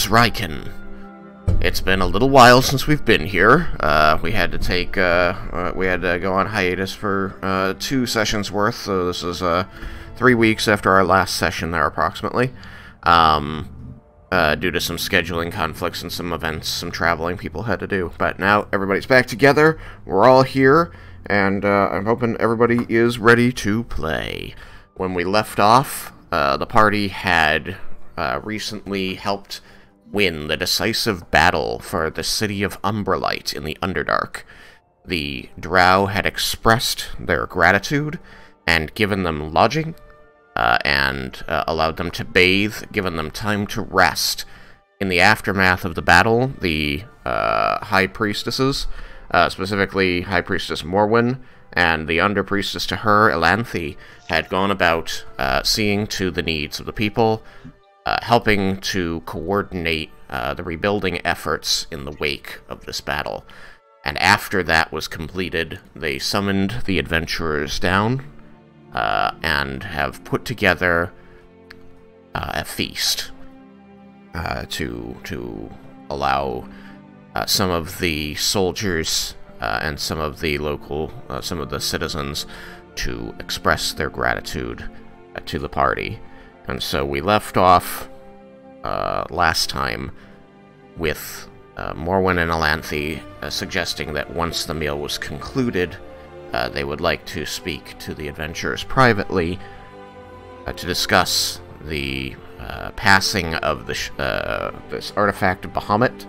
name's Raiken. It's been a little while since we've been here. We had to go on hiatus for 2 sessions worth, so this is 3 weeks after our last session there, approximately. Due to some scheduling conflicts and some events, some traveling people had to do. But now everybody's back together, we're all here, and I'm hoping everybody is ready to play. When we left off, the party had recently helped win the decisive battle for the city of Umbralight in the Underdark. The drow had expressed their gratitude and given them lodging, and allowed them to bathe, given them time to rest. In the aftermath of the battle, the High Priestesses, specifically High Priestess Morwen, and the Under-Priestess to her, Elanthe, had gone about seeing to the needs of the people, helping to coordinate the rebuilding efforts in the wake of this battle. And after that was completed, they summoned the adventurers down, and have put together a feast to allow some of the soldiers and some of the local, some of the citizens to express their gratitude to the party. And so we left off last time with Morwen and Elanthe suggesting that once the meal was concluded, they would like to speak to the adventurers privately to discuss the passing of this artifact of Bahamut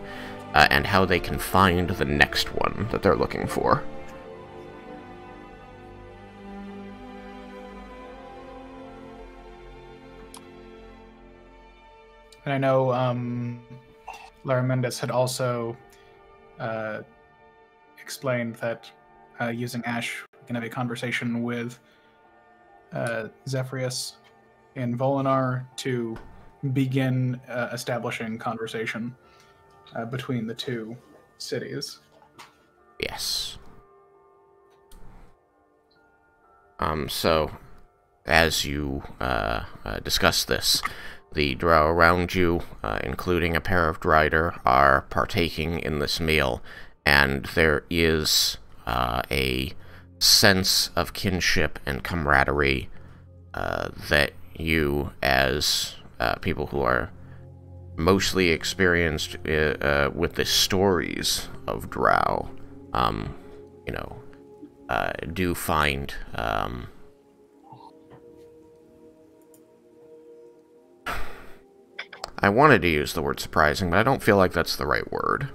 and how they can find the next one that they're looking for. And I know Lara Mendes had also explained that using Ash, we can have a conversation with Zephyrius in Volinar to begin establishing conversation between the two cities. Yes. So, as you discuss this, the drow around you, including a pair of Drider, are partaking in this meal, and there is a sense of kinship and camaraderie that you, as people who are mostly experienced with the stories of drow, do find I wanted to use the word surprising, but I don't feel like that's the right word.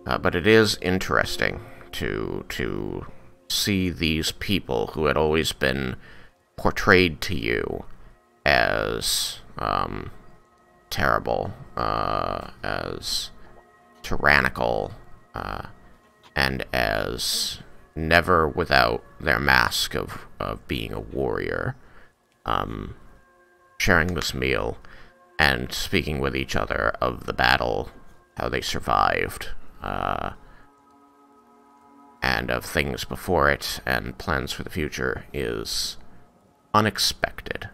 But it is interesting to see these people who had always been portrayed to you as terrible, as tyrannical, and as never without their mask of being a warrior, sharing this meal and speaking with each other of the battle, how they survived, and of things before it and plans for the future is unexpected.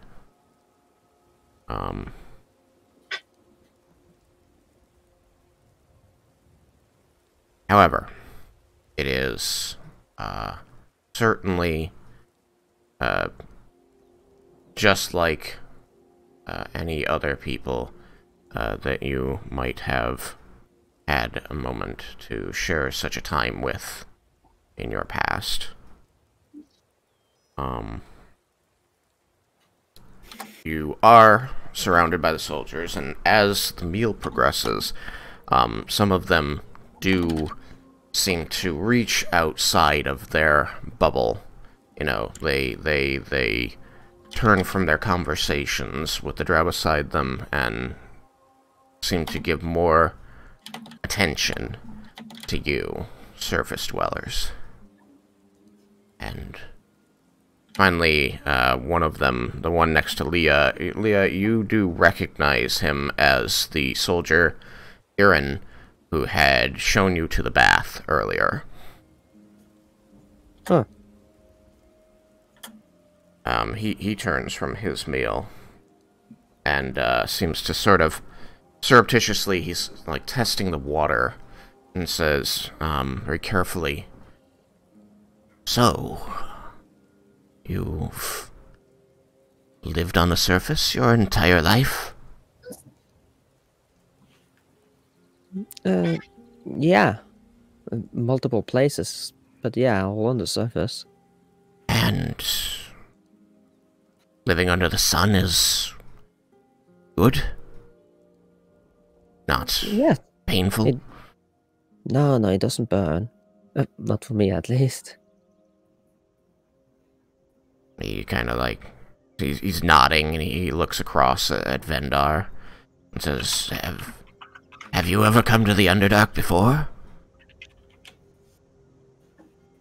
However, it is certainly just like any other people that you might have had a moment to share such a time with in your past. You are surrounded by the soldiers, and as the meal progresses, some of them do seem to reach outside of their bubble. You know, they turn from their conversations with the drow beside them and seem to give more attention to you, surface dwellers. And finally, one of them, the one next to Leah, you do recognize him as the soldier, Irin, who had shown you to the bath earlier. Huh. He turns from his meal and seems to sort of surreptitiously, he's like testing the water and says, very carefully, "So, you've lived on the surface your entire life?" Yeah. Multiple places, but yeah, all on the surface. And living under the sun is good? Not painful? No, it doesn't burn. Not for me, at least. He kind of like, he's nodding and he looks across at Vendar and says, Have you ever come to the Underdark before?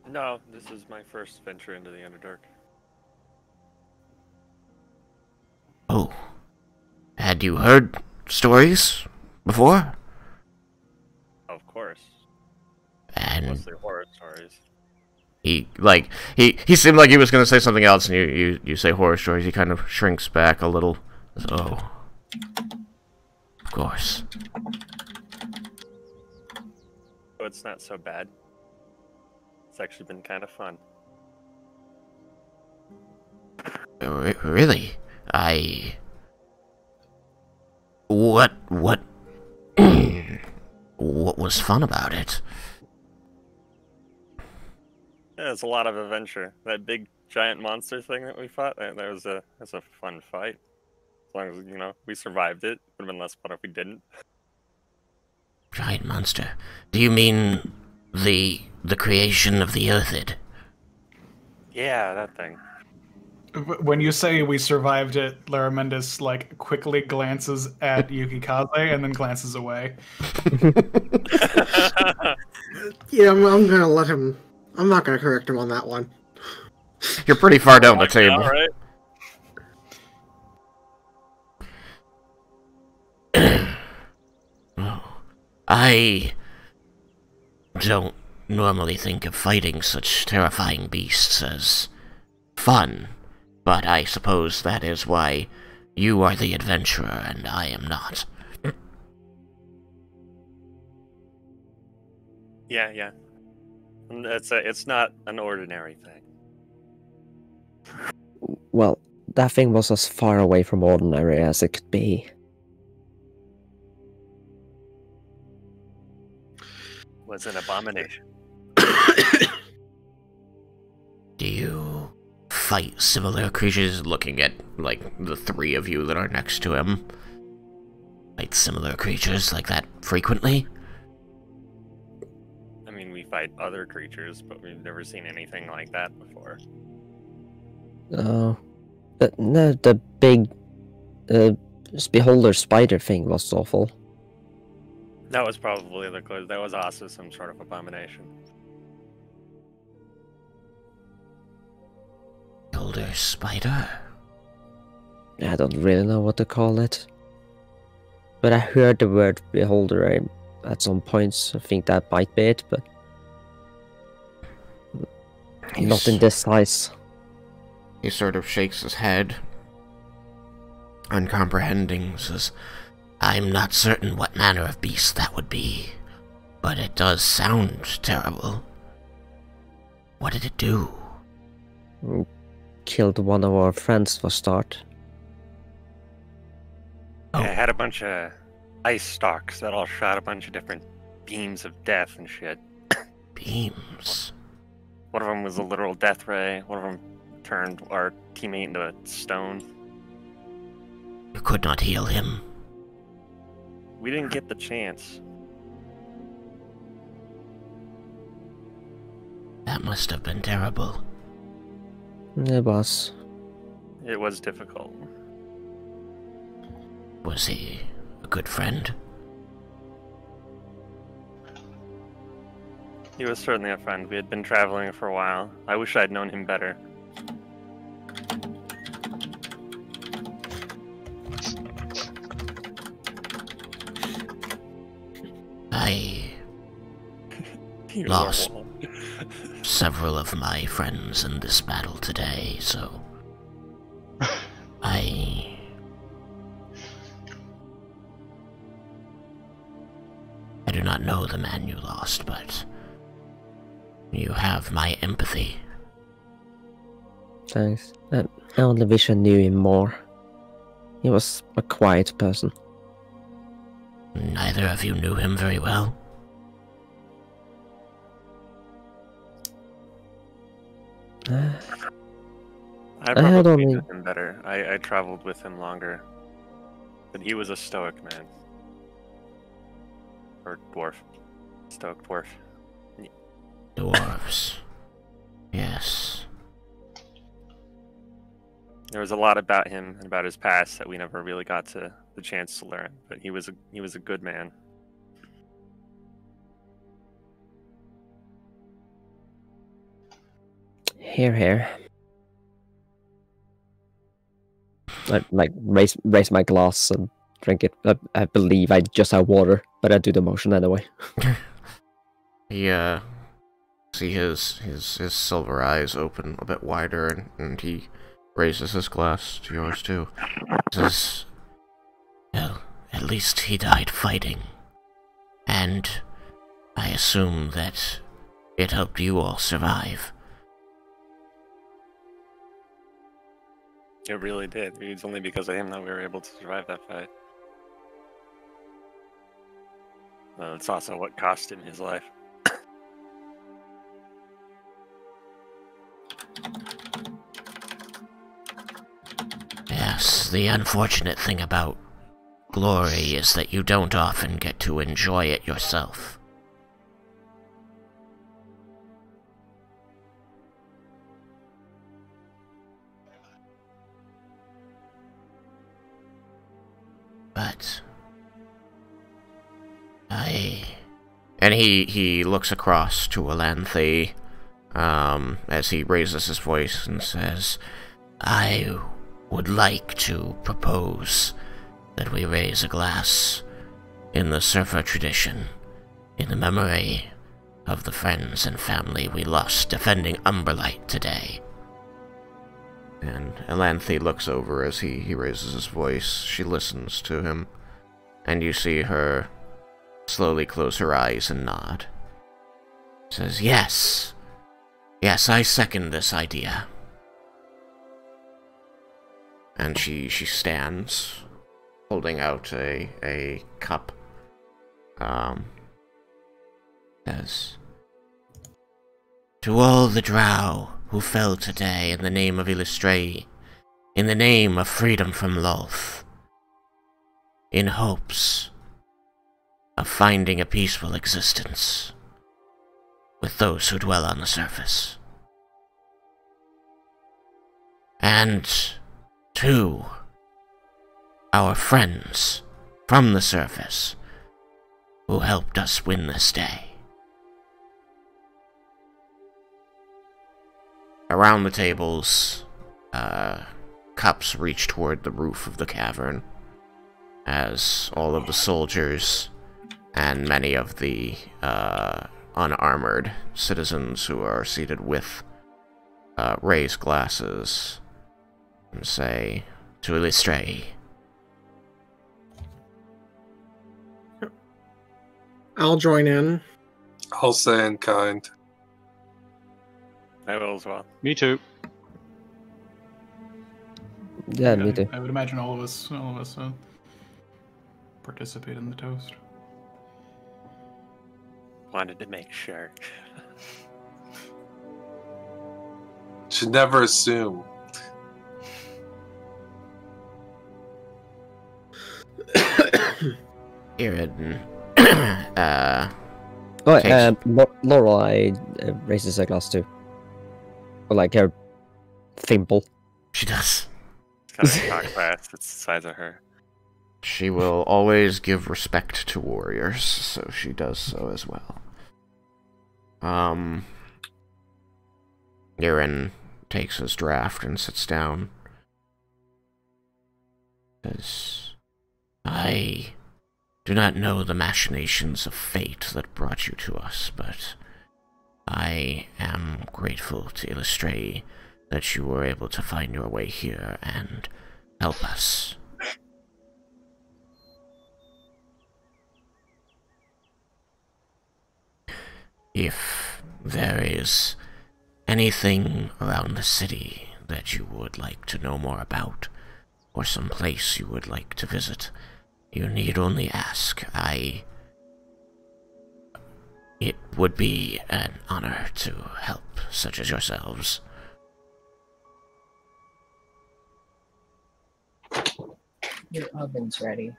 No, this is my first venture into the Underdark. Oh. Had you heard stories before? Of course. And mostly horror stories. he seemed like he was gonna say something else, and you say horror stories. He kind of shrinks back a little. Oh, of course. So it's not so bad. It's actually been kind of fun. Really? What what was fun about it? Yeah, it's a lot of adventure. That big giant monster thing that we fought, that's a fun fight. As long as, we survived it. Would have been less fun if we didn't. Giant monster? Do you mean the creation of the Earthid? Yeah, that thing. When you say we survived it, Laramendus quickly glances at Yukikaze and then glances away. Yeah, I'm gonna let him. I'm not gonna correct him on that one. You're pretty far down the table. All right. I don't normally think of fighting such terrifying beasts as fun, but I suppose that is why you are the adventurer and I am not. Yeah. It's not an ordinary thing. Well, that thing was as far away from ordinary as it could be. Was an abomination. Do you fight similar creatures? Looking at, the three of you that are next to him. Fight similar creatures like that frequently? I mean, we fight other creatures, but we've never seen anything like that before. Oh. No, the big beholder spider thing was awful. That was probably the close. That was also some sort of abomination. Beholder spider? I don't really know what to call it. But I heard the word beholder at some points. I think that might be it, but not in this size. He sort of shakes his head, uncomprehending, says, I'm not certain what manner of beast that would be, but it does sound terrible. What did it do? Killed one of our friends for start. Oh. Yeah, it had a bunch of ice stalks that all shot a bunch of different beams of death and shit. Beams? One of them was a literal death ray. One of them turned our teammate into a stone. You could not heal him. We didn't get the chance. That must have been terrible. It was. It was difficult. Was he a good friend? He was certainly a friend. We had been traveling for a while. I wish I'd known him better. I lost several of my friends in this battle today, so do not know the man you lost, but you have my empathy. Thanks. I only wish I knew him more. He was a quiet person. Neither of you knew him very well. I had probably only- knew him better. I traveled with him longer. But he was a stoic man. Or dwarf. Stoic dwarf. Dwarves. Yes. There was a lot about him and about his past that we never really got the chance to learn. But he was a good man. Here. I raise my glass and drink it. I believe I just have water, but I do the motion anyway. He, see his silver eyes open a bit wider, and he raises his glass to yours too. Says, well, at least he died fighting. And I assume that it helped you all survive. It really did. It's only because of him that we were able to survive that fight. It's also what cost him his life. Yes, the unfortunate thing about glory is that you don't often get to enjoy it yourself. But and he looks across to Elanthe, as he raises his voice and says, I would like to propose that we raise a glass in the Surfer tradition in the memory of the friends and family we lost defending Umberlight today. And Elanthe looks over as he raises his voice. She listens to him, and you see her slowly close her eyes and nod. Says, yes, I second this idea. And she stands, holding out a cup. Says, to all the drow who fell today in the name of Illustrae, in the name of freedom from Lolth, in hopes of finding a peaceful existence with those who dwell on the surface. And to our friends from the surface who helped us win this day. Around the tables, cups reach toward the roof of the cavern, as all of the soldiers and many of the unarmored citizens who are seated with raise glasses and say, to Illustrae. I'll join in. I'll say in kind. I will as well. Me too. Yeah, me too. I would imagine all of us participate in the toast. Wanted to make sure. Should never assume. Irid, Lorelei raises her glass too. Or like her thimble. she does. It's kind of a glass. It's the size of her. She will always give respect to warriors, so she does so as well. Irin takes his draft and sits down. Says, I do not know the machinations of fate that brought you to us, but I am grateful to Illustrae that you were able to find your way here and help us. If there is anything around the city that you would like to know more about, or some place you would like to visit, you need only ask. It would be an honor to help such as yourselves. Your oven's ready.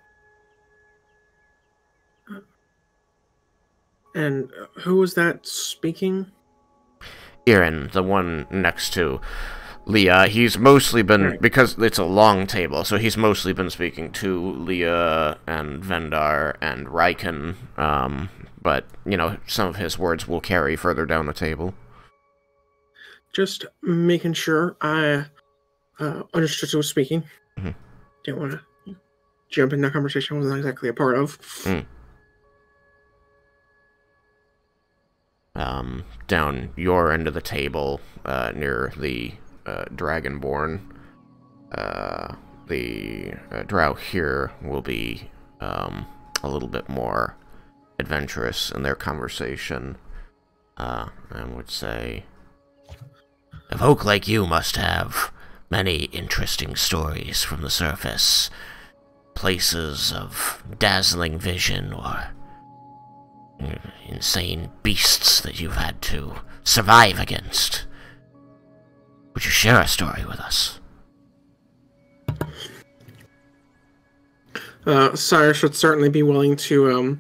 And who was that speaking? Irin, the one next to Leah, he's mostly been, Right. because it's a long table, so he's mostly been speaking to Leah and Vendar and Raiken, but, you know, some of his words will carry further down the table. Just making sure I understood who was speaking. Mhm. Didn't want to jump in that conversation I wasn't exactly a part of. Down your end of the table, near the Dragonborn, the drow here will be a little bit more adventurous in their conversation, and would say, "A folk like you must have many interesting stories from the surface, places of dazzling vision or insane beasts that you've had to survive against. Would you share a story with us?" Cyrus would certainly be willing to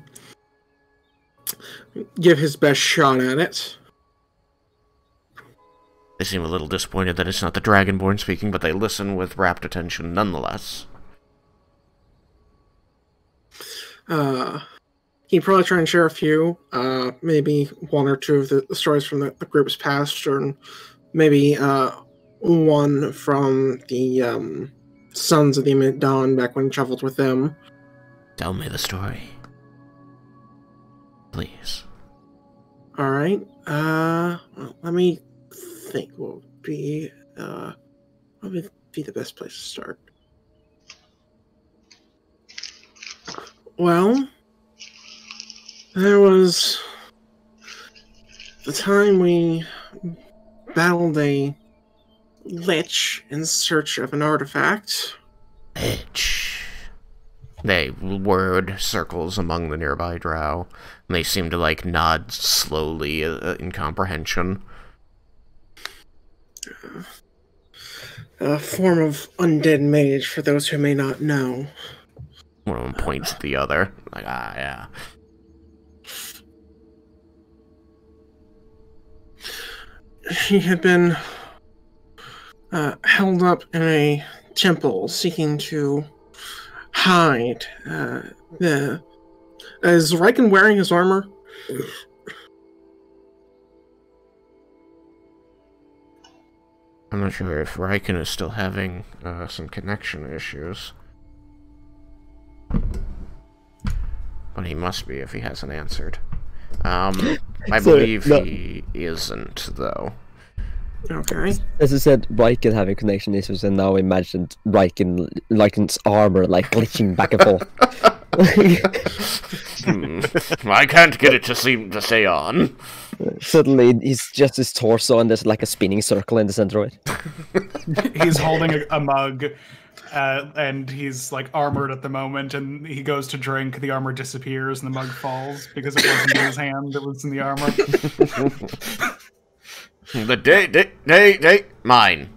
give his best shot at it. They seem a little disappointed that it's not the Dragonborn speaking, but they listen with rapt attention nonetheless. He'd probably try and share a few, maybe one or two of the stories from the group's past, or maybe one from the Sons of the Imminent Dawn back when he traveled with them. Tell me the story, please. All right. Well, let me think. What would be the best place to start? Well, there was the time we battled a lich in search of an artifact. Lich. They word circles among the nearby drow, and they seem to, like, nod slowly in comprehension. A form of undead mage, for those who may not know. One of them points at the other, like, ah, yeah. He had been held up in a temple seeking to hide. Is Raiken wearing his armor? I'm not sure if Raiken is still having some connection issues. But he must be if he hasn't answered. I believe he isn't, though. Okay. As I said, Raiken having connection issues, and now imagined Raiken's armor like glitching back and forth. I can't get it to seem to stay on. Suddenly, he's just his torso, and there's like a spinning circle in the center of it. He's holding a mug, and he's like armored at the moment, and he goes to drink, the armor disappears, and the mug falls because it wasn't in his hand, it was in the armor. The day, mine.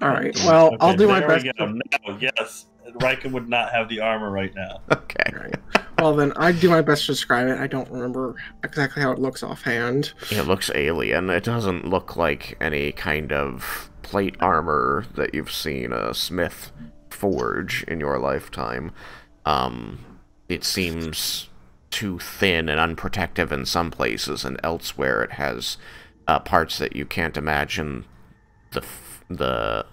Alright, well, Okay, I'll do my there best. we go. No, yes, Raiken would not have the armor right now. Okay. Well, then, I do my best to describe it. I don't remember exactly how it looks offhand. It looks alien. It doesn't look like any kind of plate armor that you've seen a smith forge in your lifetime. It seems too thin and unprotective in some places, and elsewhere it has parts that you can't imagine the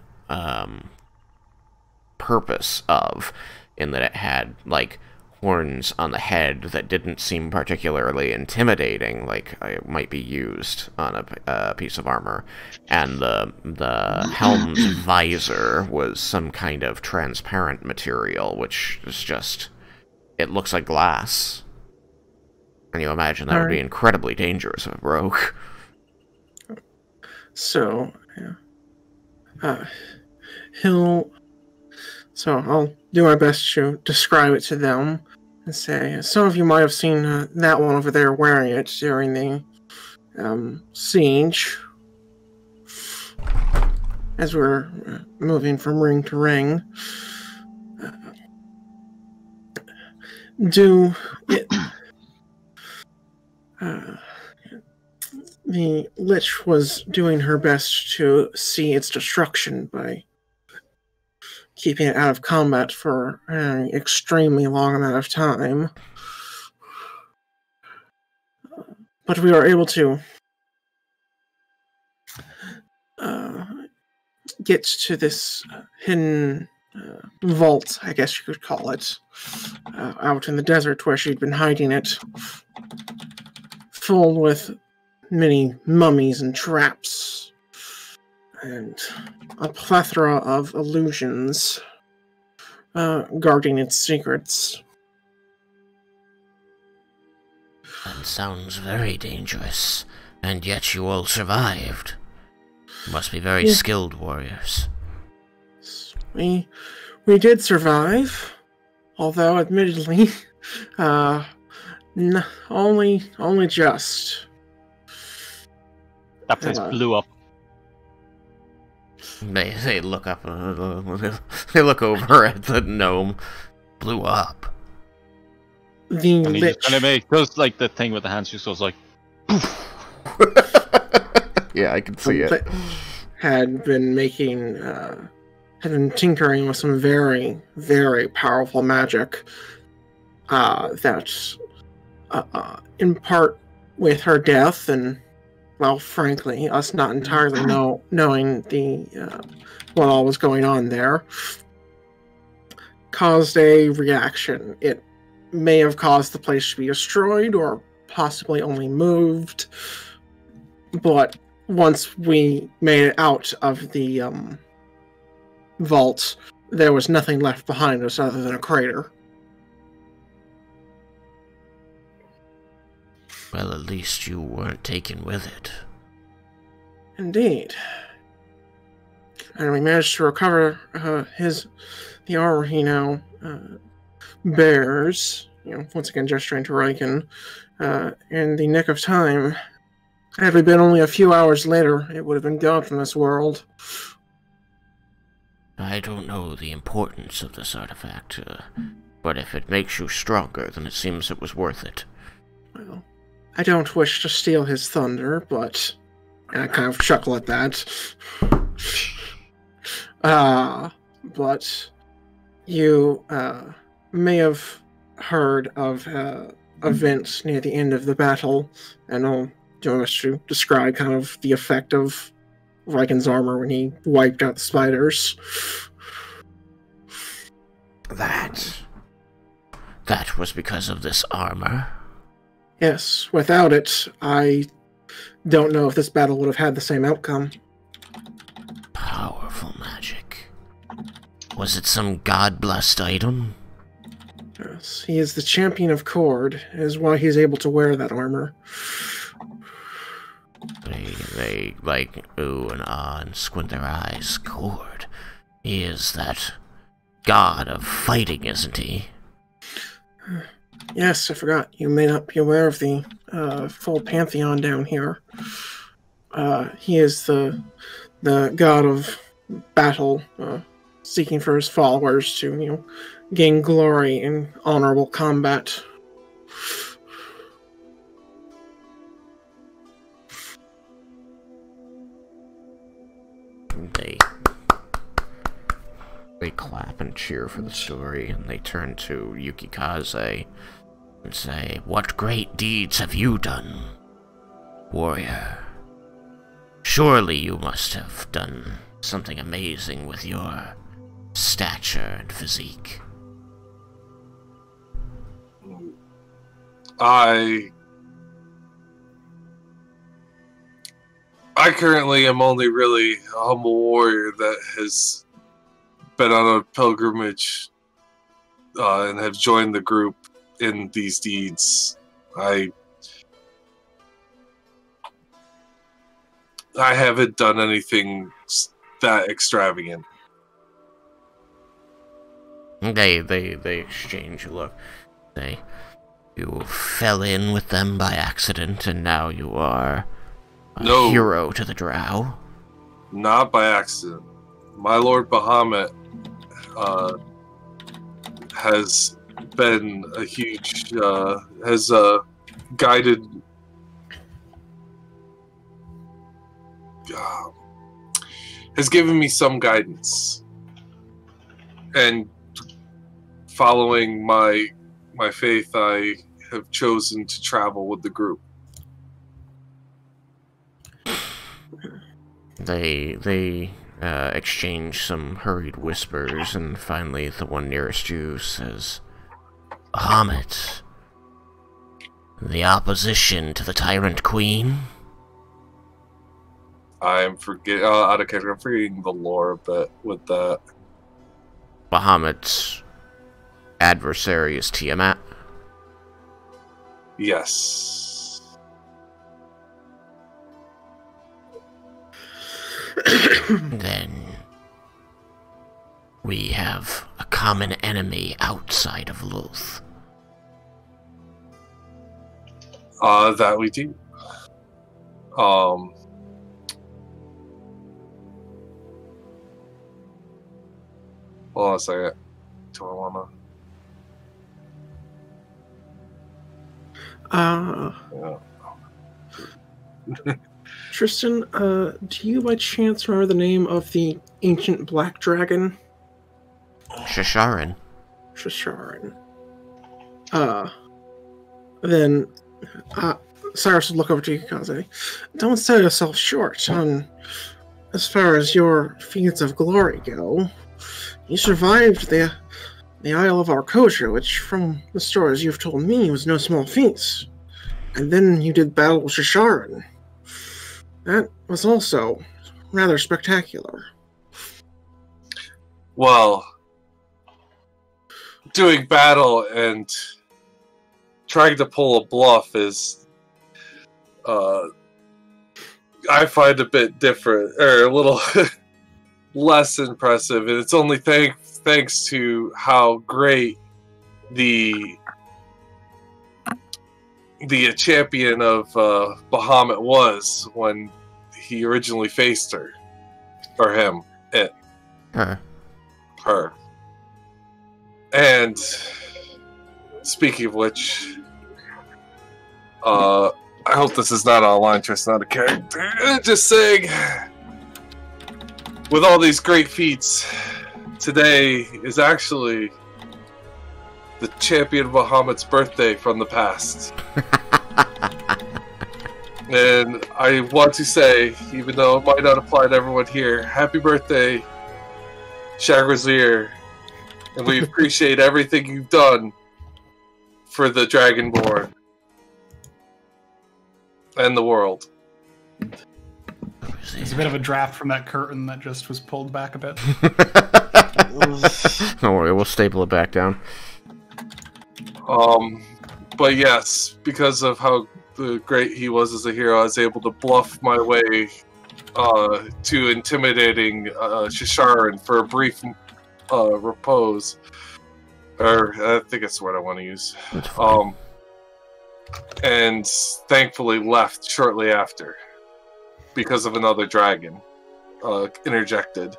purpose of, in that it had, like, horns on the head that didn't seem particularly intimidating, like it might be used on a piece of armor, and the helm's visor was some kind of transparent material, which is just, it looks like glass. And you imagine that would be incredibly dangerous if it broke. So, yeah. So I'll do my best to describe it to them and say, some of you might have seen that one over there wearing it during the siege. As we're moving from ring to ring. The Lich was doing her best to see its destruction by keeping it out of combat for an extremely long amount of time. But we were able to get to this hidden vault, I guess you could call it, out in the desert where she'd been hiding it, full with many mummies and traps, and a plethora of illusions guarding its secrets. That sounds very dangerous, and yet you all survived. You must be very skilled warriors. We did survive, although admittedly, only just. That place blew up. They look up. They look over at the gnome. Blew up. The and he Lich just kind of does like the thing with the hands. Just goes like. Yeah, I can see it. Had been making, had been tinkering with some very, very powerful magic. That, in part, with her death and, well, frankly, us not entirely knowing the what all was going on there, caused a reaction. It may have caused the place to be destroyed, or possibly only moved. But once we made it out of the vault, there was nothing left behind us other than a crater. Well, at least you weren't taken with it. Indeed. And we managed to recover the armor he now bears, once again gesturing to Raiken, in the nick of time. Had it been only a few hours later, it would have been gone from this world. I don't know the importance of this artifact, but if it makes you stronger, then it seems it was worth it. Well, I don't wish to steal his thunder, but... And I kind of chuckle at that. But you may have heard of events near the end of the battle, and I'll do my best to describe kind of the effect of Raiken's armor when he wiped out the spiders. That was because of this armor? Yes, without it, I don't know if this battle would have had the same outcome. Powerful magic. Was it some god-blessed item? Yes, he is the champion of Cord, is why he's able to wear that armor. They like ooh and ah and squint their eyes. Cord. He is that god of fighting, isn't he? Yes, I forgot. You may not be aware of the full pantheon down here. He is the god of battle, seeking for his followers to, gain glory in honorable combat. They clap and cheer for the story, and they turn to Yukikaze and say, "What great deeds have you done, warrior? Surely you must have done something amazing with your stature and physique." I currently am only really a humble warrior that has been on a pilgrimage and have joined the group in these deeds. I I haven't done anything that extravagant. They exchange a look. You fell in with them by accident, and now you are a hero to the drow. Not by accident. My Lord Bahamut has been a huge, has guided, has given me some guidance. And following my faith, I have chosen to travel with the group. They exchange some hurried whispers, and finally the one nearest you says, Bahamut, the opposition to the Tyrant Queen? I'm forgetting, out of character, I'm forgetting the lore a bit with that. Bahamut's adversary is Tiamat? Yes. Then we have a common enemy outside of Lulth. That we do. Hold on a second. Do I wanna? Yeah. Tristan, do you by chance remember the name of the ancient black dragon? Shisharin. Shisharin. Then, Cyrus would look over to Yukikaze. Don't sell yourself short on as far as your feats of glory go. You survived the Isle of Arcosia, which, from the stories you've told me, was no small feat. And then you did battle with Shisharin. That was also rather spectacular. Well, doing battle and trying to pull a bluff is, I find a bit different, or a little less impressive, and it's only thanks to how great the champion of Bahamut was when he originally faced her. Or him. It. Her. Her. And speaking of which, I hope this is not online, Tristan, not a character. Just saying, with all these great feats, today is actually the champion Bahamut's birthday from the past. And I want to say, even though it might not apply to everyone here, happy birthday, Shagrazir. And we appreciate everything you've done for the Dragonborn and the world. There's a bit of a draft from that curtain that just was pulled back a bit. Don't worry, we'll staple it back down. But yes, because of how great he was as a hero, I was able to bluff my way to intimidating Shisharin for a brief repose. Or I think that's the word I want to use. And thankfully left shortly after because of another dragon interjected.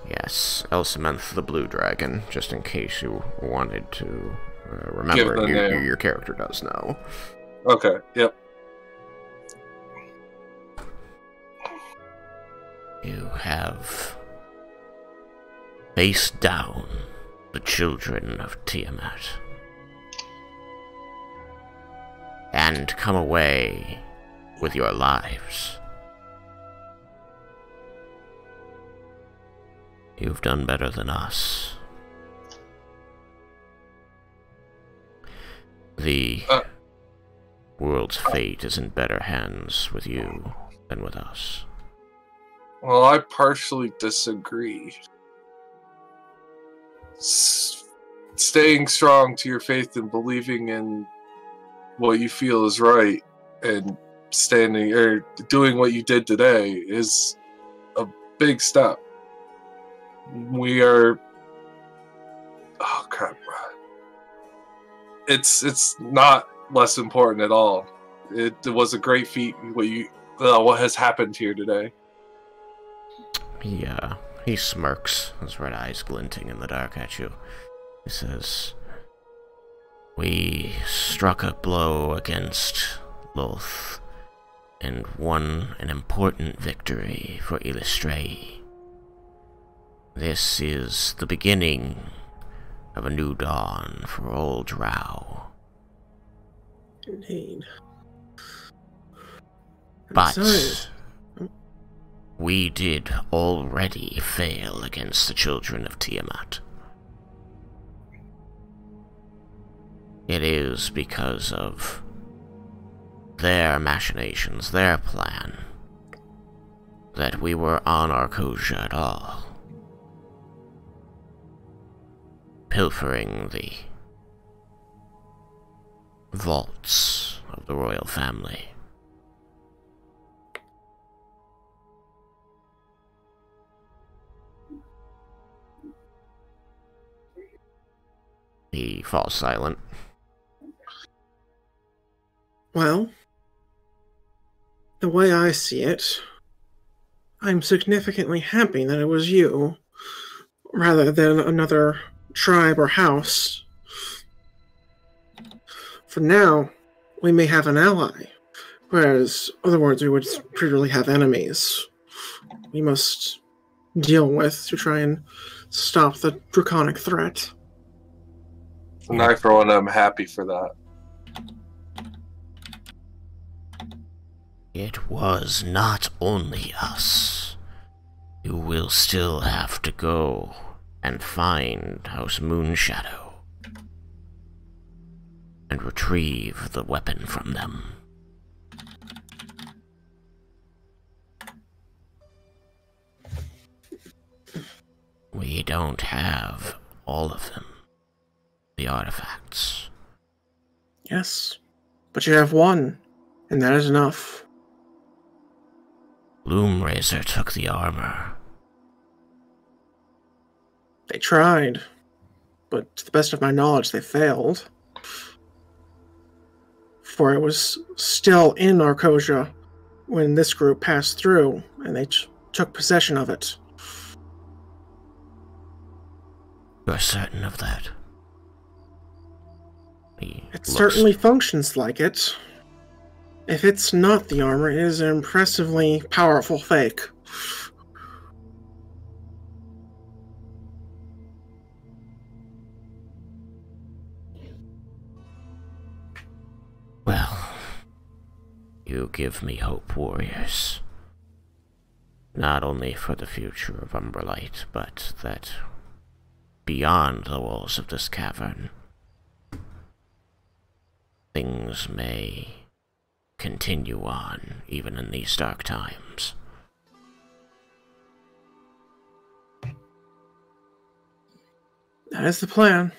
Yes, Elsameth the Blue Dragon, just in case you wanted to remember. Your character does know. Okay, yep. You have faced down the children of Tiamat and come away with your lives. You've done better than us. The world's fate is in better hands with you than with us. Well, I partially disagree. Staying strong to your faith and believing in what you feel is right and standing or doing what you did today is a big step. We are. Oh crap! It's not less important at all. It was a great feat. What has happened here today? He smirks, his red eyes glinting in the dark at you. He says, "We struck a blow against Loth and won an important victory for Illustray. This is the beginning of a new dawn for old drow. Indeed. But we did already fail against the children of Tiamat. It is because of their machinations, their plan, that we were on Arcosia at all. Pilfering the vaults of the royal family. He falls silent. Well, the way I see it, I'm significantly happy that it was you, rather than another tribe or house. For now, we may have an ally, whereas otherwise we would purely have enemies we must deal with to try and stop the draconic threat. And I, for one, am happy for that. It was not only us. You will still have to go and find House Moonshadow and retrieve the weapon from them. We don't have all of them, the artifacts. Yes, but you have one, and that is enough. Loomrazor took the armor. They tried, but to the best of my knowledge, they failed. For it was still in Arcosia when this group passed through, and they took possession of it. You're certain of that? It certainly functions like it. If it's not the armor, it is an impressively powerful fake. Well, you give me hope, warriors. Not only for the future of Umberlight, but that beyond the walls of this cavern, things may continue on, even in these dark times. That is the plan.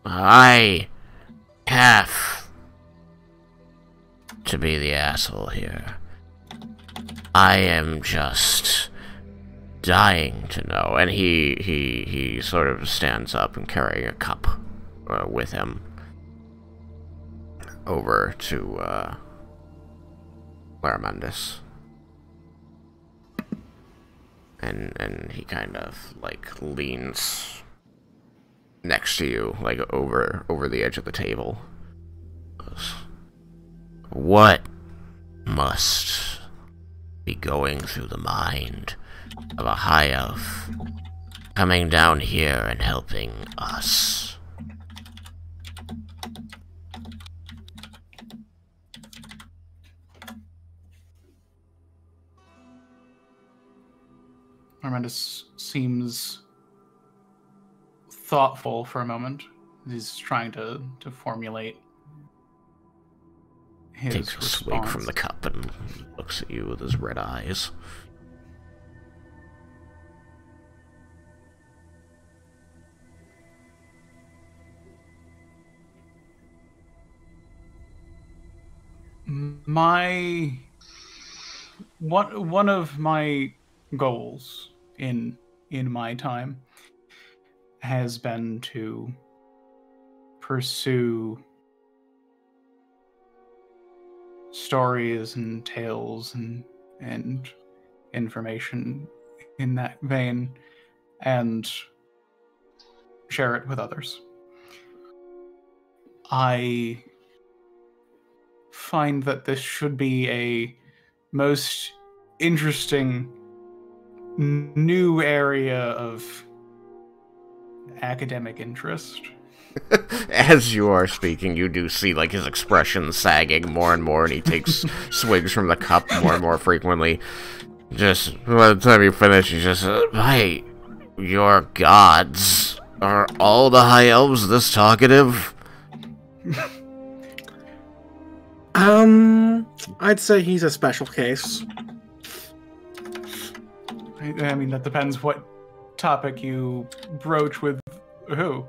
I have to be the asshole here. I am just dying to know. And he sort of stands up and carrying a cup with him over to Laramundus. And he kind of like leans next to you, like over the edge of the table. What must be going through the mind of a high elf coming down here and helping us? Armandus seems thoughtful for a moment. He's trying to formulate his Takes a swig response. from the cup and looks at you with his red eyes. One of my goals in my time has been to pursue stories and tales and information in that vein and share it with others. I find that this should be a most interesting new area of academic interest. As you are speaking, you do see, like, his expression sagging more and more, and he takes swigs from the cup more and more frequently. Just, by the time you finish, he's just, hey, your gods, are all the high elves this talkative? I'd say he's a special case. I mean, that depends what topic you broach with who.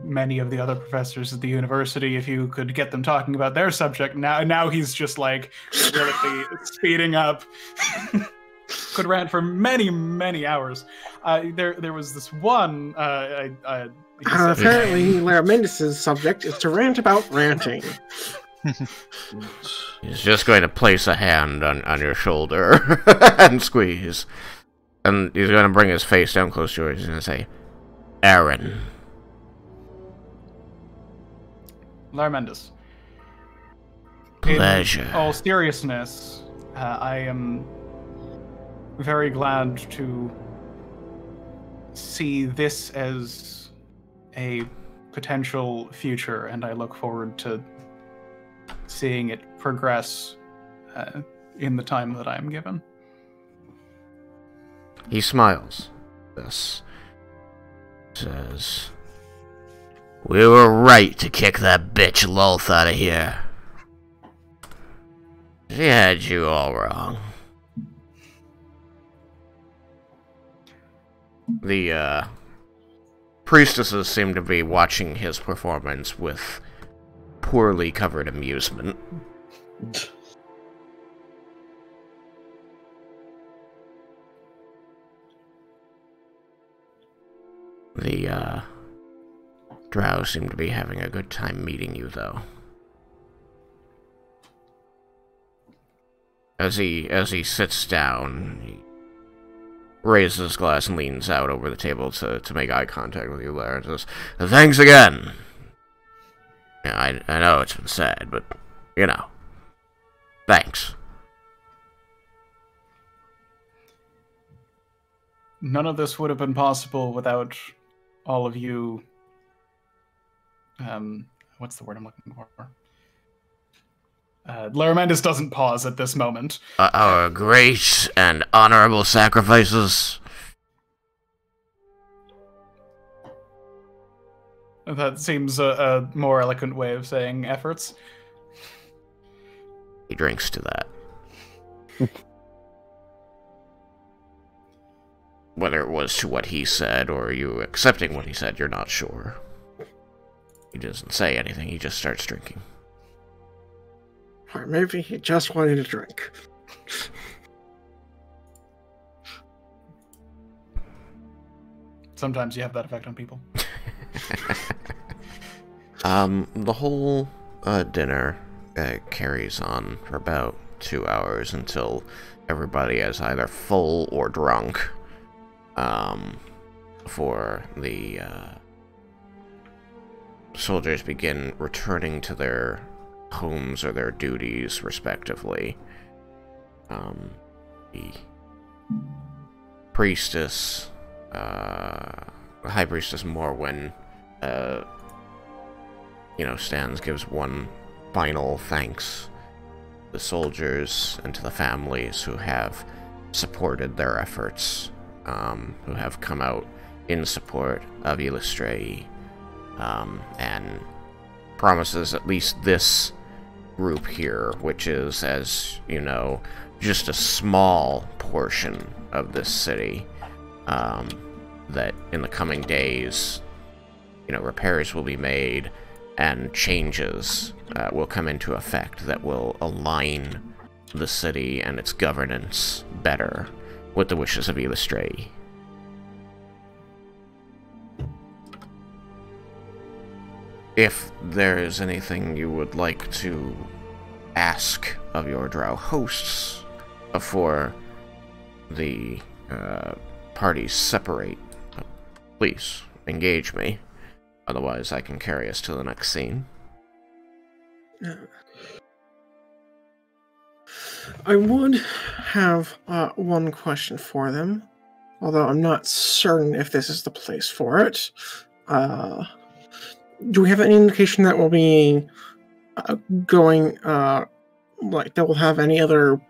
Many of the other professors at the university, if you could get them talking about their subject, now he's just like really speeding up. Could rant for many, many hours. There was this one. Apparently, Laramindis' subject is to rant about ranting. He's just going to place a hand on your shoulder and squeeze. And he's going to bring his face down close to yours. He's going to say, Aaron. Larmendis. Pleasure. In all seriousness, I am very glad to see this as a potential future, and I look forward to seeing it progress in the time that I'm given. He smiles. This says, we were right to kick that bitch Lulth out of here. She had you all wrong. The priestesses seem to be watching his performance with poorly covered amusement. The drow seem to be having a good time meeting you, though. As he sits down, he raises his glass and leans out over the table to make eye contact with you, Lara, and says, thanks again. Yeah, I know it's been said, but, you know, thanks. None of this would have been possible without all of you. What's the word I'm looking for? Laramendis doesn't pause at this moment. Our great and honorable sacrifices. That seems a more eloquent way of saying efforts. He drinks to that. Whether it was to what he said or you accepting what he said, you're not sure. He doesn't say anything, he just starts drinking. Or maybe he just wanted a drink. Sometimes you have that effect on people. The whole dinner carries on for about 2 hours until everybody is either full or drunk. Before the soldiers begin returning to their homes or their duties, respectively. The priestess, High Priestess Morwen, stands, gives one final thanks to the soldiers and to the families who have supported their efforts, who have come out in support of Illustrae, and promises at least this group here, which is, as you know, just a small portion of this city, that in the coming days, repairs will be made, and changes will come into effect that will align the city and its governance better with the wishes of Illustray. If there's anything you would like to ask of your drow hosts before the parties separate, please engage me. Otherwise, I can carry us to the next scene. I would have one question for them, although I'm not certain if this is the place for it. Do we have any indication that we'll be going, like, that we'll have any other,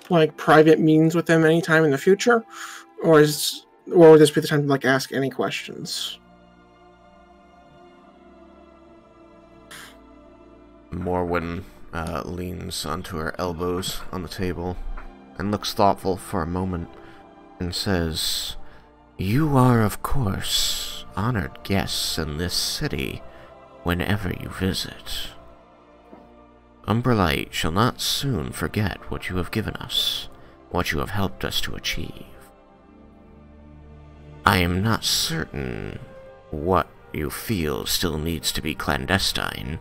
like, private meetings with them anytime in the future? Or would this be the time to, like, ask any questions? Morwen leans onto her elbows on the table and looks thoughtful for a moment and says, "You are, of course, honored guests in this city whenever you visit. Umberlight shall not soon forget what you have given us, what you have helped us to achieve. I am not certain what you feel still needs to be clandestine."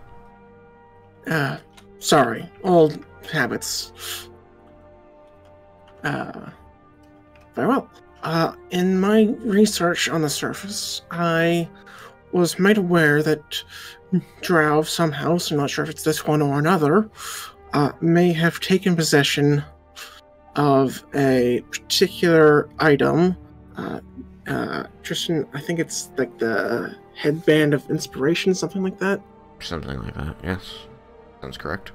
Sorry, old habits. Very well. In my research on the surface, I was made aware that drow of some house, I'm not sure if it's this one or another, may have taken possession of a particular item. Tristan, I think it's like the headband of inspiration, something like that. Something like that, yes. Sounds correct.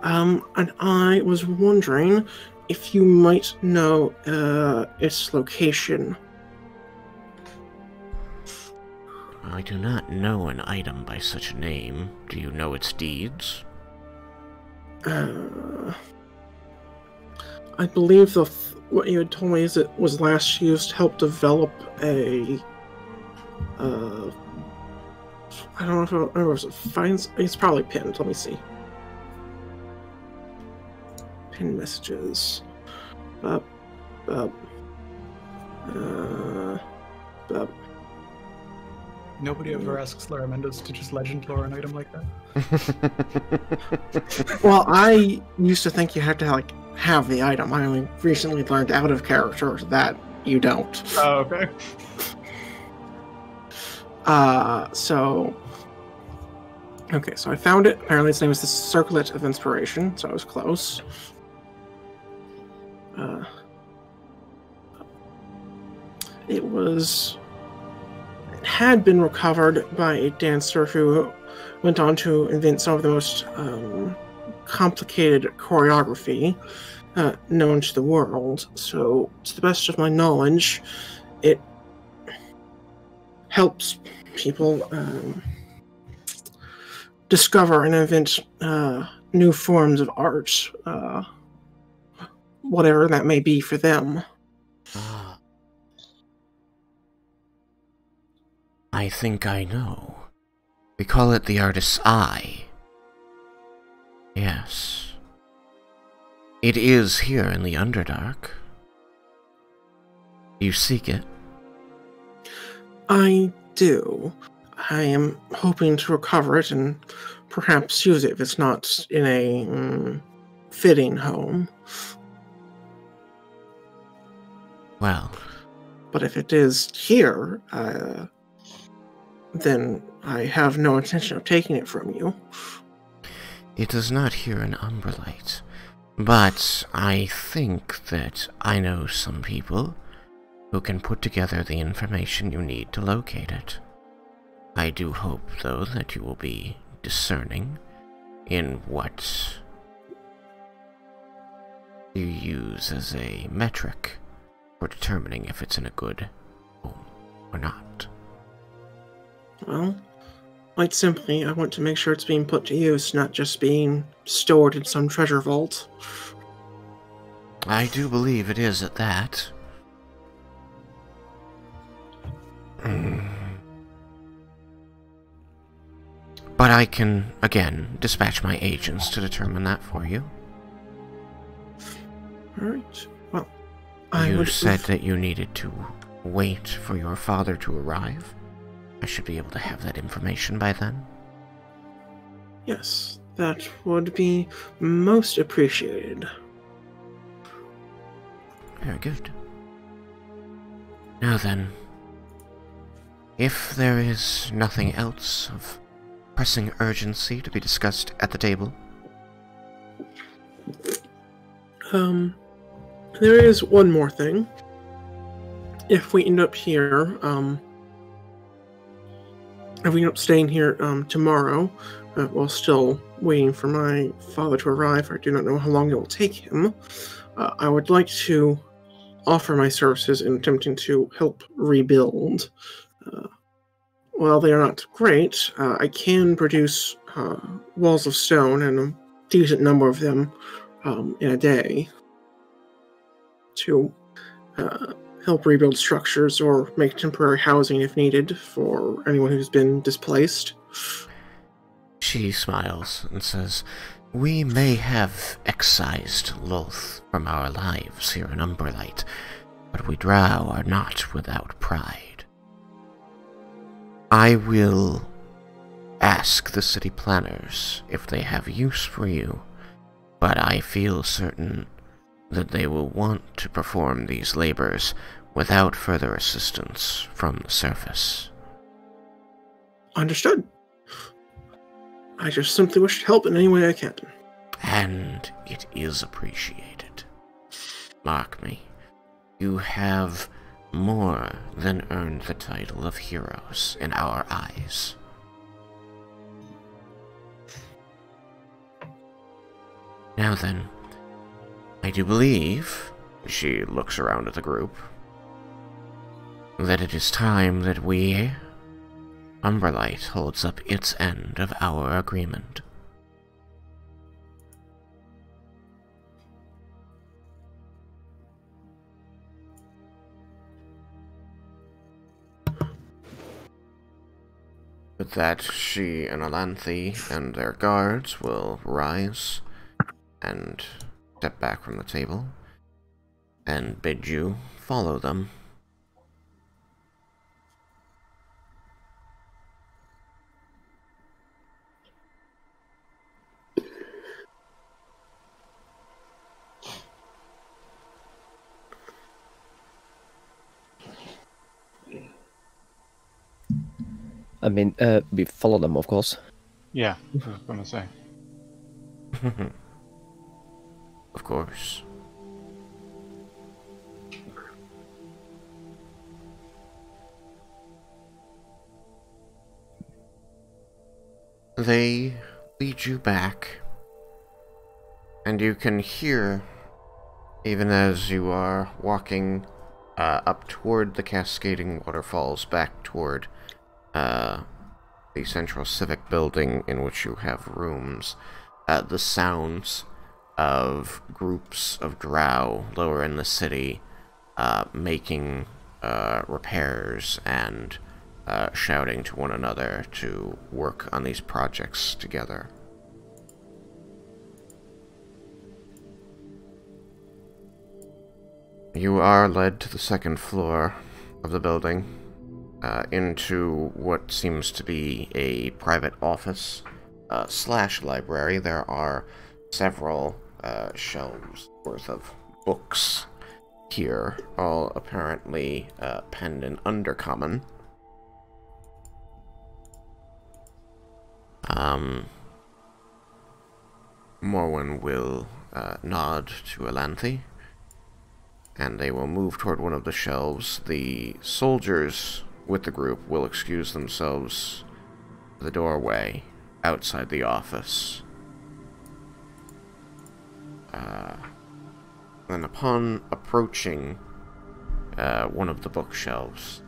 And I was wondering if you might know its location. I do not know an item by such a name. Do you know its deeds? I believe what you had told me is it was last used to help develop a... I don't know if it was a finds. It's probably pinned. Let me see. Pin messages. Nobody ever asks Laramendos to just legend lore an item like that. Well, I used to think you had to like have the item. I only recently learned out of character that you don't. Oh, okay. Okay, so I found it. Apparently its name is the Circlet of Inspiration, so I was close. It had been recovered by a dancer who went on to invent some of the most complicated choreography known to the world. So, to the best of my knowledge, it helps people discover and invent new forms of art, whatever that may be for them. I think I know. We call it the Artist's Eye. Yes. It is here in the Underdark. You seek it? I do. I am hoping to recover it and perhaps use it if it's not in a fitting home. Well. But if it is here, then I have no intention of taking it from you. It is not here in Umberlight, but I think that I know some people who can put together the information you need to locate it. I do hope, though, that you will be discerning in what you use as a metric for determining if it's in a good home or not. Well, quite simply, I want to make sure it's being put to use, not just being stored in some treasure vault. I do believe it is at that. But I can, again, dispatch my agents to determine that for you. Alright. Well, You said that you needed to wait for your father to arrive. I should be able to have that information by then. Yes, that would be most appreciated. Very good. Now then, if there is nothing else of pressing urgency to be discussed at the table. There is one more thing. If we end up here, if we end up staying here tomorrow, while still waiting for my father to arrive, I do not know how long it will take him, I would like to offer my services in attempting to help rebuild. While they are not great, I can produce walls of stone, and a decent number of them in a day, to help rebuild structures or make temporary housing if needed for anyone who's been displaced. She smiles and says, "We may have excised Loth from our lives here in Umberlight, but we drow are not without pride. I will ask the city planners if they have use for you, but I feel certain that they will want to perform these labors without further assistance from the surface." Understood. I just simply wish to help in any way I can. And it is appreciated. Mark me, you have more than earned the title of heroes in our eyes. Now then, I do believe, she looks around at the group, that it is time that we, Umberlight, holds up its end of our agreement. With that, she and Alanthe and their guards will rise and step back from the table and bid you follow them. I mean, we follow them, of course. Yeah, I was gonna say. Of course. They lead you back, and you can hear, even as you are walking up toward the cascading waterfalls, back toward the central civic building in which you have rooms, the sounds of groups of drow lower in the city making repairs and shouting to one another to work on these projects together. You are led to the second floor of the building, into what seems to be a private office slash library. There are several shelves worth of books here, all apparently penned in Undercommon. Morwen will nod to Alanthe, and they will move toward one of the shelves. The soldiers with the group will excuse themselves to the doorway outside the office. Then upon approaching one of the bookshelves,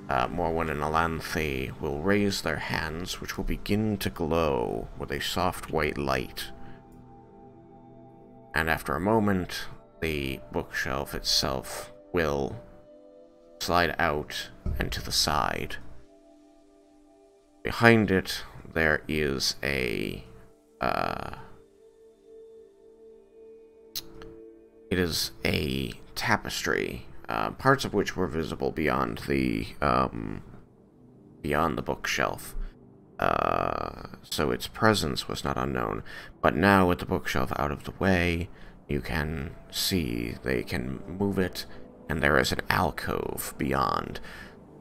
Morwen and Alanthe will raise their hands, which will begin to glow with a soft white light. And after a moment, the bookshelf itself will slide out and to the side. Behind it, there is a it is a tapestry, parts of which were visible beyond the bookshelf. So its presence was not unknown. But now, with the bookshelf out of the way, you can see they can move it, and there is an alcove beyond.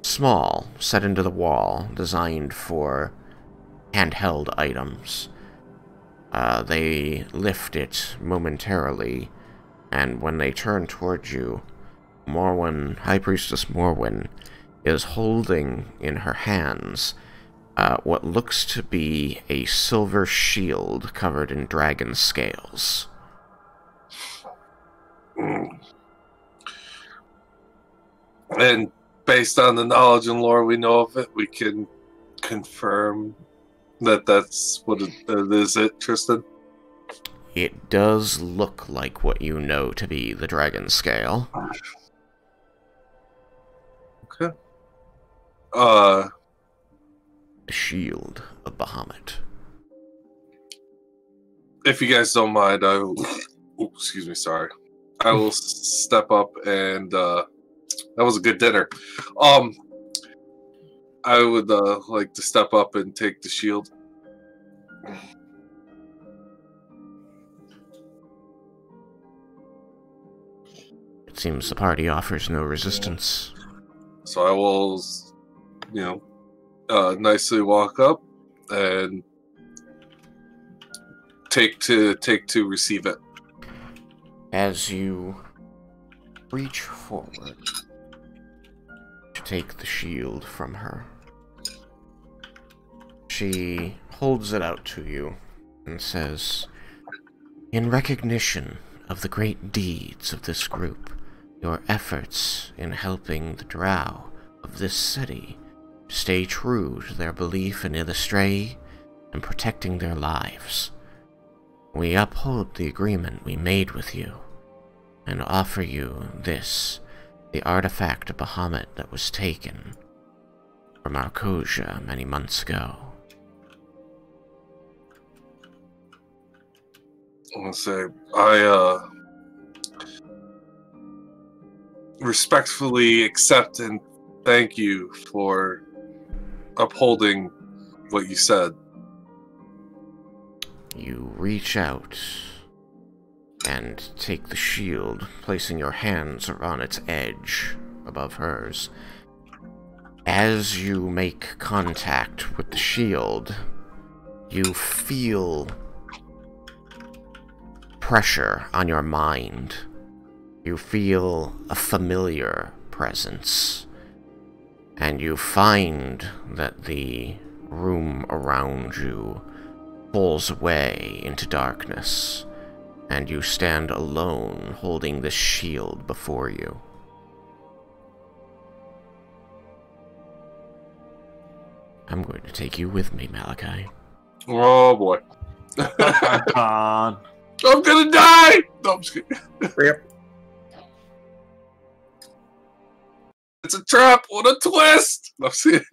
Small, set into the wall, designed for handheld items. They lift it momentarily, and when they turn towards you, High Priestess Morwen, is holding in her hands what looks to be a silver shield covered in dragon scales. And based on the knowledge and lore we know of it, we can confirm that that's what it is, Tristan? It does look like what you know to be the dragon scale. Okay. The shield of Bahamut. If you guys don't mind, I will... Ooh, excuse me, sorry. I will step up and, that was a good dinner. I would, like to step up and take the shield. It seems the party offers no resistance. So I will, nicely walk up and take to receive it. As you reach forward to take the shield from her, she holds it out to you and says, "In recognition of the great deeds of this group, your efforts in helping the drow of this city stay true to their belief in Illustray and protecting their lives, we uphold the agreement we made with you and offer you this, the artifact of Bahamut that was taken from Arcosia many months ago." I want to say, I respectfully accept and thank you for upholding what you said. You reach out and take the shield, placing your hands on its edge above hers. As you make contact with the shield, you feel pressure on your mind. You feel a familiar presence, and you find that the room around you falls away into darkness, and you stand alone holding this shield before you. I'm going to take you with me, Malachi. Oh boy. Con. I'm gonna die! No, I'm just kidding. Rip. It's a trap! What a twist! No, I'm just kidding.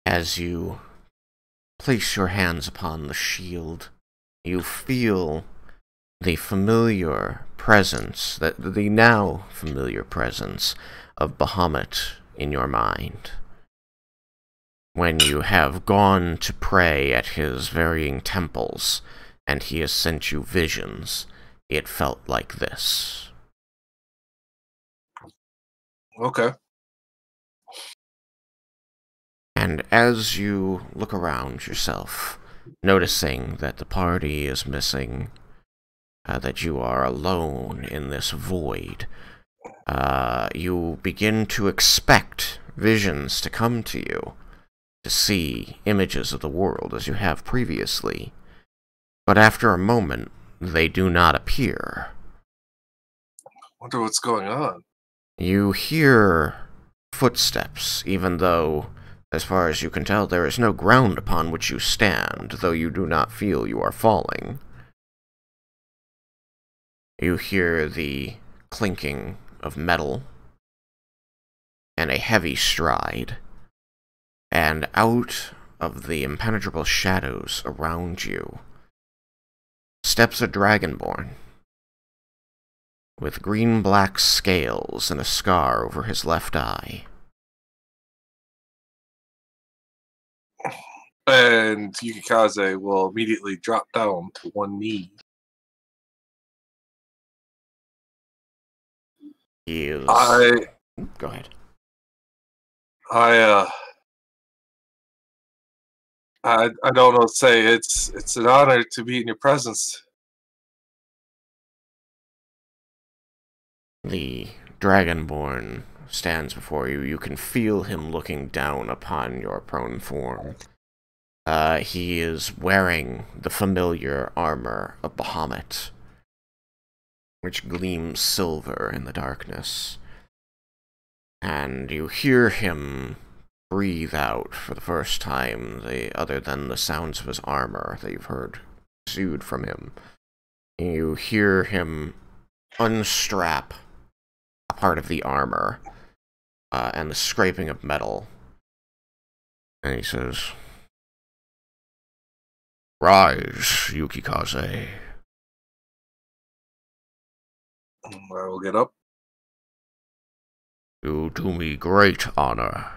As you place your hands upon the shield, you feel the familiar presence, the now familiar presence of Bahamut in your mind. When you have gone to pray at his varying temples, and he has sent you visions, it felt like this. Okay. And as you look around yourself, noticing that the party is missing, that you are alone in this void, you begin to expect visions to come to you, to see images of the world as you have previously. But after a moment, they do not appear. Wonder what's going on. You hear footsteps, even though, as far as you can tell, there is no ground upon which you stand, though you do not feel you are falling. You hear the clinking of metal and a heavy stride, and out of the impenetrable shadows around you steps a dragonborn with green-black scales and a scar over his left eye. And Yukikaze will immediately drop down to one knee. He is... Go ahead. I don't know what to say. It's an honor to be in your presence. The Dragonborn stands before you. You can feel him looking down upon your prone form. He is wearing the familiar armor of Bahamut, which gleams silver in the darkness. And you hear him breathe out for the first time, other than the sounds of his armor that you've heard exude from him. You hear him unstrap a part of the armor, and the scraping of metal. And he says, "Rise, Yukikaze." I will get up. You do me great honor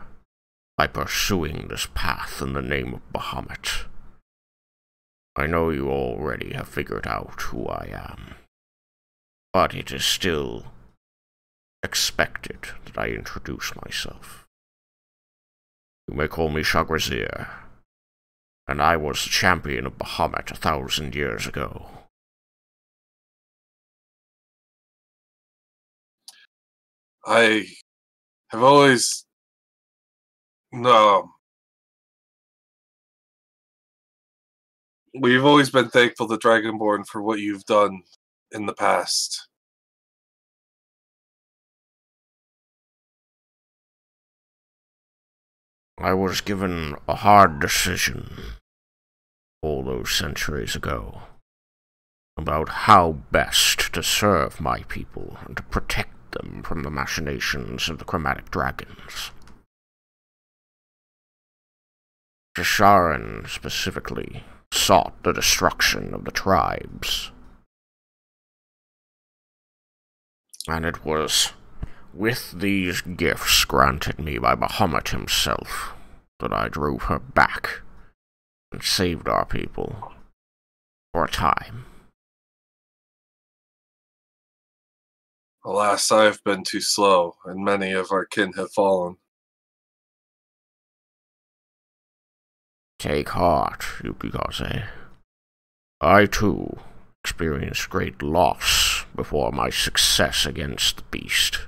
by pursuing this path in the name of Bahamut. I know you already have figured out who I am, but it is still expected that I introduce myself. You may call me Shagrazir, and I was the champion of Bahamut 1,000 years ago. I have always... No. We've always been thankful to Dragonborn for what you've done in the past. I was given a hard decision all those centuries ago about how best to serve my people and to protect them from the machinations of the chromatic dragons. Shisharan specifically sought the destruction of the tribes. And it was with these gifts granted me by Bahamut himself that I drove her back and saved our people for a time. Alas, I have been too slow, and many of our kin have fallen. Take heart, Yukikaze. I, too, experienced great loss before my success against the beast.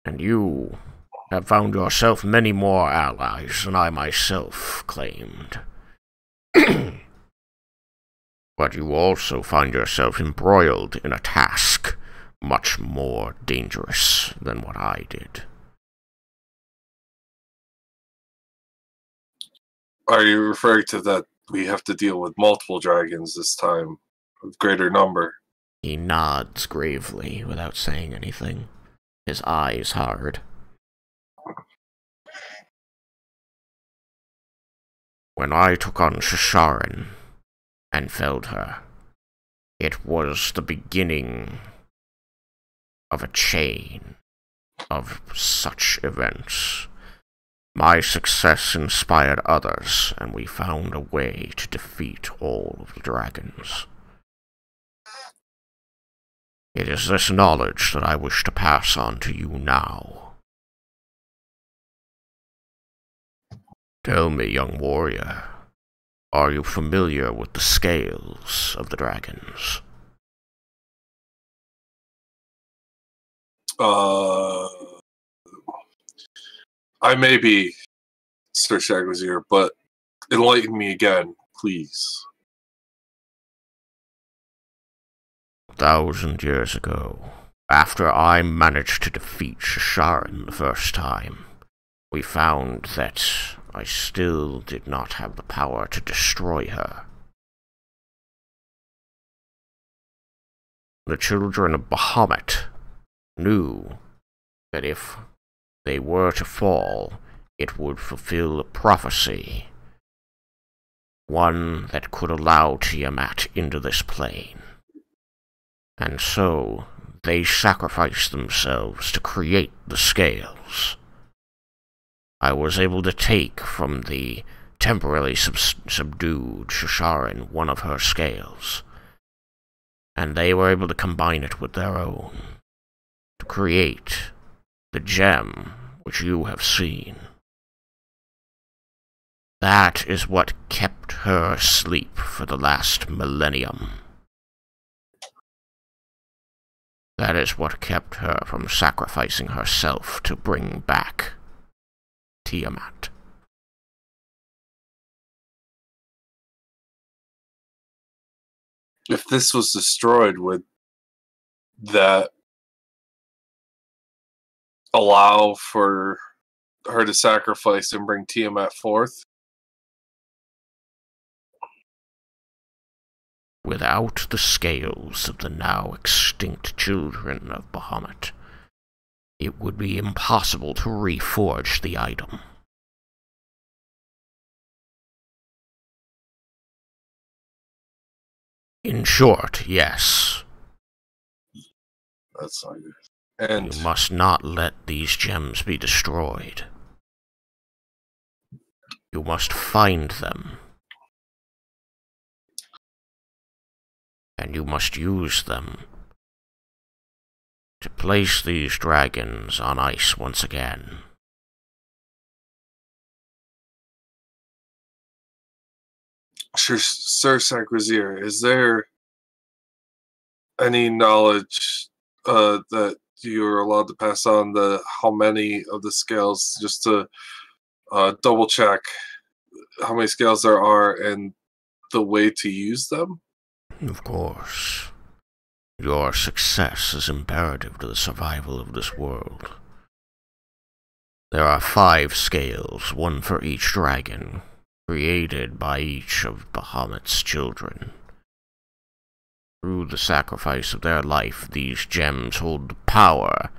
And you have found yourself many more allies than I myself claimed. But you also find yourself embroiled in a task much more dangerous than what I did. Are you referring to that we have to deal with multiple dragons this time, of greater number? He nods gravely without saying anything, his eyes hard. When I took on Shisharan and felled her, it was the beginning of a chain of such events. My success inspired others, and we found a way to defeat all of the dragons. It is this knowledge that I wish to pass on to you now. Tell me, young warrior, are you familiar with the scales of the dragons? I may be, Sir Shagrazir, but enlighten me again, please. 1,000 years ago, after I managed to defeat Shisharan the first time, we found that I still did not have the power to destroy her. The children of Bahamut knew that if they were to fall, it would fulfill a prophecy, one that could allow Tiamat into this plane. And so, they sacrificed themselves to create the scales. I was able to take from the temporarily subdued Shisharan one of her scales, and they were able to combine it with their own to create the gem which you have seen. That is what kept her asleep for the last millennium. That is what kept her from sacrificing herself to bring back Tiamat. If this was destroyed, would that allow for her to sacrifice and bring Tiamat forth? Without the scales of the now extinct children of Bahamut, it would be impossible to reforge the item. In short, yes. That's not good. And you must not let these gems be destroyed. You must find them. And you must use them to place these dragons on ice once again. Sir Sacrasier, is there any knowledge that you're allowed to pass on how many of the scales, just to double check how many scales there are and the way to use them? Of course. Your success is imperative to the survival of this world. There are 5 scales, one for each dragon, created by each of Bahamut's children. Through the sacrifice of their life, these gems hold the power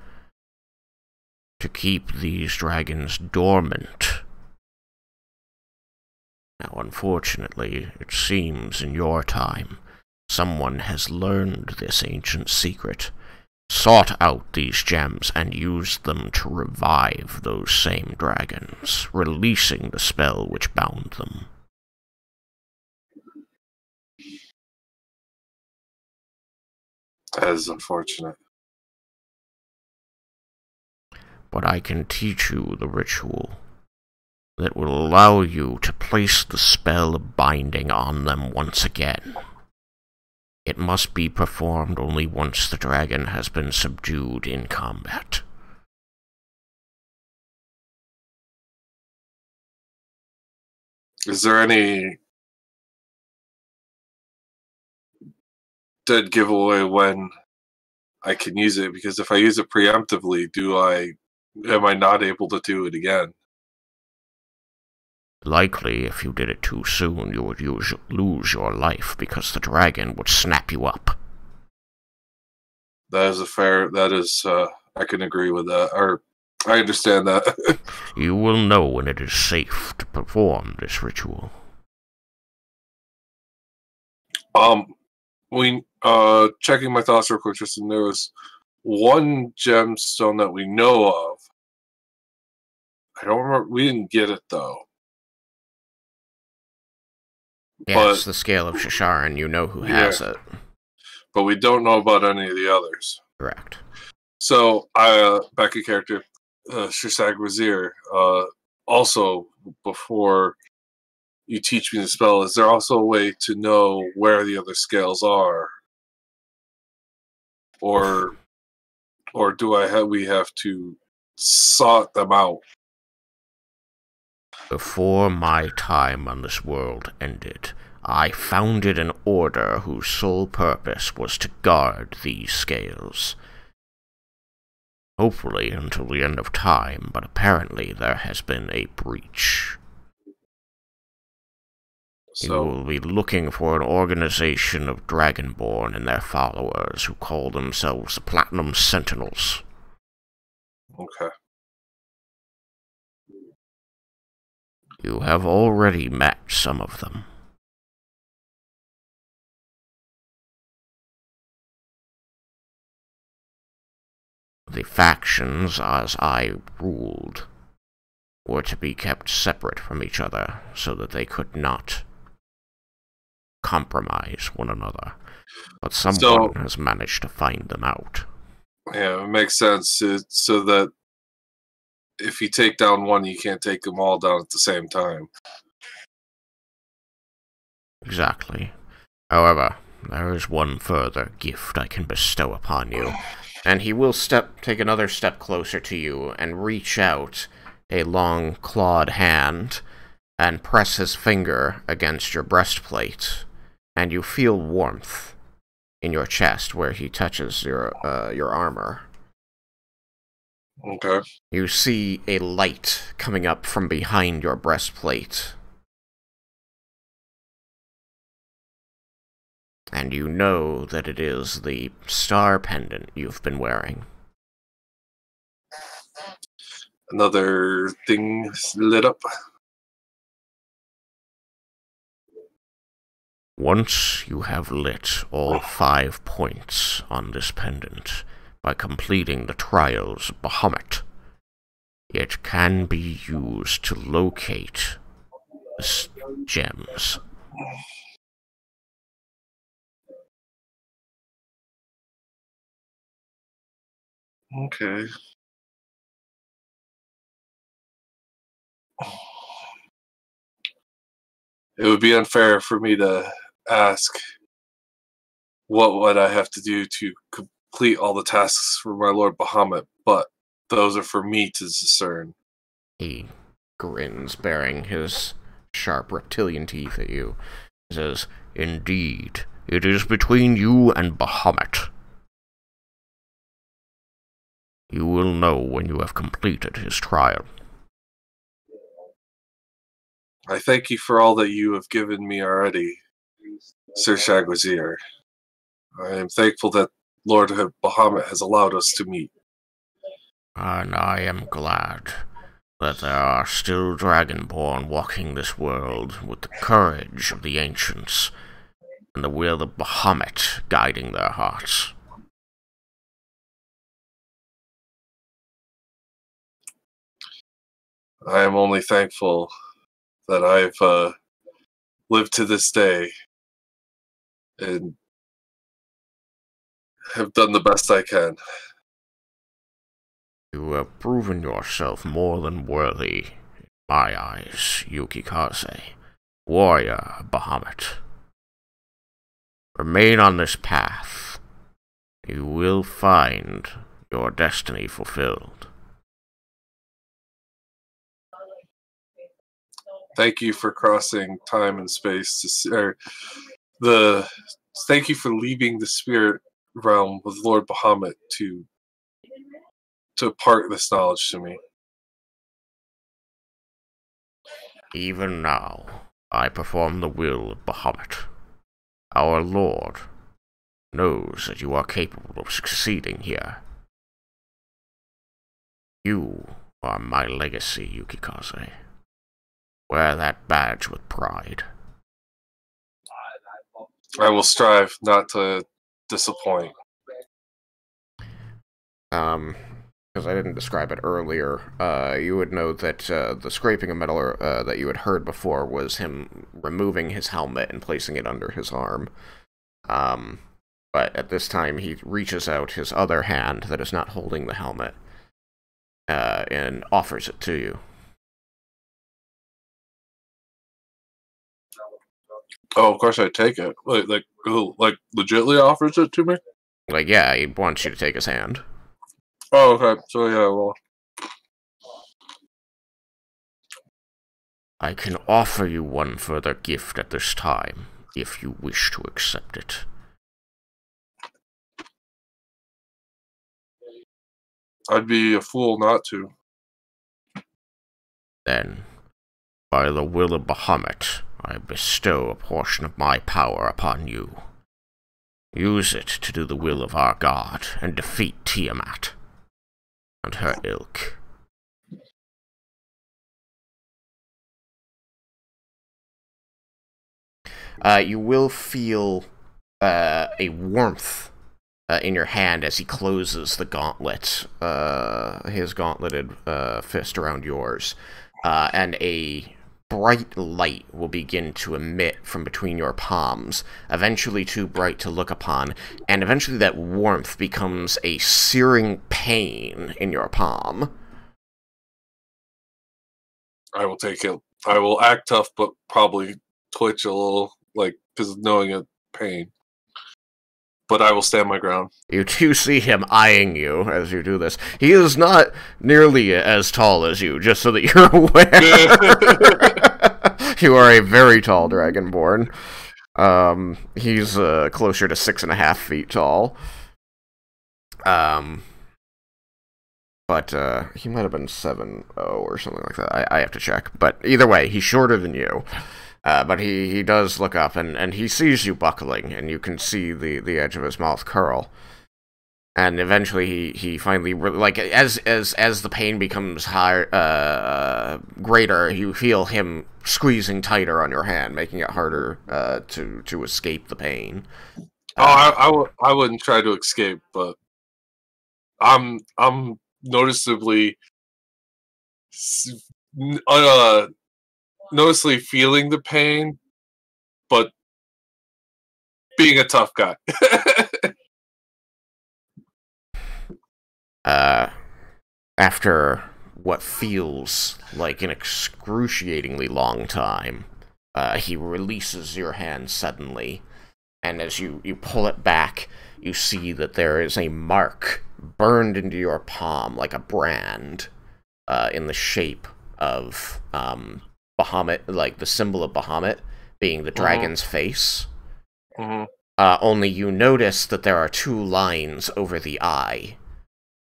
to keep these dragons dormant. Now, unfortunately, it seems in your time, someone has learned this ancient secret, sought out these gems, and used them to revive those same dragons, releasing the spell which bound them. That is unfortunate. But I can teach you the ritual that will allow you to place the spell of binding on them once again. It must be performed only once the dragon has been subdued in combat. Is there any dead giveaway when I can use it? Because if I use it preemptively, am I not able to do it again? Likely, if you did it too soon, you would lose your life because the dragon would snap you up. I can agree with that, or I understand that. You will know when it is safe to perform this ritual. Checking my thoughts real quick, Tristan, there was one gemstone that we know of. I don't remember, we didn't get it though. Yes, the Scale of Shisharan, you know who has it. But we don't know about any of the others. Correct. So, back in character, Shishag Wazir, also, before you teach me the spell, is there also a way to know where the other scales are? Or we have to sort them out? Before my time on this world ended, I founded an order whose sole purpose was to guard these scales. Hopefully until the end of time, but apparently there has been a breach. You will be looking for an organization of Dragonborn and their followers who call themselves the Platinum Sentinels. Okay. You have already met some of them. The factions, as I ruled, were to be kept separate from each other so that they could not compromise one another. But someone has managed to find them out. Yeah, it makes sense. So that if you take down one, you can't take them all down at the same time. Exactly. However, there is one further gift I can bestow upon you. And he will take another step closer to you and reach out a long clawed hand and press his finger against your breastplate, and you feel warmth in your chest where he touches your armor. Okay. You see a light coming up from behind your breastplate. And you know that it is the star pendant you've been wearing. Another thing lit up. Once you have lit all 5 points on this pendant by completing the trials of Bahamut, it can be used to locate the gems. Okay. It would be unfair for me to ask what would I have to do to complete all the tasks for my Lord Bahamut, but those are for me to discern. He grins, baring his sharp reptilian teeth at you. He says, "Indeed, it is between you and Bahamut. You will know when you have completed his trial." I thank you for all that you have given me already, Sir Shagwazir. I am thankful that Lord Bahamut has allowed us to meet. And I am glad that there are still Dragonborn walking this world with the courage of the ancients and the will of Bahamut guiding their hearts. I am only thankful that I've lived to this day and have done the best I can. You have proven yourself more than worthy, in my eyes, Yukikaze, warrior of Bahamut. Remain on this path. You will find your destiny fulfilled. Thank you for crossing time and space thank you for leaving the spirit realm with Lord Bahamut to impart this knowledge to me. Even now, I perform the will of Bahamut. Our Lord knows that you are capable of succeeding here. You are my legacy, Yukikaze. Wear that badge with pride. I will strive not to disappoint. Because I didn't describe it earlier, you would know that the scraping of metal that you had heard before was him removing his helmet and placing it under his arm. But at this time, he reaches out his other hand that is not holding the helmet and offers it to you. Oh, of course I take it. Like legitly offers it to me? Like, yeah, he wants you to take his hand. Oh, okay. So yeah, well. I can offer you one further gift at this time, if you wish to accept it. I'd be a fool not to. Then, by the will of Bahamut, I bestow a portion of my power upon you. Use it to do the will of our god and defeat Tiamat. and her ilk. You will feel a warmth in your hand as he closes the gauntlet, his gauntleted fist around yours, and a bright light will begin to emit from between your palms, eventually too bright to look upon, and eventually that warmth becomes a searing pain in your palm. I will take it. I will act tough, but probably twitch a little, like, because knowing it pain. But I will stand my ground. You do see him eyeing you as you do this. He is not nearly as tall as you, just so that you're aware. You are a very tall dragonborn. He's closer to 6.5 feet tall. But he might have been 7'0" or something like that. I have to check. But either way, he's shorter than you. But he does look up, and he sees you buckling, and you can see the edge of his mouth curl. And eventually he finally, like, as the pain becomes higher, greater, you feel him squeezing tighter on your hand, making it harder to escape the pain. I wouldn't try to escape, but I'm noticeably noticeably feeling the pain, but being a tough guy. After what feels like an excruciatingly long time, he releases your hand suddenly, and as you pull it back, you see that there is a mark burned into your palm like a brand, in the shape of Bahamut, like the symbol of Bahamut being the dragon's face. Only you notice that there are 2 lines over the eye,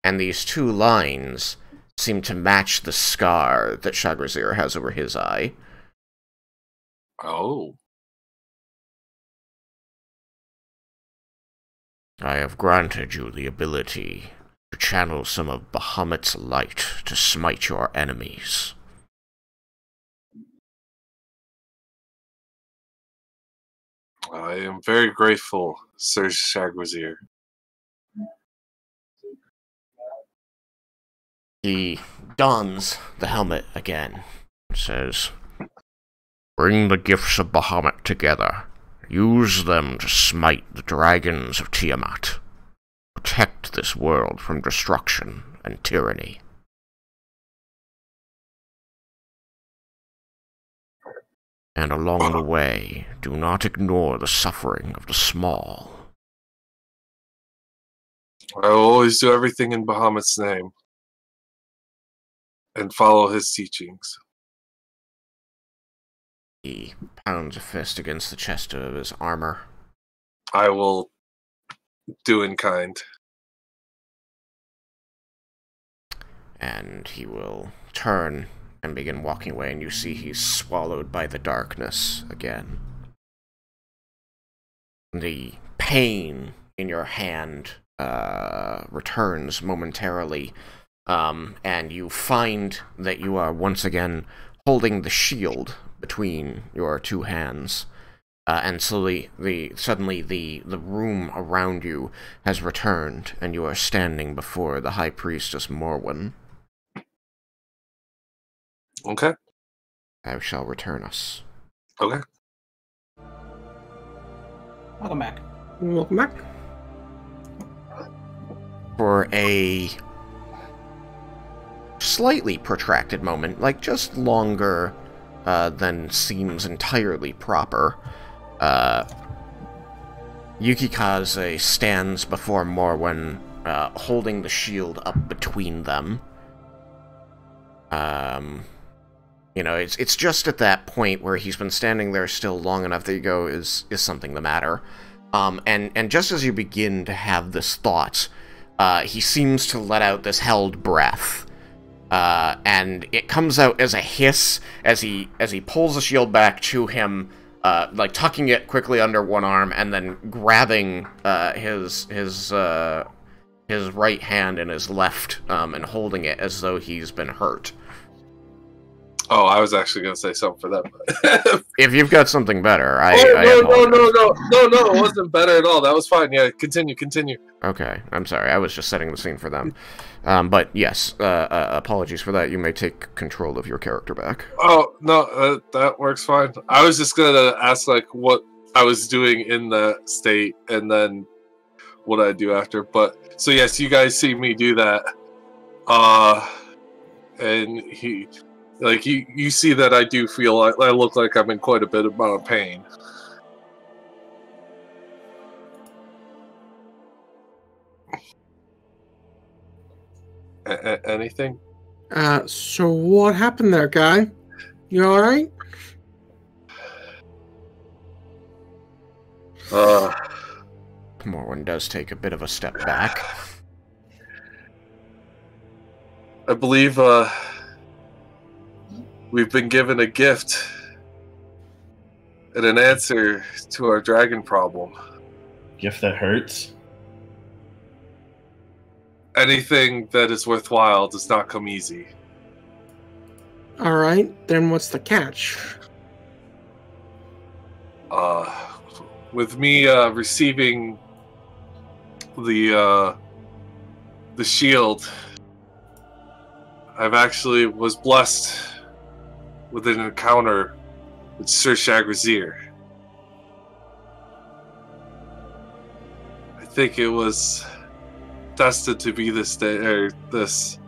and these 2 lines seem to match the scar that Shagrazir has over his eye. Oh. I have granted you the ability to channel some of Bahamut's light to smite your enemies. I am very grateful, Sir Shagrazir. He dons the helmet again. Says, bring the gifts of Bahamut together. Use them to smite the dragons of Tiamat. Protect this world from destruction and tyranny. And along the way, do not ignore the suffering of the small. I will always do everything in Bahamut's name and follow his teachings. He pounds a fist against the chest of his armor. I will do in kind. And he will turn and begin walking away, and you see he's swallowed by the darkness again. The pain in your hand returns momentarily, and you find that you are once again holding the shield between your 2 hands. And suddenly the room around you has returned, and you are standing before the High Priestess Morwen. Okay. Thou shall return us. Okay. Welcome back. Welcome back. For a slightly protracted moment, like just longer than seems entirely proper, Yukikaze stands before Morwen, holding the shield up between them. You know, it's just at that point where he's been standing there still long enough that you go, is something the matter? And just as you begin to have this thought, he seems to let out this held breath. And it comes out as a hiss as he pulls the shield back to him, like tucking it quickly under one arm and then grabbing his his right hand in his left, and holding it as though he's been hurt. Oh, I was actually going to say something for them. If you've got something better, no, it wasn't better at all. That was fine. Yeah, continue. Okay, I'm sorry. I was just setting the scene for them. But yes, apologies for that. You may take control of your character back. Oh, no, that works fine. I was just going to ask, like, what I was doing in that state, and then what I do after. But, so yes, you guys see me do that. And he... Like, you see that I do feel like I look like I'm in quite a bit amount of pain. Anything? So what happened there, guy? You alright? Morwen does take a bit of a step back. I believe, we've been given a gift and an answer to our dragon problem. Gift that hurts? Anything that is worthwhile does not come easy. Alright, then what's the catch? With me receiving the shield, I've actually was blessed with an encounter with Sir Shagrazir. I think it was destined to be this day, or this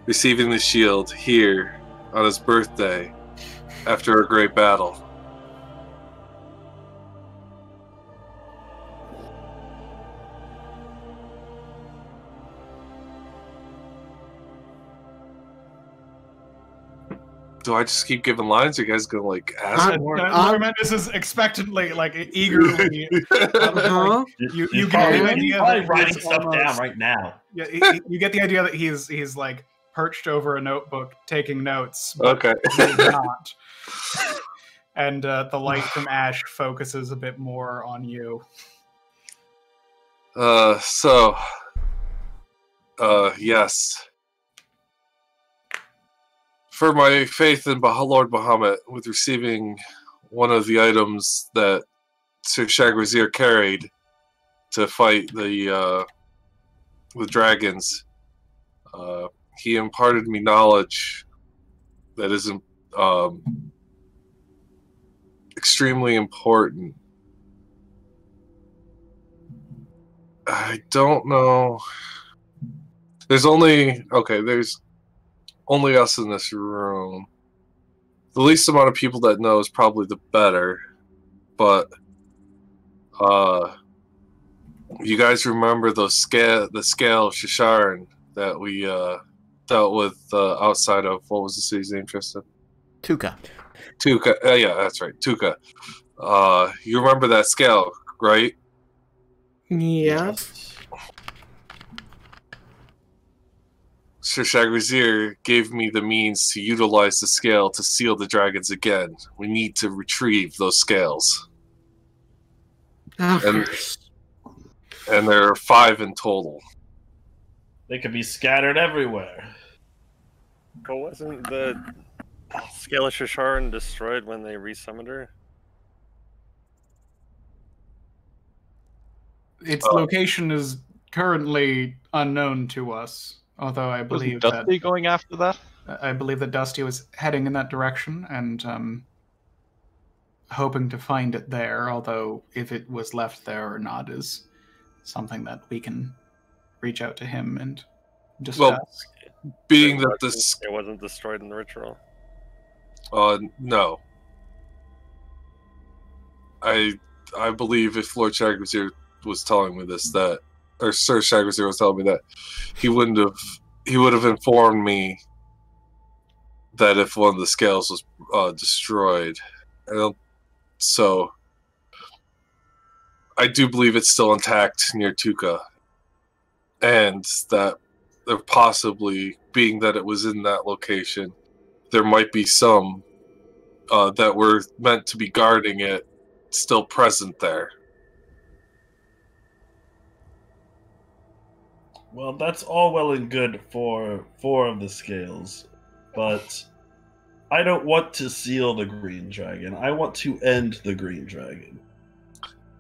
receiving the shield here on his birthday after a great battle. Do I just keep giving lines? Are you guys gonna like ask more? This is expectantly, like eagerly. You get the idea. Probably writing stuff down right now. Yeah, you get the idea that he's like perched over a notebook taking notes. But okay. He's not. And the light from Ash focuses a bit more on you. Yes. For my faith in Lord Bahamut, with receiving one of the items that Sir Shagrazir carried to fight the dragons, he imparted me knowledge that is extremely important. I don't know. There's only us in this room. The least amount of people that know is probably the better. But you guys remember the scale of Shisharan that we dealt with outside of, what was the city's name, Tristan? Tuka. Yeah, that's right, Tuka. You remember that scale, right? Yeah. Sir Shagrazir gave me the means to utilize the scale to seal the dragons again. We need to retrieve those scales. And there are 5 in total. They could be scattered everywhere. But wasn't the Scale of Shisharan destroyed when they resummoned her? Its location is currently unknown to us. Although I believe Dusty going after that? I believe that Dusty was heading in that direction and hoping to find it there. Although if it was left there or not is something that we can reach out to him and discuss. Well, being that this it wasn't destroyed in the ritual. No. I believe if Lord Shagrazir was telling me this, that, or Sir Shagrazir was telling me that, he would have informed me that if one of the scales was destroyed. So I do believe it's still intact near Tuka, and that there possibly, being that it was in that location, there might be some that were meant to be guarding it still present there. Well, that's all well and good for 4 of the scales, but I don't want to seal the green dragon. I want to end the green dragon.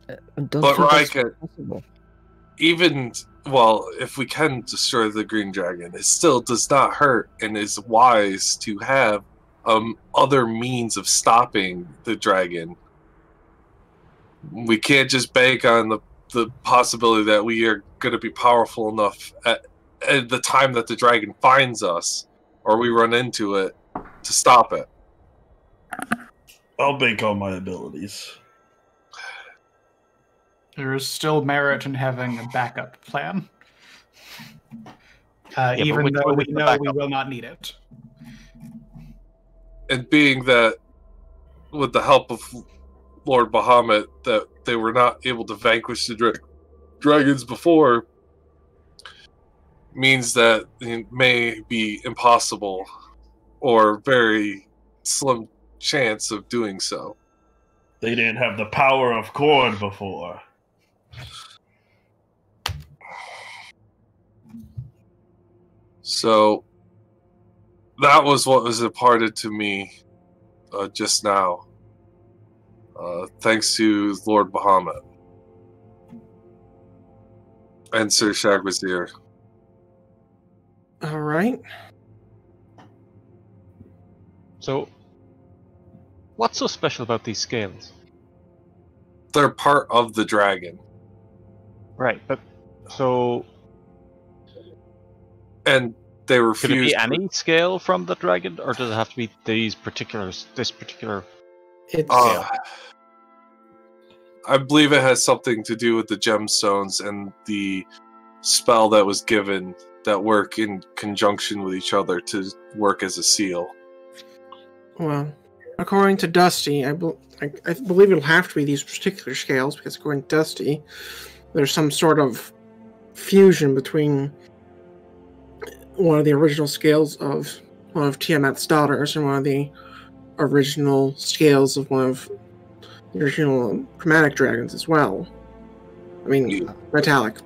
But Raiken, even, well, if we can destroy the green dragon, it still does not hurt and is wise to have other means of stopping the dragon. We can't just bank on the possibility that we are going to be powerful enough at the time that the dragon finds us or we run into it to stop it. I'll bank on my abilities. There is still merit in having a backup plan. Even though we know we will not need it. And being that, with the help of Lord Bahamut, that they were not able to vanquish the dragons before, means that it may be impossible or very slim chance of doing so. They didn't have the power of corn before. So that was what was imparted to me just now, thanks to Lord Bahamut and Sir Shagwazir. All right. So, what's so special about these scales? They're part of the dragon. Right, but so... And they refuse... Could it be any scale from the dragon, or does it have to be this particular scale? I believe it has something to do with the gemstones and the spell that was given that work in conjunction with each other to work as a seal. Well, according to Dusty, I believe it'll have to be these particular scales, because according to Dusty, there's some sort of fusion between one of the original scales of one of Tiamat's daughters and one of the original scales of one of the original chromatic dragons as well. I mean, metallic.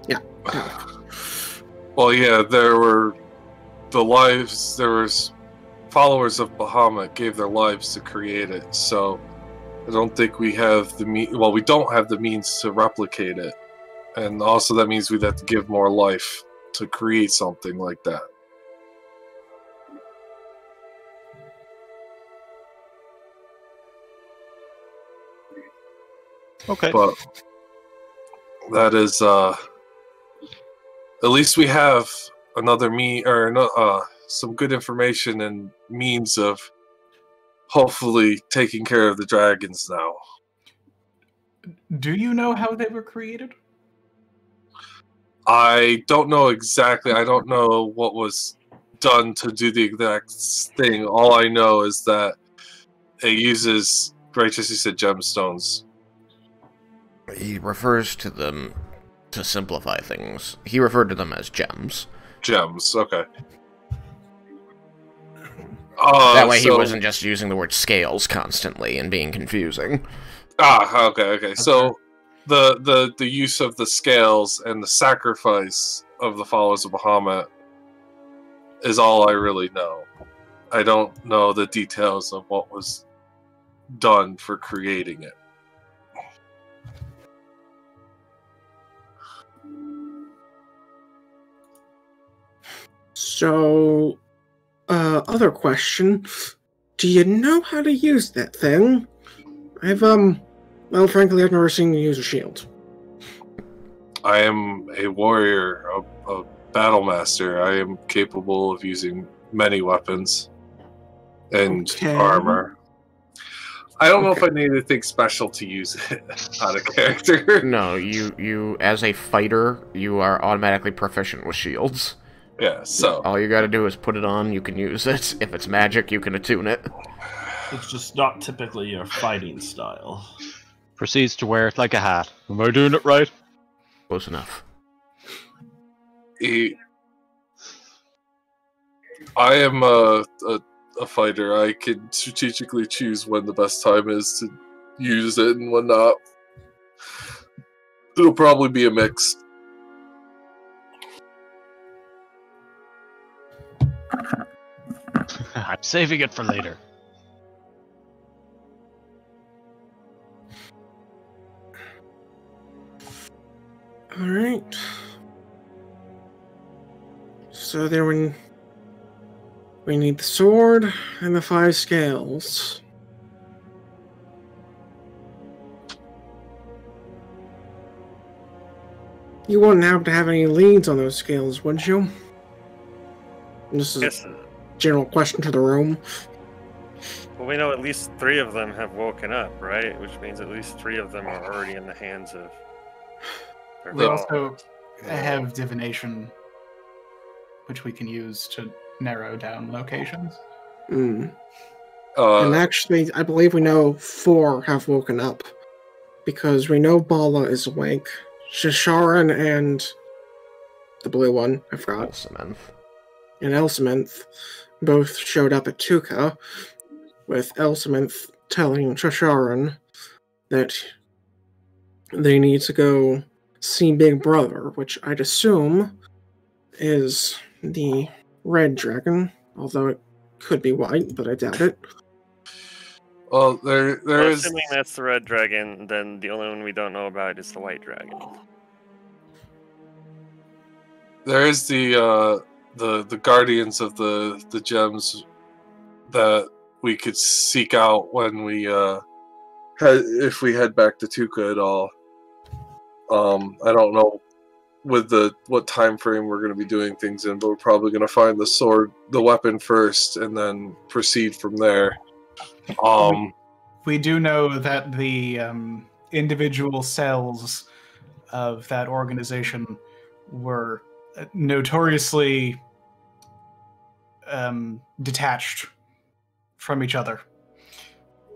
Yeah, metallic. Well, yeah, there was followers of Bahamut gave their lives to create it, so I don't think we have we don't have the means to replicate it. And also that means we'd have to give more life to create something like that. Okay. But that is at least we have another some good information and means of hopefully taking care of the dragons now. Do you know how they were created? I don't know exactly. I don't know what was done to do the exact thing. All I know is that it uses, right, just you said, gemstones. He refers to them, to simplify things, he referred to them as gems. Gems, okay. That way he wasn't just using the word scales constantly and being confusing. Okay. So the use of the scales and the sacrifice of the followers of Bahamut is all I really know. I don't know the details of what was done for creating it. So, other question. Do you know how to use that thing? Well, frankly, I've never seen you use a shield. I am a warrior, a battle master. I am capable of using many weapons and armor. I don't know if I need anything special to use it out of character. No, you as a fighter, you are automatically proficient with shields. Yeah, so all you gotta do is put it on, you can use it. If it's magic, you can attune it. It's just not typically your fighting style. Proceeds to wear it like a hat. Am I doing it right? Close enough. I am a fighter. I can strategically choose when the best time is to use it and when not. It'll probably be a mix. I'm saving it for later. All right. So there we need the sword and the 5 scales. You wouldn't happen to have any leads on those scales, would you? This is Yes. a general question to the room. Well, we know at least 3 of them have woken up, right? Which means at least 3 of them are already in the hands of their We followers. also have divination, which we can use to narrow down locations. And actually, I believe we know 4 have woken up. Because we know Bala is awake. Shisharan and the blue one, I forgot. Elsementh. And Elsementh both showed up at Tuka, with Elsementh telling Shisharan that they need to go see Big Brother, which I'd assume is the red dragon, although it could be white, but I doubt it. Well, there is. Assuming that's the red dragon, then the only one we don't know about is the white dragon. There is the guardians of the gems that we could seek out when we if we head back to Tuka at all. I don't know with what time frame we're going to be doing things in, but we're probably going to find the weapon first, and then proceed from there. We do know that the individual cells of that organization were notoriously detached from each other,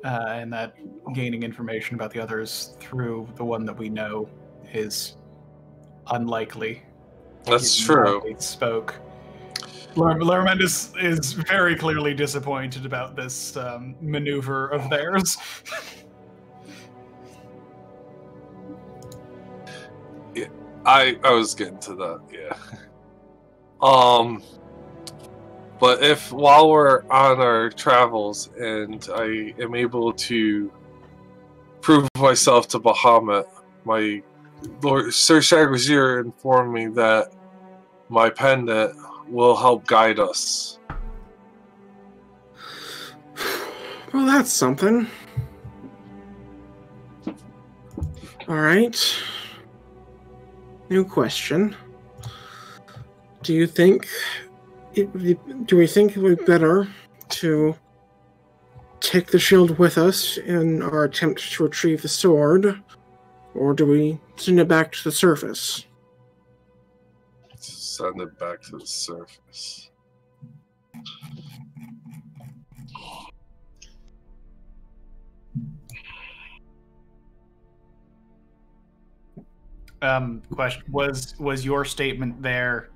and that gaining information about the others through the one that we know is unlikely. That's true. They spoke. Lormend is very clearly disappointed about this maneuver of theirs. Yeah, I was getting to that, yeah. But if while we're on our travels and I am able to prove myself to Bahamut, my Lord Sir Shagwazir informed me that my pendant will help guide us. Well, that's something. Alright. New question. Do we think it would be better to take the shield with us in our attempt to retrieve the sword, or do we send it back to the surface? Send it back to the surface. Question: Was your statement there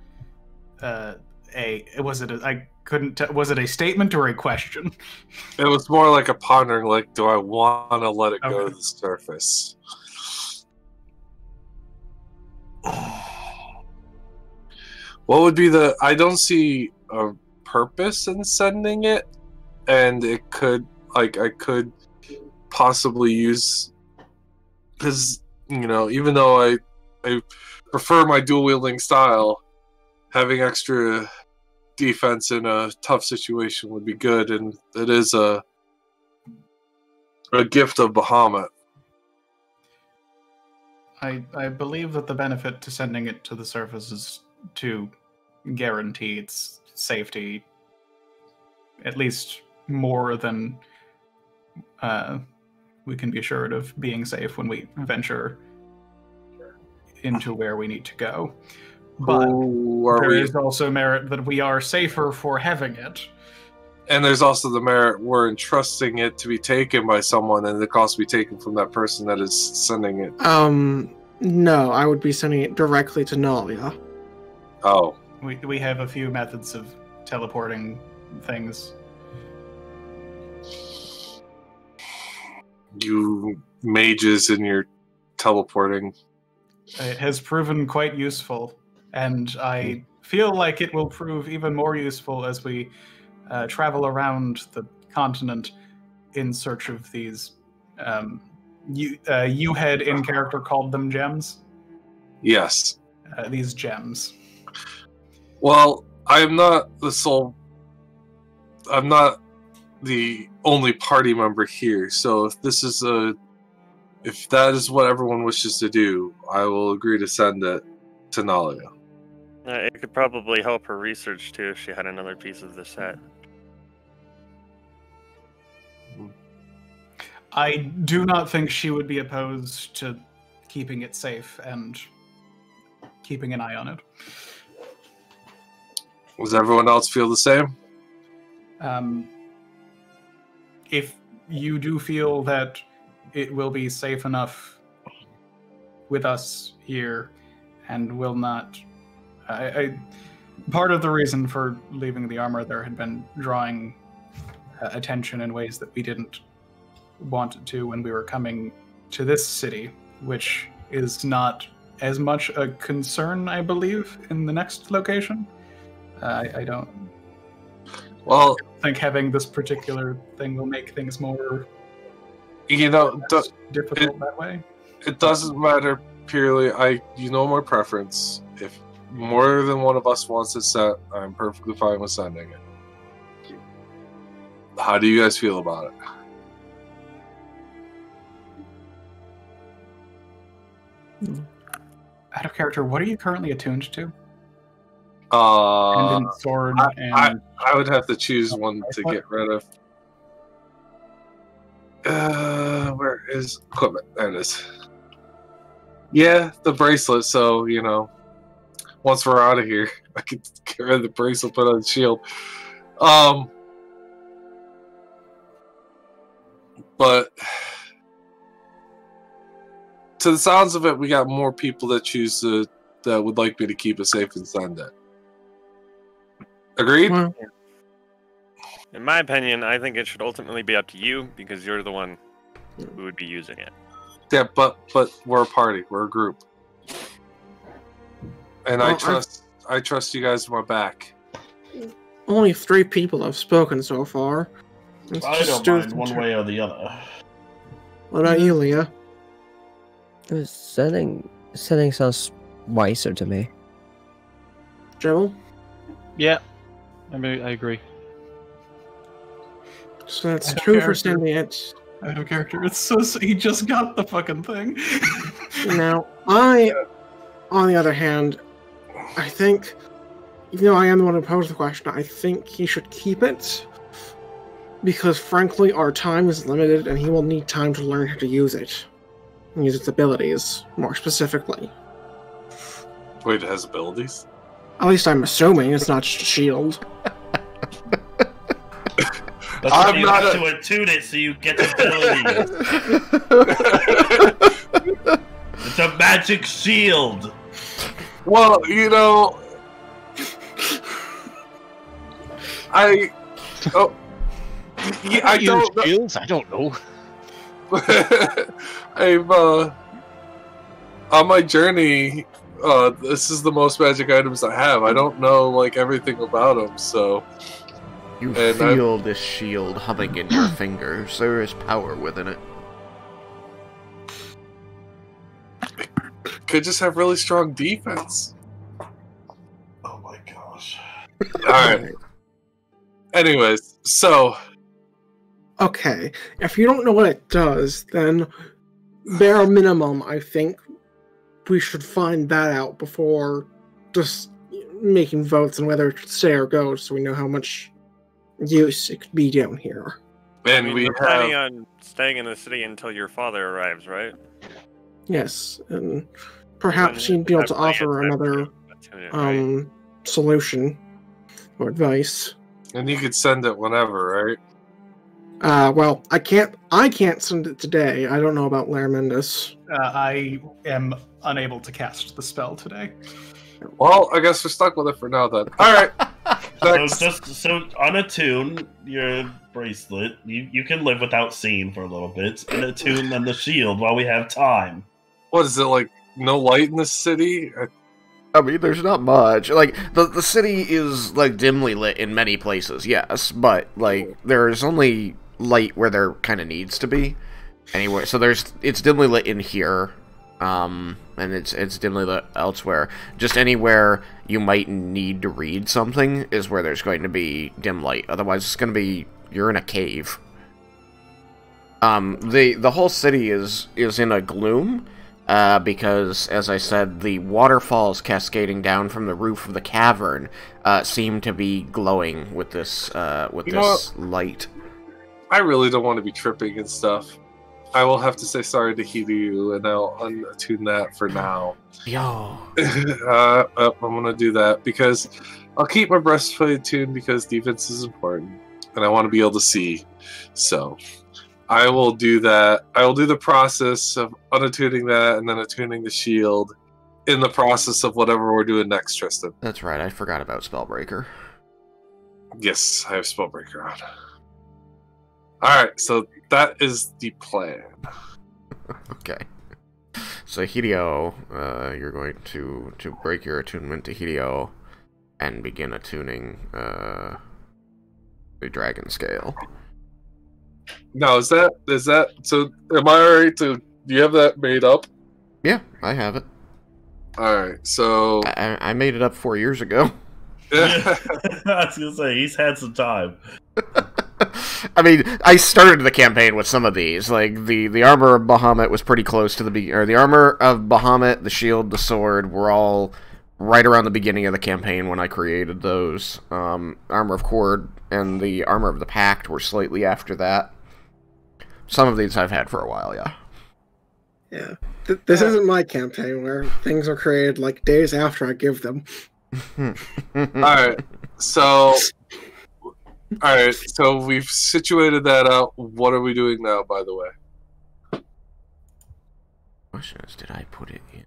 was it a statement or a question? It was more like a pondering, like, do I want to let it go to the surface? What would be I don't see a purpose in sending it, and it could, I could possibly use, because, even though I prefer my dual-wielding style, having extra defense in a tough situation would be good, and it is a gift of Bahamut. I believe that the benefit to sending it to the surface is to guarantee its safety, at least more than we can be assured of being safe when we venture into where we need to go. But there is also merit that we are safer for having it. And there's also the merit we're entrusting it to be taken by someone, and the cost will be taken from that person that is sending it. No, I would be sending it directly to Nalia. Oh. We have a few methods of teleporting things. You mages in your teleporting. It has proven quite useful, and I feel like it will prove even more useful as we travel around the continent in search of these. You had in character called them gems. Yes. These gems. Well, I'm not the sole. I'm not the only party member here. So if that is what everyone wishes to do, I will agree to send it to Nalia. It could probably help her research too if she had another piece of the set. I do not think she would be opposed to keeping it safe and keeping an eye on it. Does everyone else feel the same? If you do feel that it will be safe enough with us here and will not... part of the reason for leaving the armor there had been drawing attention in ways that we didn't want it to when we were coming to this city, which is not as much a concern, I believe, in the next location. I don't think having this particular thing will make things more difficult that way. It doesn't matter purely. You know my preference. If more than one of us wants it set, I'm perfectly fine with sending it. How do you guys feel about it? Out of character, what are you currently attuned to? And in sword I would have to choose one to get rid of. Where is equipment? There it is. Yeah, the bracelet. So once we're out of here, I could get rid of the bracelet, put on the shield. But to the sounds of it, we got more people that that would like me to keep it safe and send it. Agreed? In my opinion, I think it should ultimately be up to you because you're the one who would be using it. Yeah, but we're a party. We're a group. And I trust you guys my back. Only 3 people have spoken so far. I don't mind one way or the other. What about you, Leah? Sending sounds wiser to me. Joel? Yeah, I agree. So that's 2 for sending it. Out of character. It's so he just got the fucking thing. Now, on the other hand, I think, even though I am the one who posed the question, I think he should keep it. Because frankly, our time is limited and he will need time to learn how to use it. And use its abilities, more specifically. Wait, it has abilities? At least I'm assuming it's not just a shield. But you have to attune it so you get abilities. It's a magic shield. Well, I don't know. Shields? I don't know. I'm on my journey. This is the most magic items I have. I don't know everything about them, so you feel this shield humming in your fingers. There is power within it. Could just have really strong defense. Oh my gosh. Alright. Anyways, so okay, if you don't know what it does, then bare minimum, I think we should find that out before just making votes on whether it should stay or go, so we know how much use it could be down here. And we're planning on staying in the city until your father arrives, right? Yes, and perhaps you'd be able to offer another solution or advice. And you could send it whenever, right? Well, I can't send it today. I don't know about Larmendus. I am unable to cast the spell today. Well, I guess we're stuck with it for now then. Alright. So unattune your bracelet. You can live without seeing for a little bit. And attune then the shield while we have time. What is it, no light in the city? I mean, there's not much. Like, the city is, like, dimly lit in many places, yes, but, like, there's only light where there kind of needs to be. Anyway, so it's dimly lit in here, and it's dimly lit elsewhere. Just anywhere you might need to read something is where there's going to be dim light. Otherwise, it's going to be, you're in a cave. The whole city is in a gloom, because, as I said, the waterfalls cascading down from the roof of the cavern seem to be glowing with this light. I really don't want to be tripping and stuff. I will have to say sorry to Hiryu, and I'll unattune that for now. Yo. I'm gonna do that because I'll keep my breastplate tuned because defense is important, and I want to be able to see. So I will do that. I will do the process of unattuning that and then attuning the shield in the process of whatever we're doing next, Tristan. That's right. I forgot about Spellbreaker. Yes, I have Spellbreaker on. Alright, so that is the plan. Okay. So Hideo, you're going to break your attunement to Hideo and begin attuning the dragon scale. Now, is that so? Am I alright to? Do you have that made up? Yeah, I have it. Alright, so I made it up 4 years ago. I was gonna say he's had some time. I mean, I started the campaign with some of these. Like the armor of Bahamut was pretty close to the armor of Bahamut, the shield, the sword were all right around the beginning of the campaign when I created those. Armor of Cord and the armor of the Pact were slightly after that. Some of these I've had for a while, yeah. Yeah. This isn't my campaign where things are created like days after I give them. Alright, so we've situated that out. What are we doing now, by the way? Question is, did I put it in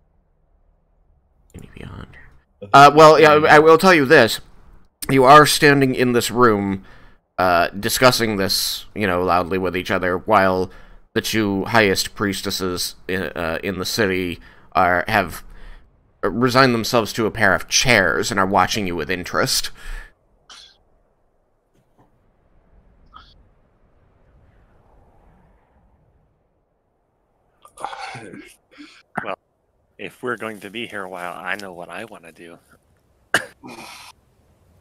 any beyond? Well, yeah, I will tell you this. You are standing in this room, discussing this, loudly with each other, while the two highest priestesses in the city have resigned themselves to a pair of chairs and are watching you with interest. Well, if we're going to be here a while, I know what I want to do.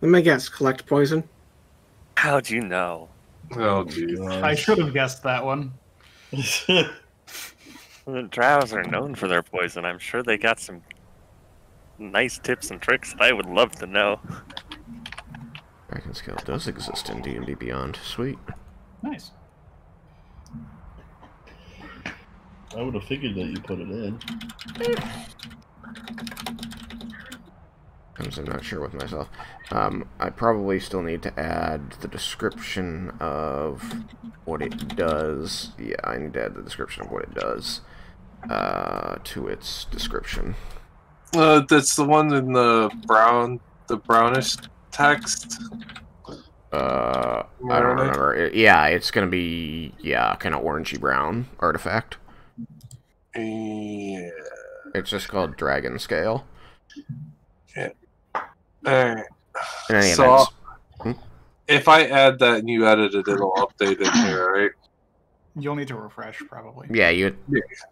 Let me guess, collect poison? How'd you know? Oh, geez. I should have guessed that one. The drows are known for their poison. I'm sure they got some nice tips and tricks that I would love to know. Raiken scale does exist in D&D Beyond. Sweet. Nice. I would have figured that you put it in. I'm not sure with myself. I probably still need to add the description of what it does. Yeah, I need to add the description of what it does to its description. That's the one in the brownish text. I don't remember. It's gonna be kind of orangey brown artifact. Yeah. It's just called Dragon Scale. Yeah. Alright. In any So, event, if I add that and you edit it, it'll update in here, right? You'll need to refresh, probably. yeah, you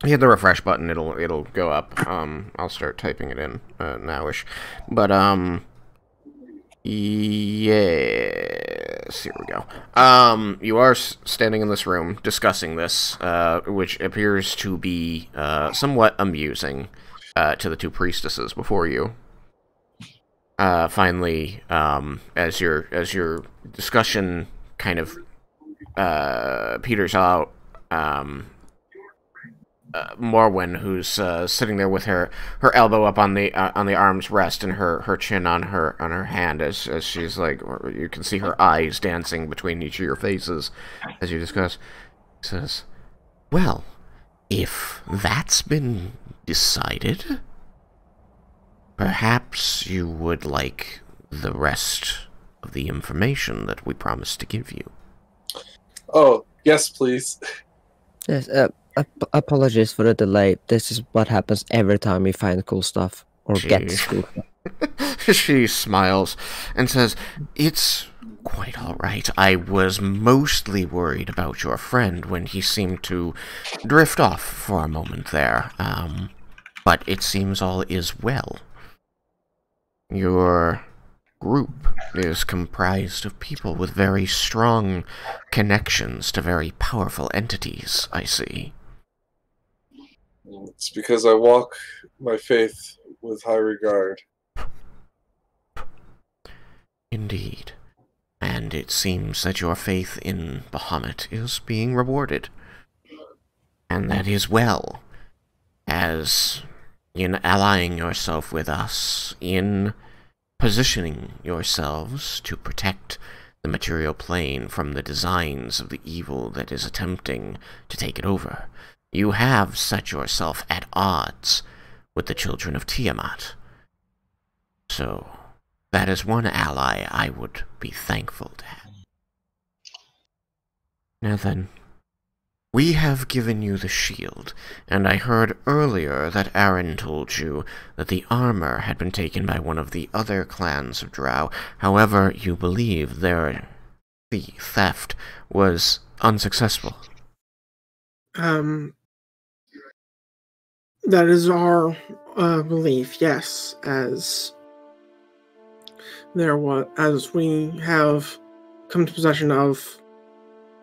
hit the refresh button, it'll go up. I'll start typing it in nowish. But yes, here we go. You are standing in this room discussing this, which appears to be somewhat amusing to the two priestesses before you. Finally, as your discussion kind of peters out, Morwen, who's sitting there with her elbow up on the arm's rest and her chin on her hand, as she's like, you can see her eyes dancing between each of your faces as you discuss, says, "Well, if that's been decided, perhaps you would like the rest of the information that we promised to give you." Oh, yes, please. Yes, apologies for the delay. This is what happens every time we find cool stuff. Or gets to. She smiles and says, "It's quite all right. I was mostly worried about your friend when he seemed to drift off for a moment there. But it seems all is well. Your group is comprised of people with very strong connections to very powerful entities, I see." It's because I walk my faith with high regard. Indeed. And it seems that your faith in Bahamut is being rewarded. And that is well, as in allying yourself with us, in positioning yourselves to protect the material plane from the designs of the evil that is attempting to take it over. You have set yourself at odds with the children of Tiamat. So, that is one ally I would be thankful to have. Now then, we have given you the shield, and I heard earlier that Aaron told you that the armor had been taken by one of the other clans of drow. However, you believe the theft was unsuccessful. That is our belief, yes, as we have come to possession of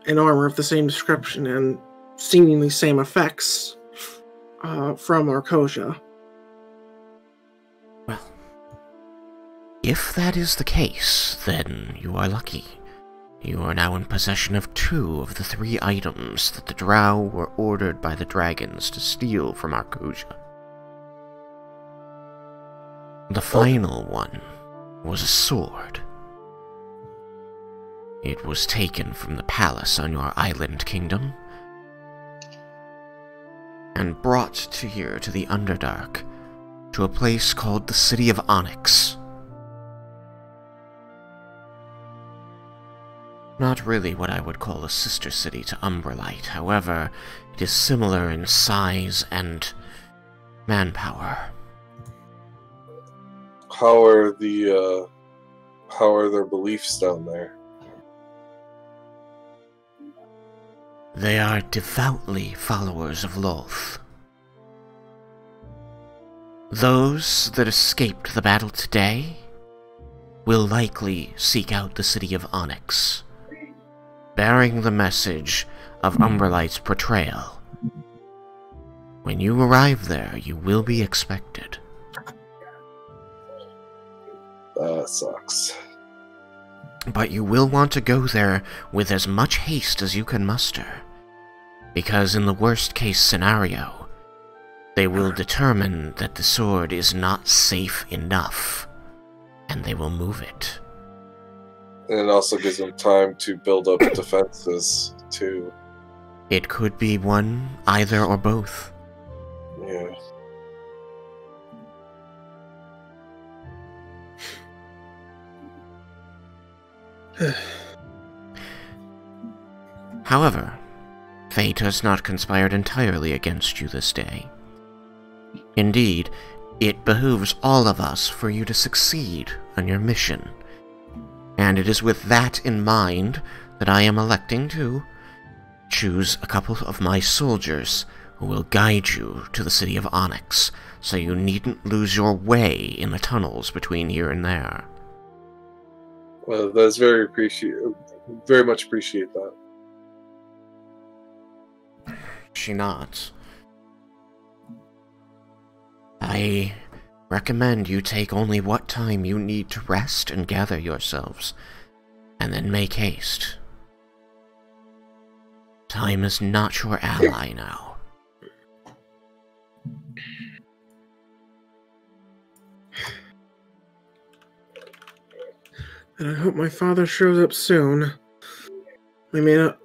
an armor of the same description and seemingly same effects from Arcosia. Well, if that is the case, then you are lucky. You are now in possession of 2 of the 3 items that the drow were ordered by the dragons to steal from Arcosia. The final one was a sword. It was taken from the palace on your island kingdom and brought to here to the Underdark, to a place called the City of Onyx. Not really what I would call a sister city to Umberlight, however, it is similar in size and manpower. How are their beliefs down there? They are devoutly followers of Lolth. Those that escaped the battle today will likely seek out the City of Onyx, bearing the message of Umberlight's portrayal. When you arrive there, you will be expected. That sucks. But you will want to go there with as much haste as you can muster, because in the worst-case scenario, they will determine that the sword is not safe enough, and they will move it. And it also gives them time to build up defenses, too. It could be one, either, or both. Yeah. However, fate has not conspired entirely against you this day. Indeed, it behooves all of us for you to succeed on your mission. And it is with that in mind that I am electing to choose a couple of my soldiers who will guide you to the City of Onyx, so you needn't lose your way in the tunnels between here and there. Well, that's very much appreciate that. She nods. I recommend you take only what time you need to rest and gather yourselves, and then make haste. Time is not your ally now. And I hope my father shows up soon. We may not,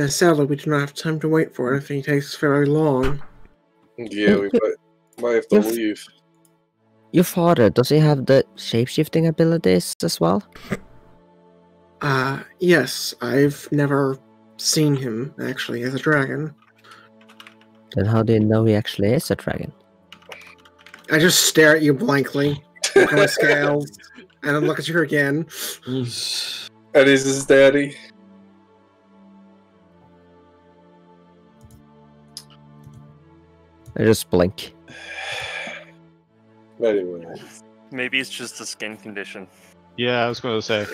sadly, we do not have time to wait for it if he takes very long. Yeah, we might have to leave. Your father, does he have the shapeshifting abilities as well? Yes. I've never seen him, actually, as a dragon. Then how do you know he actually is a dragon? I just stare at you blankly, look at my scales, and then look at you again. Eddie's his daddy. I just blink. Anyway. Maybe it's just a skin condition. Yeah, I was going to say.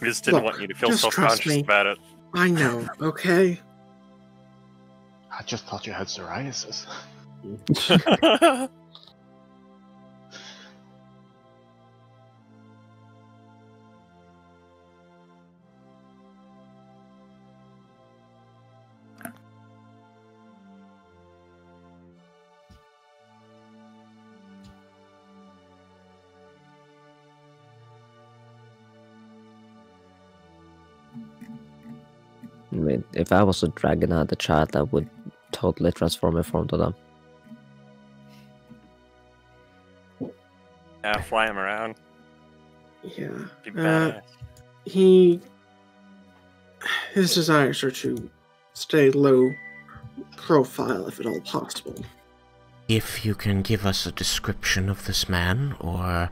We just didn't Look, want you to feel just trust self-conscious me. about it. I know, okay? I just thought you had psoriasis. I mean, if I was a dragon and had a child, I would totally transform my form to them. Yeah, fly him around. Yeah. Be badass. His desires are to stay low profile if at all possible. If you can give us a description of this man, or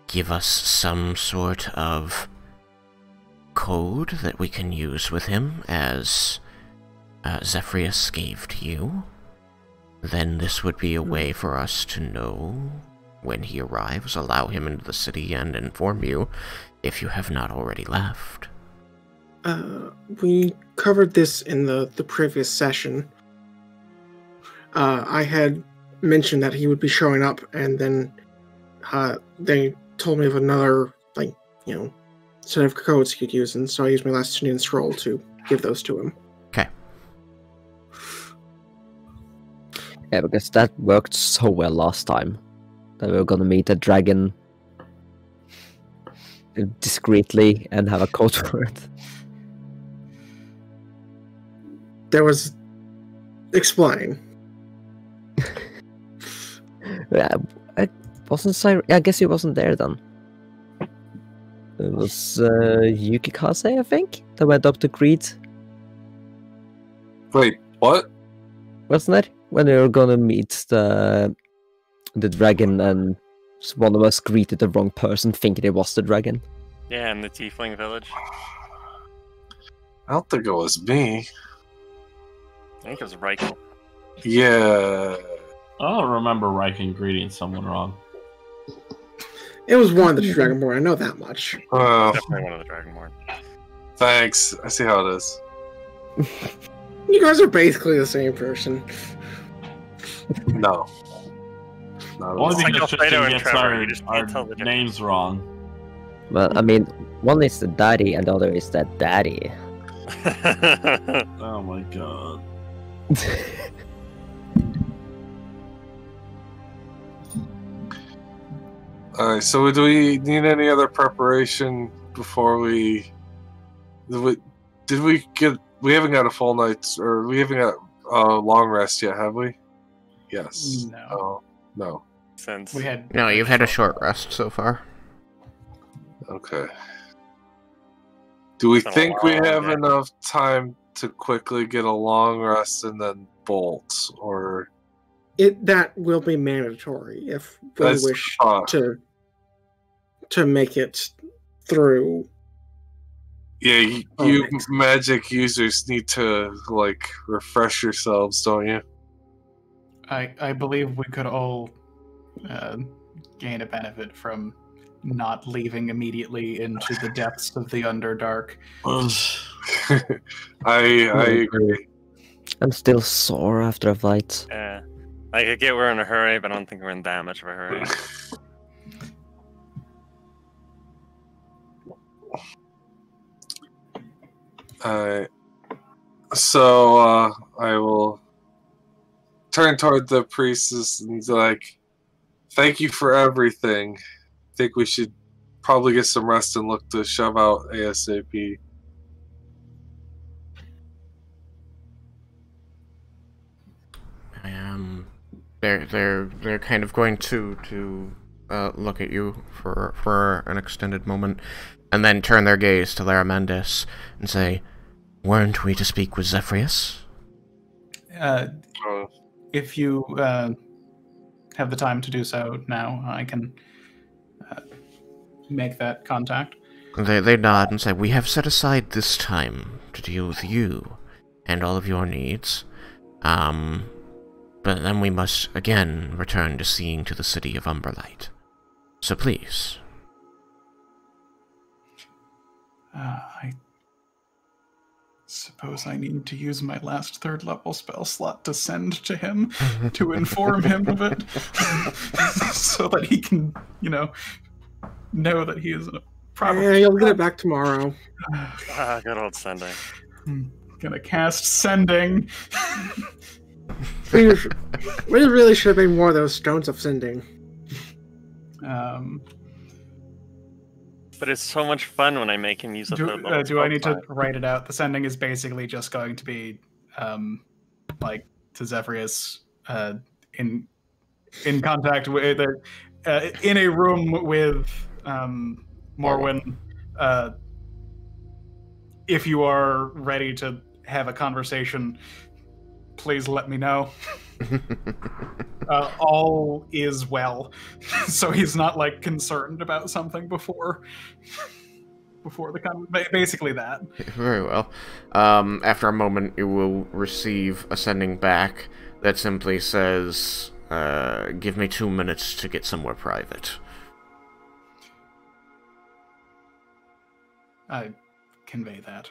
give us some sort of code that we can use with him, as Zephyrius gave to you, then this would be a way for us to know when he arrives, allow him into the city, and inform you if you have not already left. We covered this in the previous session. I had mentioned that he would be showing up, and then they told me of another, set of codes he could use, and so I used my last Indian scroll to give those to him. Okay. Yeah, because that worked so well last time. That we were gonna meet a dragon discreetly and have a code for it. There was... Explain. Yeah, I guess he wasn't there then. It was Yukikaze, I think, that went up to greet. Wait, what? Wasn't it? When we were gonna meet the dragon, and one of us greeted the wrong person, thinking it was the dragon. Yeah, in the Tiefling village. I don't think it was me. I think it was Raiken. Yeah. I don't remember Raiken greeting someone wrong. It was one of the Dragonborn, I know that much. Oh, Definitely one of the Dragonborn. thanks. I see how it is. You guys are basically the same person. No. Not at all. Only like because Alfredo Tristan and gets Trevor, you just can't tell the our names wrong. Well, I mean, one is the daddy, and the other is the daddy. Oh my god. Alright, so do we need any other preparation before we... Did we get... We haven't got a full night's... Or we haven't got a long rest yet, have we? Yes. No. Oh, no. Since We had No, you've had a short rest so far. Okay. Do we It's been a think we long have day. enough time to quickly get a long rest and then bolt? Or... That will be mandatory if we That's wish fine. to make it through. Yeah, you Alright. magic users need to, refresh yourselves, don't you? I believe we could all gain a benefit from not leaving immediately into the depths of the Underdark. I agree. I'm still sore after a fight. yeah. I could get we're in a hurry, but I don't think we're in that much of a hurry. So I will turn toward the priestess and be like, thank you for everything. I think we should probably get some rest and look to shove out ASAP. They're kind of going to look at you for an extended moment, and then turn their gaze to Laramentis and say, "Weren't we to speak with Zephyrius?" If you have the time to do so now, I can make that contact. They nod and say, "We have set aside this time to deal with you and all of your needs. But then we must again return to seeing to the city of Umberlight. So please." I suppose I need to use my last 3rd level spell slot to send to him to inform him of it, so that he can, know that he is a problem. Yeah, you'll get it back tomorrow. Good old sending. I'm gonna cast sending. We really should have made more of those stones of sending. But it's so much fun when I make him use a third level. Do I need to write it out? The sending is basically just going to be, to Zephyrius, in contact with, in a room with Morwen. If you are ready to have a conversation, please let me know. All is well, so he's not concerned about something before the basically that. Very well. After a moment, you will receive a sending back that simply says, "Give me 2 minutes to get somewhere private." I convey that.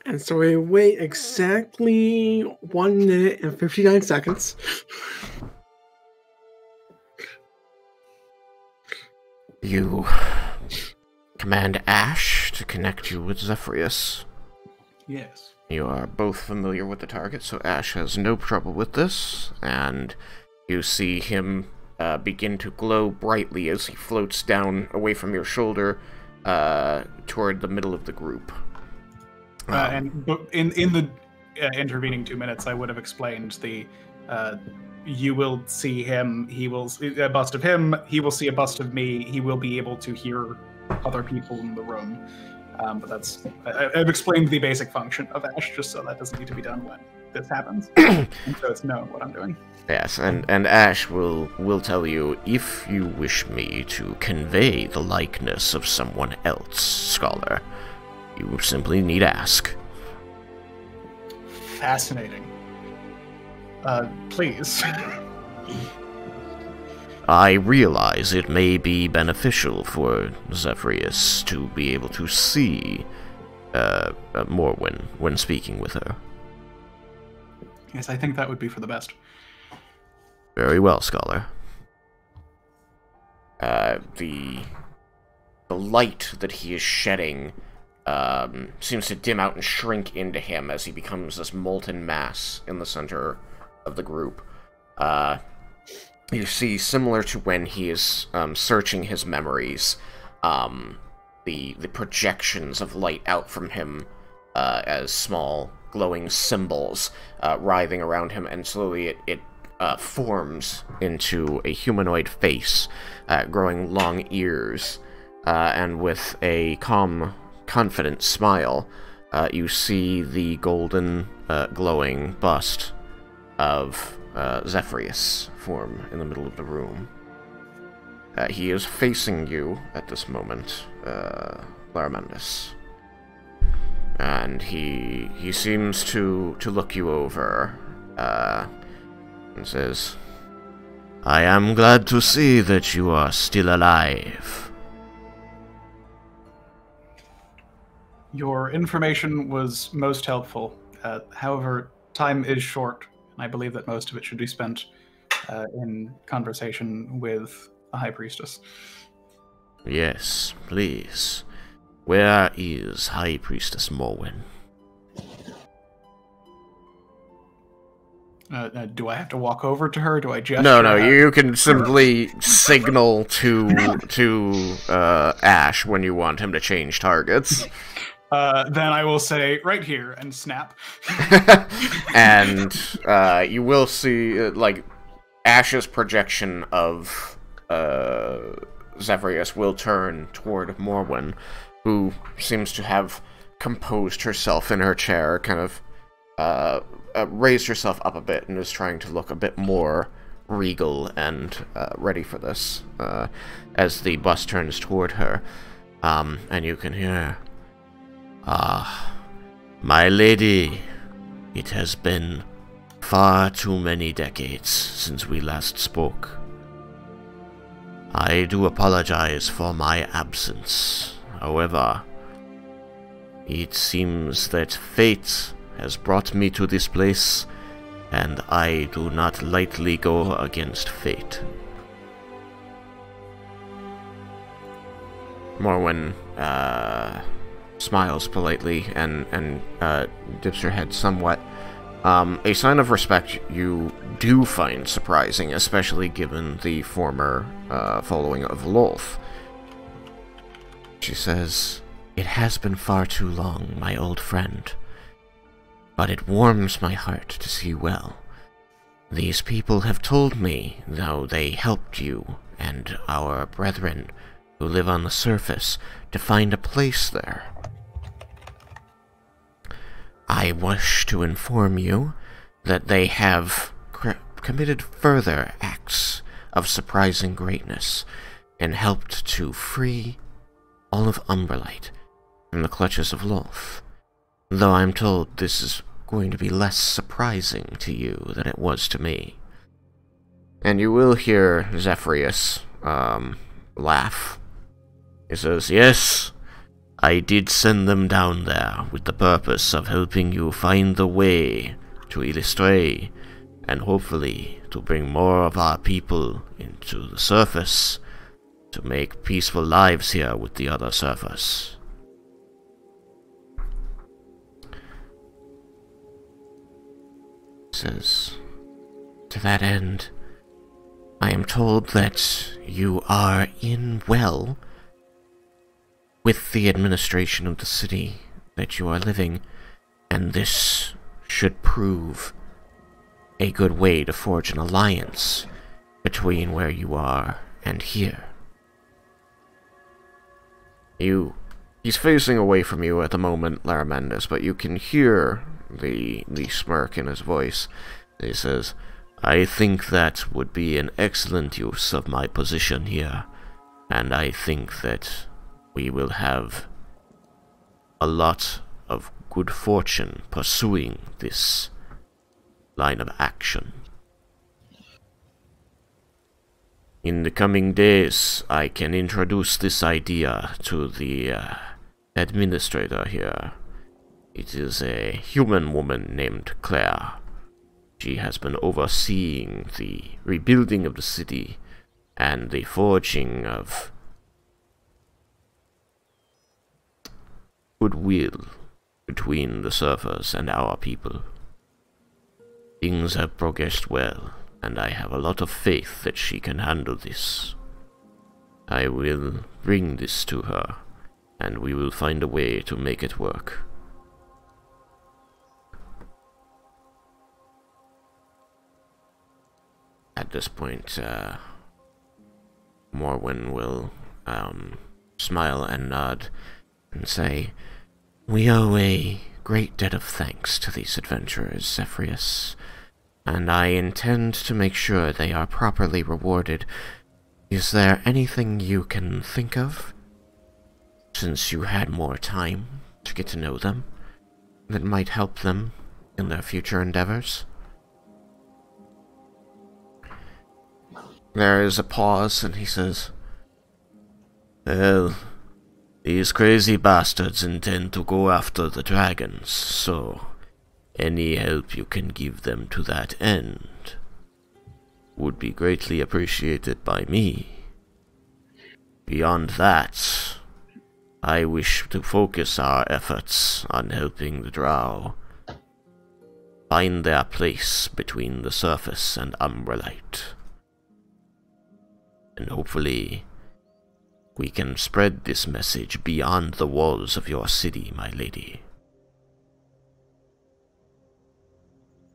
And so we wait exactly 1 minute and 59 seconds. You command Ash to connect you with Zephyrius. Yes. You are both familiar with the target, so Ash has no trouble with this, and you see him begin to glow brightly as he floats down away from your shoulder toward the middle of the group. And in the intervening 2 minutes, I would have explained the. You will see him. He will see a bust of him. He will see a bust of me. He will be able to hear other people in the room. But that's. I've explained the basic function of Ash, just so that doesn't need to be done when this happens. And so it's known what I'm doing. Yes, and Ash will tell you, if you wish me to convey the likeness of someone else, Scholar, you simply need ask. Fascinating. Please. I realize it may be beneficial for Zephyrius to be able to see Morwen when speaking with her. Yes, I think that would be for the best. Very well, Scholar. The light that he is shedding seems to dim out and shrink into him as he becomes this molten mass in the center of the group. You see, similar to when he is searching his memories, the projections of light out from him as small glowing symbols writhing around him, and slowly it forms into a humanoid face, growing long ears, and with a calm, confident smile, you see the golden, glowing bust of Zephyrius form in the middle of the room. He is facing you at this moment, Laramentis. And he seems to look you over, and says, "I am glad to see that you are still alive." Your information was most helpful. However, time is short, and I believe that most of it should be spent in conversation with a high priestess. Yes, please. Where is High Priestess Morwen? Do I have to walk over to her? Do I gesture? No, you can simply signal to Ash when you want him to change targets. Then I will say, right here, and snap. And you will see, Ash's projection of Zephyrius will turn toward Morwen, who seems to have composed herself in her chair, kind of raised herself up a bit, and is trying to look a bit more regal and ready for this as the bus turns toward her. And you can hear, my lady, it has been far too many decades since we last spoke. I do apologize for my absence. However, it seems that fate has brought me to this place, and I do not lightly go against fate. Morwen smiles politely and dips her head somewhat. A sign of respect you do find surprising, especially given the former following of Lolth. She says, "It has been far too long, my old friend, but it warms my heart to see you well. These people have told me how they helped you and our brethren who live on the surface to find a place there. I wish to inform you that they have committed further acts of surprising greatness and helped to free all of Umberlight from the clutches of Lolth, though I'm told this is going to be less surprising to you than it was to me." And you will hear Zephyrius laugh. He says, "Yes, I did send them down there with the purpose of helping you find the way to Illustray, and hopefully to bring more of our people into the surface to make peaceful lives here with the other surface." Says, "To that end, I am told that you are in well with the administration of the city that you are living, and this should prove a good way to forge an alliance between where you are and here." He's facing away from you at the moment, Laramendas, but you can hear the smirk in his voice. He says, "I think that would be an excellent use of my position here, and I think that we will have a lot of good fortune pursuing this line of action. In the coming days, I can introduce this idea to the administrator here. It is a human woman named Claire. She has been overseeing the rebuilding of the city and the forging of goodwill between the surfers and our people. Things have progressed well, and I have a lot of faith that she can handle this. I will bring this to her, and we will find a way to make it work." At this point, Morwen will smile and nod and say, "We owe a great debt of thanks to these adventurers, Zephyrius, and I intend to make sure they are properly rewarded. Is there anything you can think of, since you had more time to get to know them, that might help them in their future endeavors?" There is a pause, and he says, "Well, these crazy bastards intend to go after the dragons, so any help you can give them to that end would be greatly appreciated by me. Beyond that, I wish to focus our efforts on helping the drow find their place between the surface and Umberlight. And hopefully, we can spread this message beyond the walls of your city, my lady.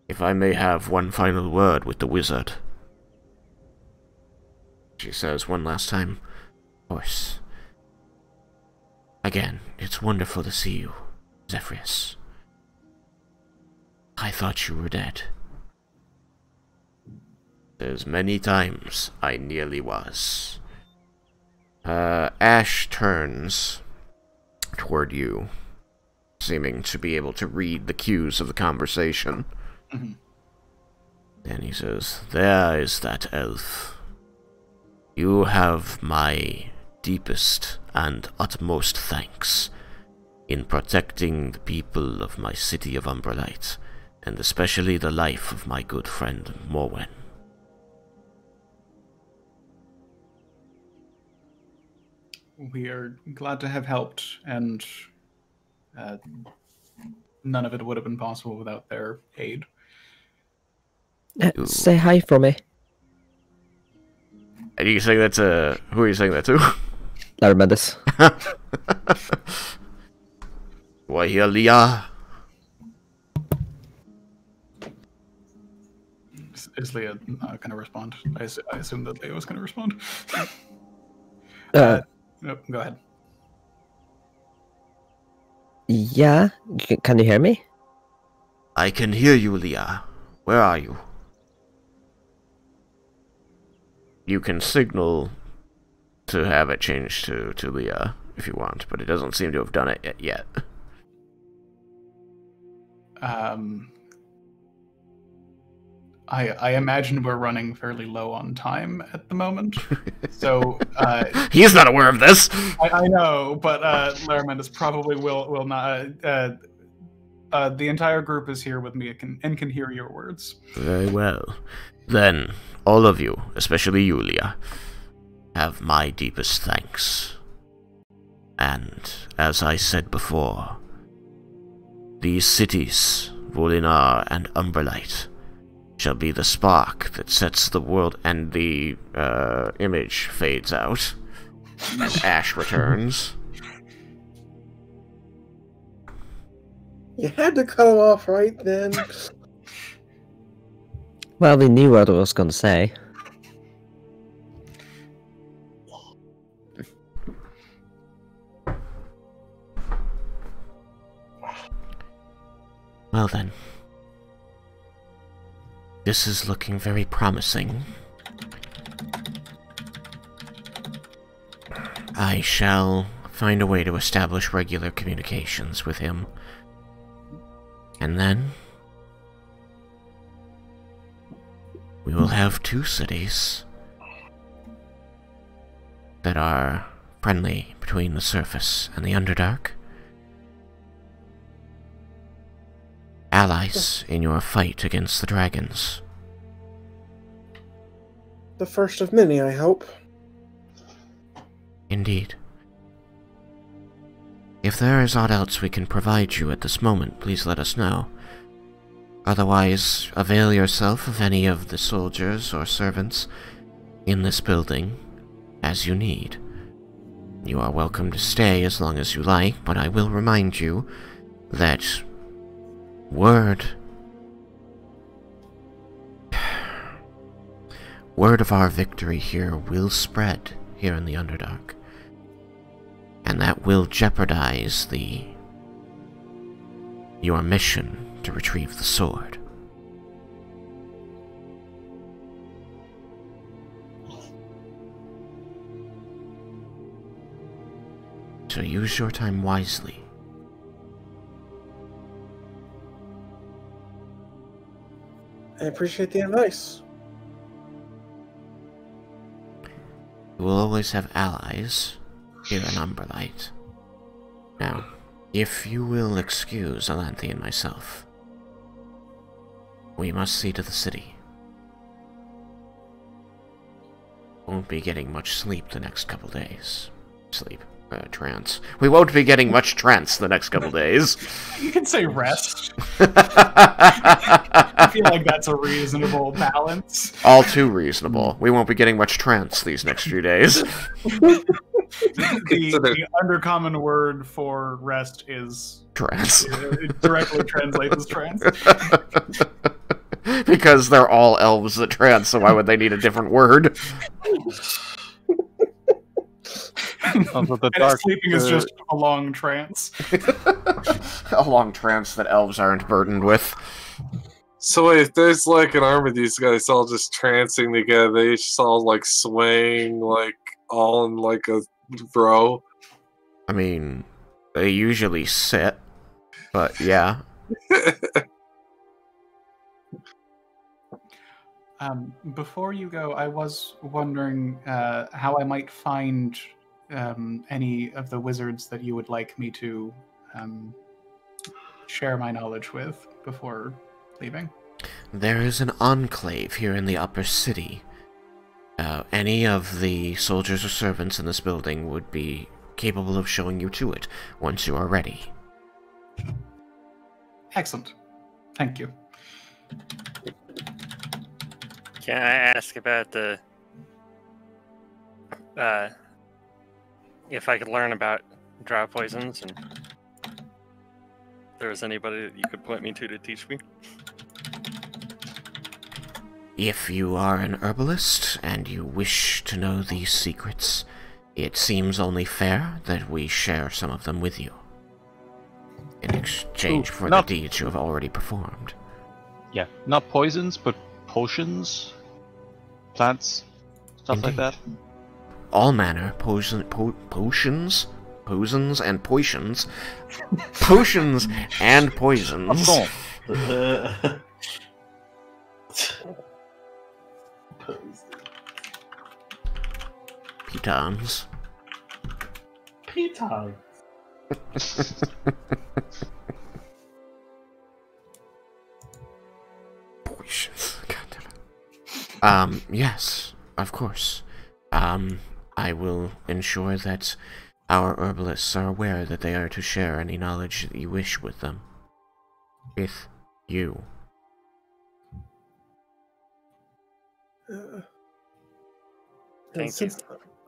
If I may have one final word with the wizard." She says one last time, of course. Again, it's wonderful to see you, Zephyrius. I thought you were dead. There's many times I nearly was. Ash turns toward you, seeming to be able to read the cues of the conversation. Mm-hmm. And he says, there is that elf. You have my deepest and utmost thanks in protecting the people of my city of Umberlight, and especially the life of my good friend Morwen. We are glad to have helped, and none of it would have been possible without their aid. Say hi for me. Are you saying that to... Who are you saying that to? Larmendis. Why here, Leah? Is Leah going to respond? I assume that Leah was going to respond. Nope, go ahead. Yeah? Can you hear me? I can hear you, Leah. Where are you? You can signal to have it changed to Leah if you want, but it doesn't seem to have done it yet. I imagine we're running fairly low on time at the moment, so he's not aware of this. I know, but Laramendus probably will not. The entire group is here with me and can hear your words. Very well. Then, all of you, especially you, Leah, have my deepest thanks. And, as I said before, these cities, Volinar and Umberlight, shall be the spark that sets the world, and the image fades out. And Ash returns. You had to cut him off right then. Well, we knew what I was gonna say. Well then. This is looking very promising. I shall find a way to establish regular communications with him. And then we will have two cities that are friendly between the surface and the Underdark. Allies in your fight against the dragons. The first of many, I hope. Indeed. If there is aught else we can provide you at this moment, please let us know. Otherwise, avail yourself of any of the soldiers or servants in this building as you need. You are welcome to stay as long as you like, but I will remind you that word of our victory here will spread here in the Underdark. And that will jeopardize your mission to retrieve the sword. So use your time wisely. I appreciate the advice. You will always have allies here in Umberlight. Now, if you will excuse Alanthe and myself, we must see to the city. Won't be getting much sleep the next couple days. Trance. We won't be getting much trance the next couple days. You can say rest. I feel like that's a reasonable balance. All too reasonable. We won't be getting much trance these next few days. The undercommon word for rest is trance. It directly translates as trance. Because they're all elves that trance, so why would they need a different word? Although the And dark, sleeping is just a long trance. A long trance that elves aren't burdened with. So wait, if there's like an arm of these guys all just trancing together, they just all like swaying, like all in like a row. I mean, they usually sit, but yeah. Before you go, I was wondering how I might find any of the wizards that you would like me to share my knowledge with before leaving. There is an enclave here in the upper city. Any of the soldiers or servants in this building would be capable of showing you to it once you are ready. Excellent. Thank you. Can I ask about the if I could learn about drow poisons and if there was anybody that you could point me to teach me? If you are an herbalist and you wish to know these secrets, it seems only fair that we share some of them with you in exchange for the deeds you have already performed. Yeah, not poisons, but potions, plants, stuff Indeed. like that. All manner potions and potions, potions and poisons. Pitons. Pitons. Potions. God damn it. Yes, of course. I will ensure that our herbalists are aware that they are to share any knowledge that you wish with them. With you. Thank you. Since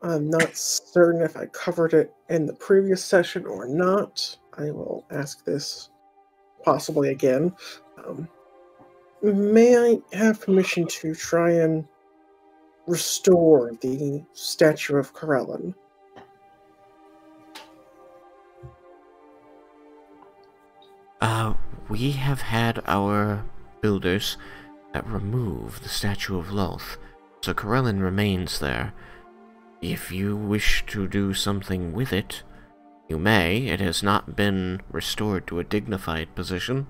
I'm not certain if I covered it in the previous session or not, I will ask this possibly again. May I have permission to try and restore the statue of Corellin? We have had our builders remove the Statue of Loth, so Corellin remains there. If you wish to do something with it, you may. It has not been restored to a dignified position,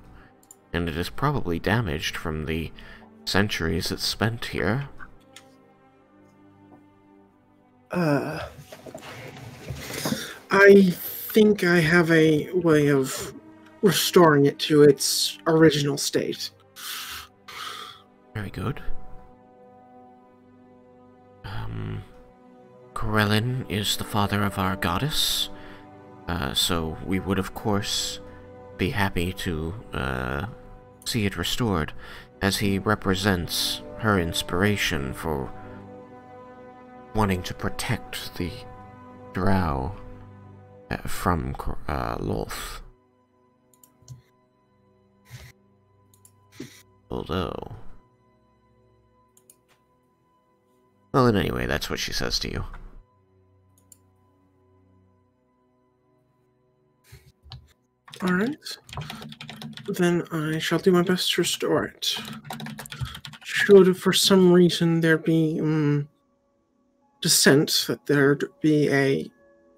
and it is probably damaged from the centuries it's spent here. I think I have a way of restoring it to its original state. Very good. Corellin is the father of our goddess, so we would of course be happy to see it restored, as he represents her inspiration for wanting to protect the drow from Loth. Although... well, then anyway, that's what she says to you. Alright. Then I shall do my best to restore it. Should for some reason there be dissent, that there'd be a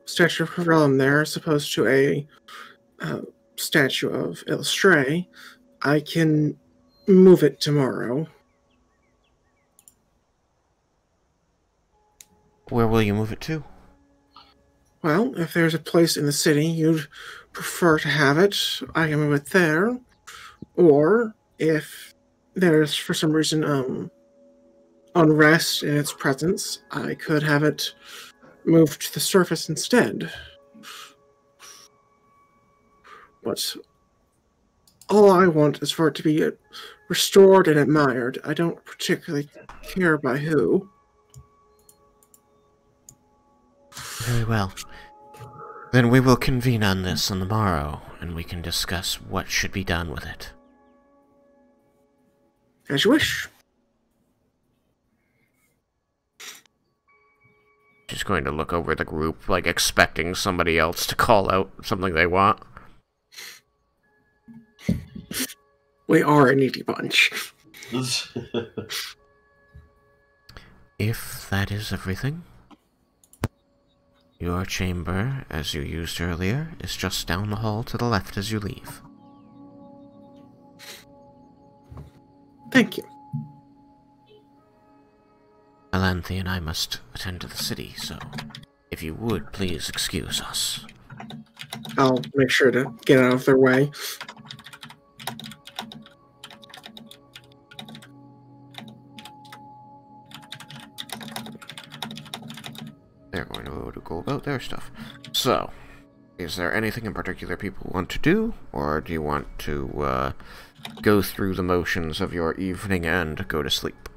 statue of Corellin there as opposed to a statue of Illustrae, I can move it tomorrow. Where will you move it to? Well, if there's a place in the city you'd prefer to have it, I can move it there. Or, if there's for some reason unrest in its presence, I could have it moved to the surface instead. But all I want is for it to be restored and admired. I don't particularly care by who. Very well. Then we will convene on this on the morrow, and we can discuss what should be done with it. As you wish. Which is He's going to look over the group, like expecting somebody else to call out something they want. We are a needy bunch. If that is everything, your chamber, as you used earlier, is just down the hall to the left as you leave. Thank you. Alanthe and I must attend to the city, so if you would, please excuse us. I'll make sure to get out of their way. They're going to go about their stuff. So, is there anything in particular people want to do, or do you want to go through the motions of your evening and go to sleep?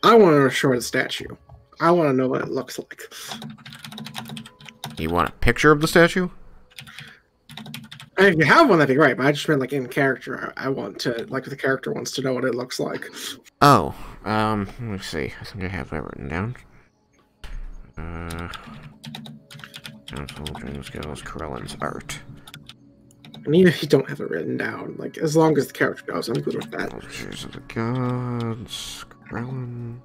I want to restore the statue. I want to know what it looks like. You want a picture of the statue? If you have one, that'd be great, but I just meant, like, in character. I want to, like, the character wants to know what it looks like. Oh, let me see. I think I have that written down. Council, Dream Skills, Corellan's art. And even if you don't have it written down, like, as long as the character knows, I'm good with that. Tears of the Gods, Corellan.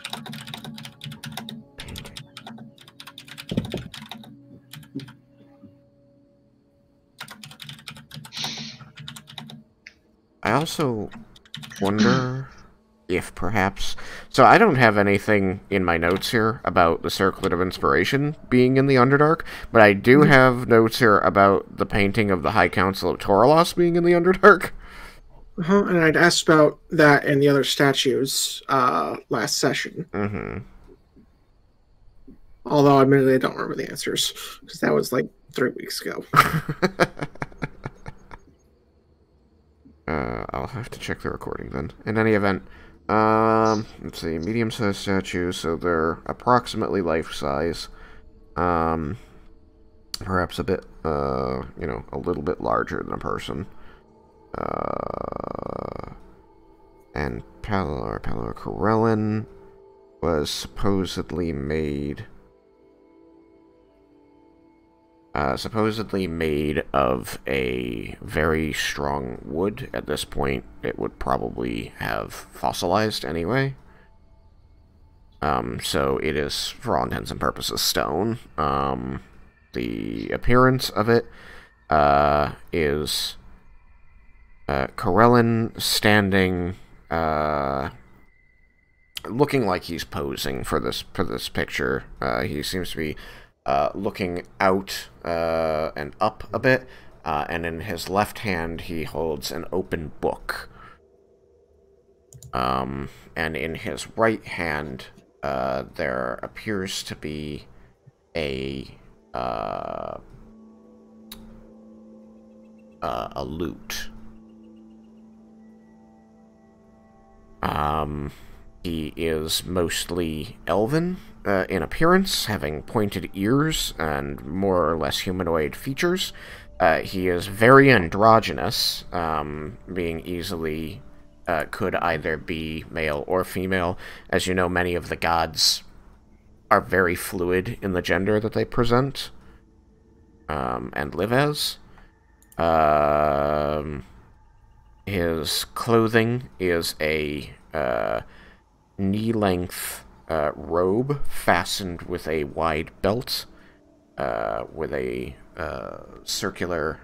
Painting. I also wonder if perhaps... So I don't have anything in my notes here about the Circlet of Inspiration being in the Underdark, but I do have notes here about the painting of the High Council of Toralos being in the Underdark. And I'd asked about that and the other statues last session. Although, admittedly, I don't remember the answers, because that was like 3 weeks ago. I'll have to check the recording then. In any event, let's see, medium-sized statues, so they're approximately life-size. Perhaps a bit, you know, a little bit larger than a person. And Palor Corellan was supposedly made of a very strong wood. At this point, it would probably have fossilized anyway. So it is, for all intents and purposes, stone. The appearance of it is Corellan standing, looking like he's posing for this picture. He seems to be looking out and up a bit, and in his left hand he holds an open book. And in his right hand there appears to be a lute. He is mostly elven in appearance, having pointed ears and more or less humanoid features. He is very androgynous, being easily could either be male or female. As you know, many of the gods are very fluid in the gender that they present and live as. His clothing is a knee-length robe fastened with a wide belt, with a circular.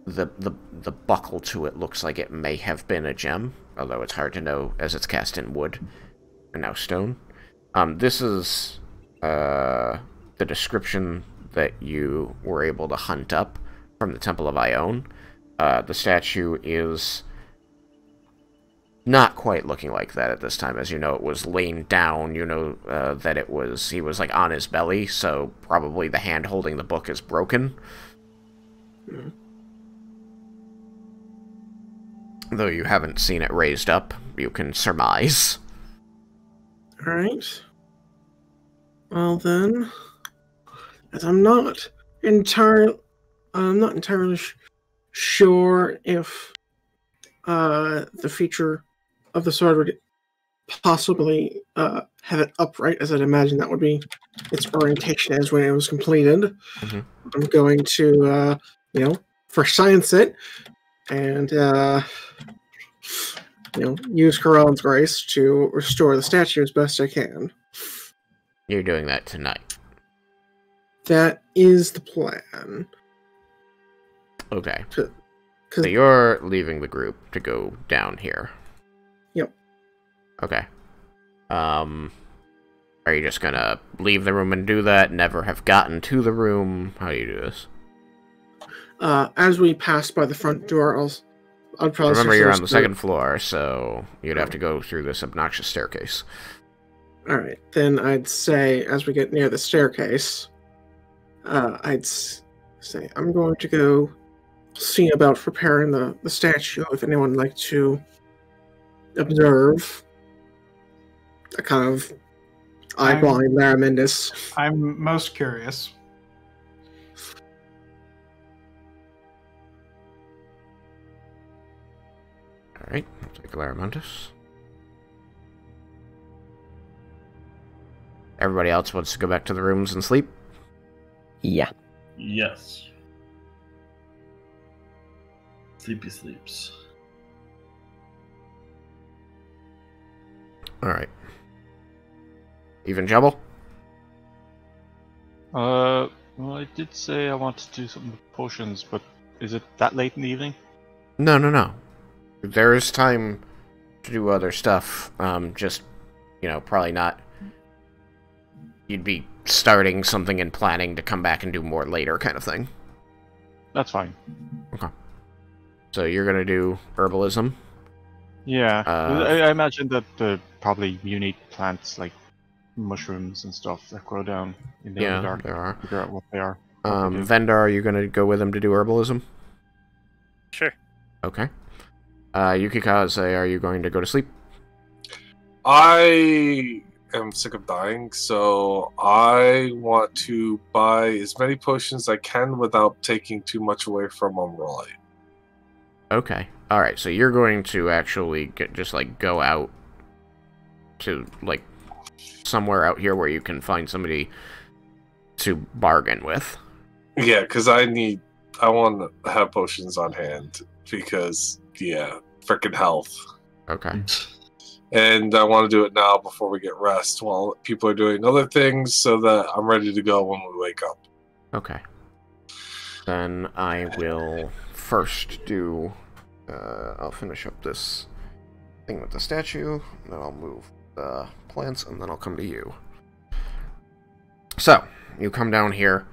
The buckle to it looks like it may have been a gem, although it's hard to know as it's cast in wood and now stone. This is the description that you were able to hunt up from the Temple of Ione. The statue is not quite looking like that at this time. As you know, it was laying down. You know that he was like on his belly, so probably the hand holding the book is broken. Though you haven't seen it raised up, you can surmise. Alright. Well then, as I'm not entirely sure if the feature of the sword would possibly have it upright, as I'd imagine that would be its orientation as when it was completed. Mhm. I'm going to, for science it, and use Corellin's grace to restore the statue as best I can. You're doing that tonight. That is the plan. Okay. To- So you're leaving the group to go down here. Yep. Okay. Are you just gonna leave the room and do that? Never have gotten to the room? How do you do this? As we pass by the front door, I'd probably... Remember, you're on the second floor, so you'd have to go through this obnoxious staircase. Alright, then I'd say, as we get near the staircase, I'd say, I'm going to go see about preparing the statue, if anyone would like to observe. A kind of eyeballing Laramindus. I'm most curious. Alright, I'll take Laramindus. Everybody else wants to go back to the rooms and sleep? Yeah. Yes. Sleepy sleeps. Alright. Even Jubble? Well, I did say I wanted to do something with potions, but is it that late in the evening? No. There is time to do other stuff. Just, probably not. You'd be starting something and planning to come back and do more later kind of thing. That's fine. Okay. So you're gonna do herbalism? Yeah. I imagine that probably unique plants like mushrooms and stuff that grow down in the dark. There are. Figure out what they are. Vendar, are you gonna go with him to do herbalism? Sure. Okay. Yukikaze, are you going to go to sleep? I am sick of dying, so I want to buy as many potions as I can without taking too much away from Umbrella. Okay. Alright, so you're going to actually go out to, somewhere out here where you can find somebody to bargain with. Yeah, because I want to have potions on hand, because, frickin' health. Okay. And I want to do it now before we get rest while people are doing other things so that I'm ready to go when we wake up. Okay. Then I will first do... I'll finish up this thing with the statue, then I'll move the plants, and then I'll come to you. So, you come down here.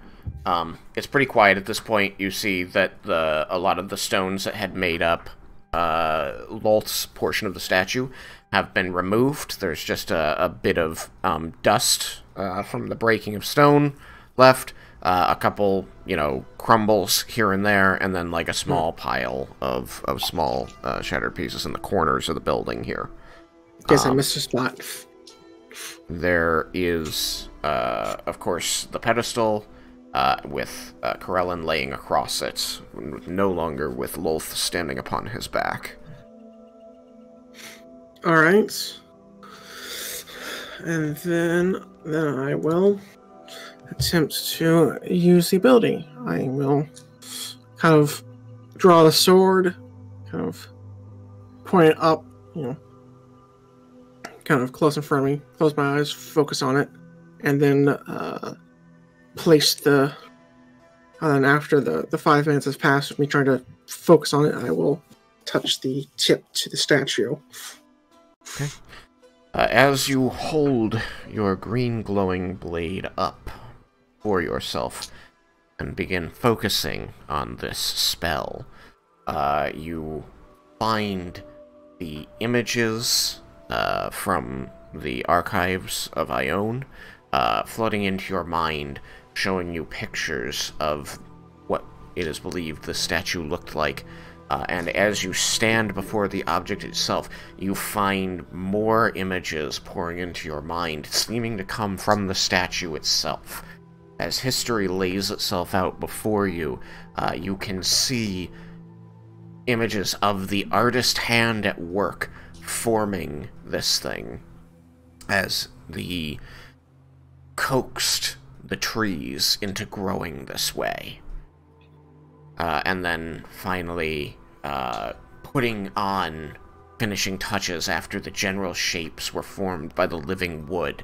It's pretty quiet at this point. You see that a lot of the stones that had made up Lolth's portion of the statue have been removed. There's just a bit of dust from the breaking of stone left. A couple, crumbles here and there, and then a small pile of small shattered pieces in the corners of the building here. Guess I missed a spot. There is, of course, the pedestal with Corellin laying across it, no longer with Lolth standing upon his back. Alright. And then I will attempt to use the ability. I will kind of draw the sword, kind of point it up, kind of close in front of me, close my eyes, focus on it, and then place and then after the 5 minutes has passed of me trying to focus on it, I will touch the tip to the statue. Okay. As you hold your green glowing blade up for yourself and begin focusing on this spell, you find the images from the archives of Ione flooding into your mind, showing you pictures of what it is believed the statue looked like. And as you stand before the object itself, you find more images pouring into your mind, seeming to come from the statue itself. As history lays itself out before you, you can see images of the artist hand at work forming this thing as the coaxed the trees into growing this way. And then finally putting on finishing touches after the general shapes were formed by the living wood.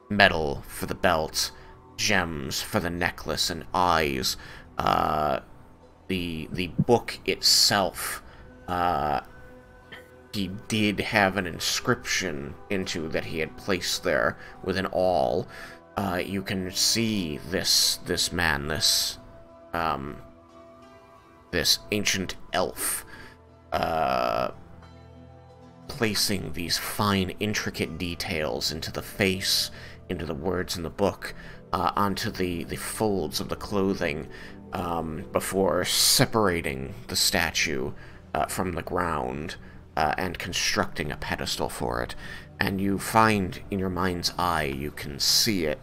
Metal for the belt, gems for the necklace and eyes. The book itself, he did have an inscription into that he had placed there with an awl. You can see this man, this ancient elf, placing these fine, intricate details into the face, into the words in the book, onto the folds of the clothing, before separating the statue from the ground and constructing a pedestal for it. And you find, in your mind's eye, you can see it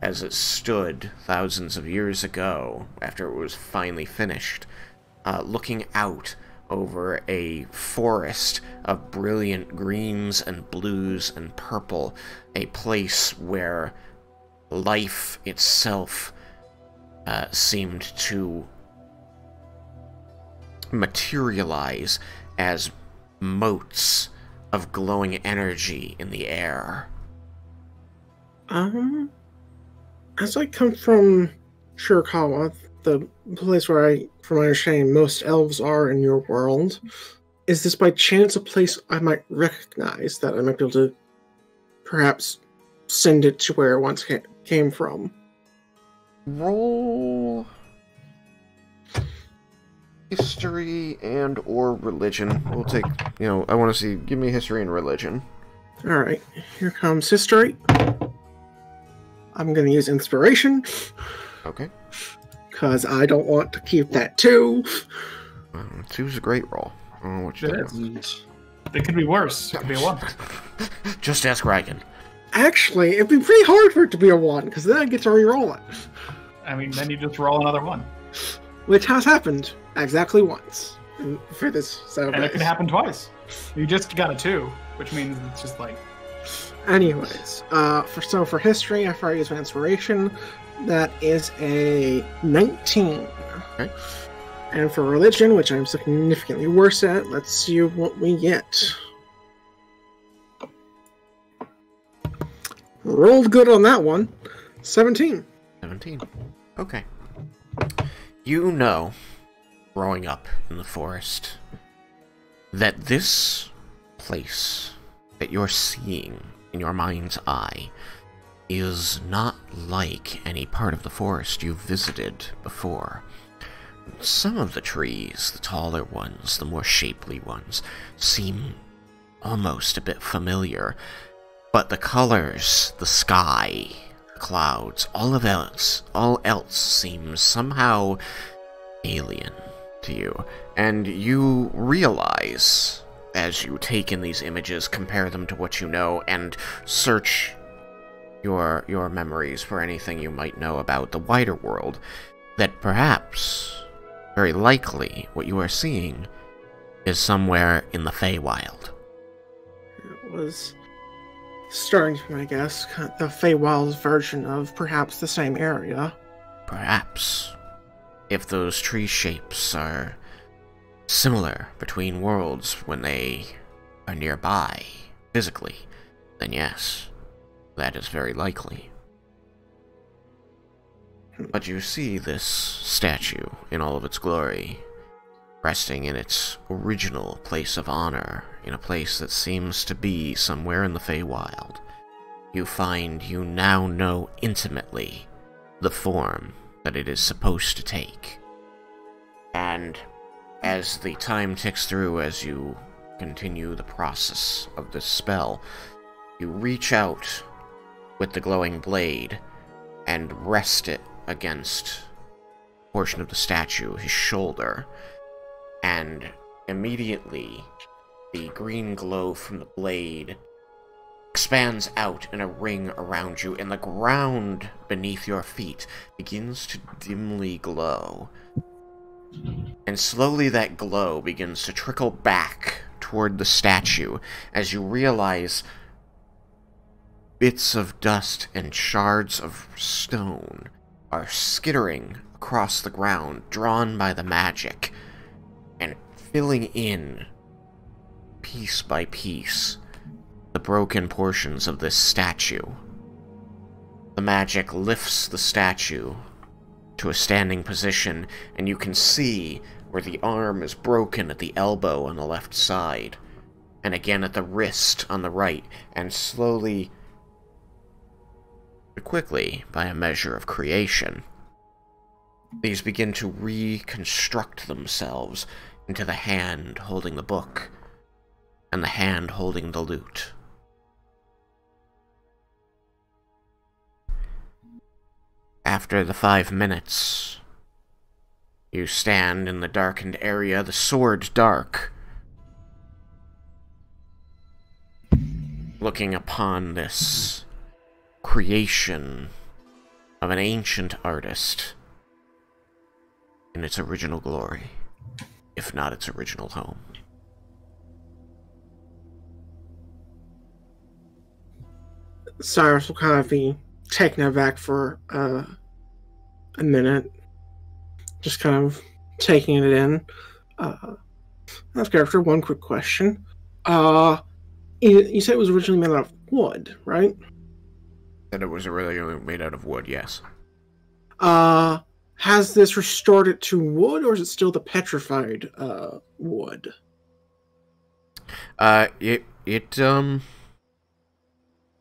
as it stood thousands of years ago, after it was finally finished, looking out over a forest of brilliant greens and blues and purple, a place where life itself seemed to materialize as motes of glowing energy in the air. As I come from Shirakawa, the place where from my understanding, most elves are in your world, is this by chance a place I might recognize, that I might be able to perhaps send it to where it once came from? Roll history and or religion. We'll take, I want to see, give me history and religion. Alright, here comes history. I'm going to use inspiration. Okay. Because I don't want to keep that 2. 2's a great roll. I don't know what you think. It could be worse. It could be a 1. Just ask Raiken. Actually, it'd be pretty hard for it to be a 1, because then I get to re-roll it. I mean, then you just roll another 1. Which has happened exactly once for this. So and it can happen twice. You just got a 2, which means it's just like... Anyways, for history, after I use my inspiration, that is a 19. Okay. And for religion, which I'm significantly worse at, let's see what we get. Rolled good on that one. 17. 17. Okay. You know, growing up in the forest, that this place that you're seeing in your mind's eye is not like any part of the forest you've visited before. Some of the trees, the taller ones, the more shapely ones, seem almost a bit familiar, but the colors, the sky, the clouds, all else seems somehow alien to you, and you realize, as you take in these images, compare them to what you know, and search your memories for anything you might know about the wider world, that perhaps, very likely, what you are seeing is somewhere in the Feywild. It was starting to, I guess, the Feywild's version of perhaps the same area. Perhaps. If those tree shapes are similar between worlds when they are nearby, physically, then yes, that is very likely. But you see this statue in all of its glory, resting in its original place of honor, in a place that seems to be somewhere in the Feywild. You find you now know intimately the form that it is supposed to take. And as the time ticks through, as you continue the process of this spell, you reach out with the glowing blade and rest it against a portion of the statue, his shoulder, and immediately the green glow from the blade expands out in a ring around you, and the ground beneath your feet begins to dimly glow. And slowly that glow begins to trickle back toward the statue as you realize bits of dust and shards of stone are skittering across the ground, drawn by the magic, and filling in, piece by piece, the broken portions of this statue. The magic lifts the statue to a standing position, and you can see where the arm is broken at the elbow on the left side, and again at the wrist on the right, and slowly, but quickly, by a measure of creation, these begin to reconstruct themselves into the hand holding the book, and the hand holding the lute. After the 5 minutes, you stand in the darkened area, the sword dark, looking upon this creation of an ancient artist in its original glory, if not its original home. Cyrus will kind of be taken aback for a minute, just kind of taking it in. That's character. One quick question. You said it was originally made out of wood, right? That it was originally made out of wood, yes. Has this restored it to wood, or is it still the petrified wood?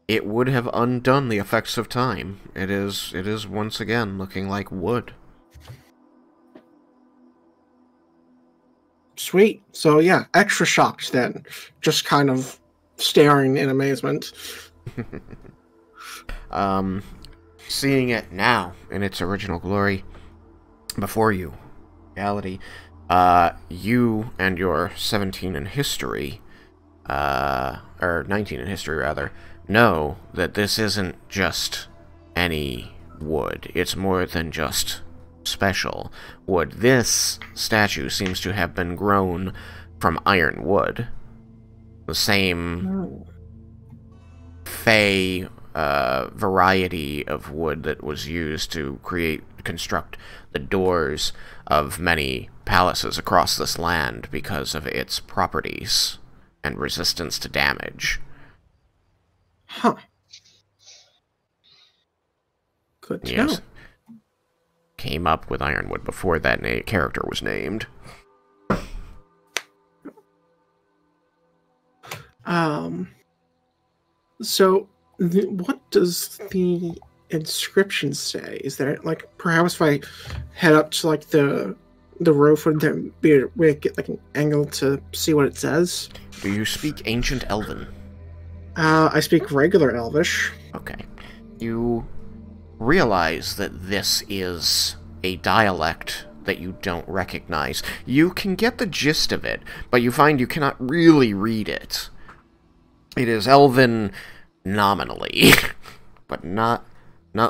It would have undone the effects of time. It is once again looking like wood. Sweet. So yeah, extra shocked then. Just kind of staring in amazement. Seeing it now in its original glory before you, reality, you and your 17 in history, or 19 in history rather, know that this isn't just any wood. It's more than just special wood. This statue seems to have been grown from iron wood. The same fey variety of wood that was used to construct the doors of many palaces across this land because of its properties and resistance to damage. Huh. Good to know. Came up with Ironwood before that character was named. So, what does the inscription say? Is there, like, perhaps if I head up to, like, the roof, would there be a way to get, like, an angle to see what it says? Do you speak Ancient Elven? I speak regular Elvish. Okay. You realize that this is a dialect that you don't recognize. You can get the gist of it, but you find you cannot really read it. It is Elven nominally, but not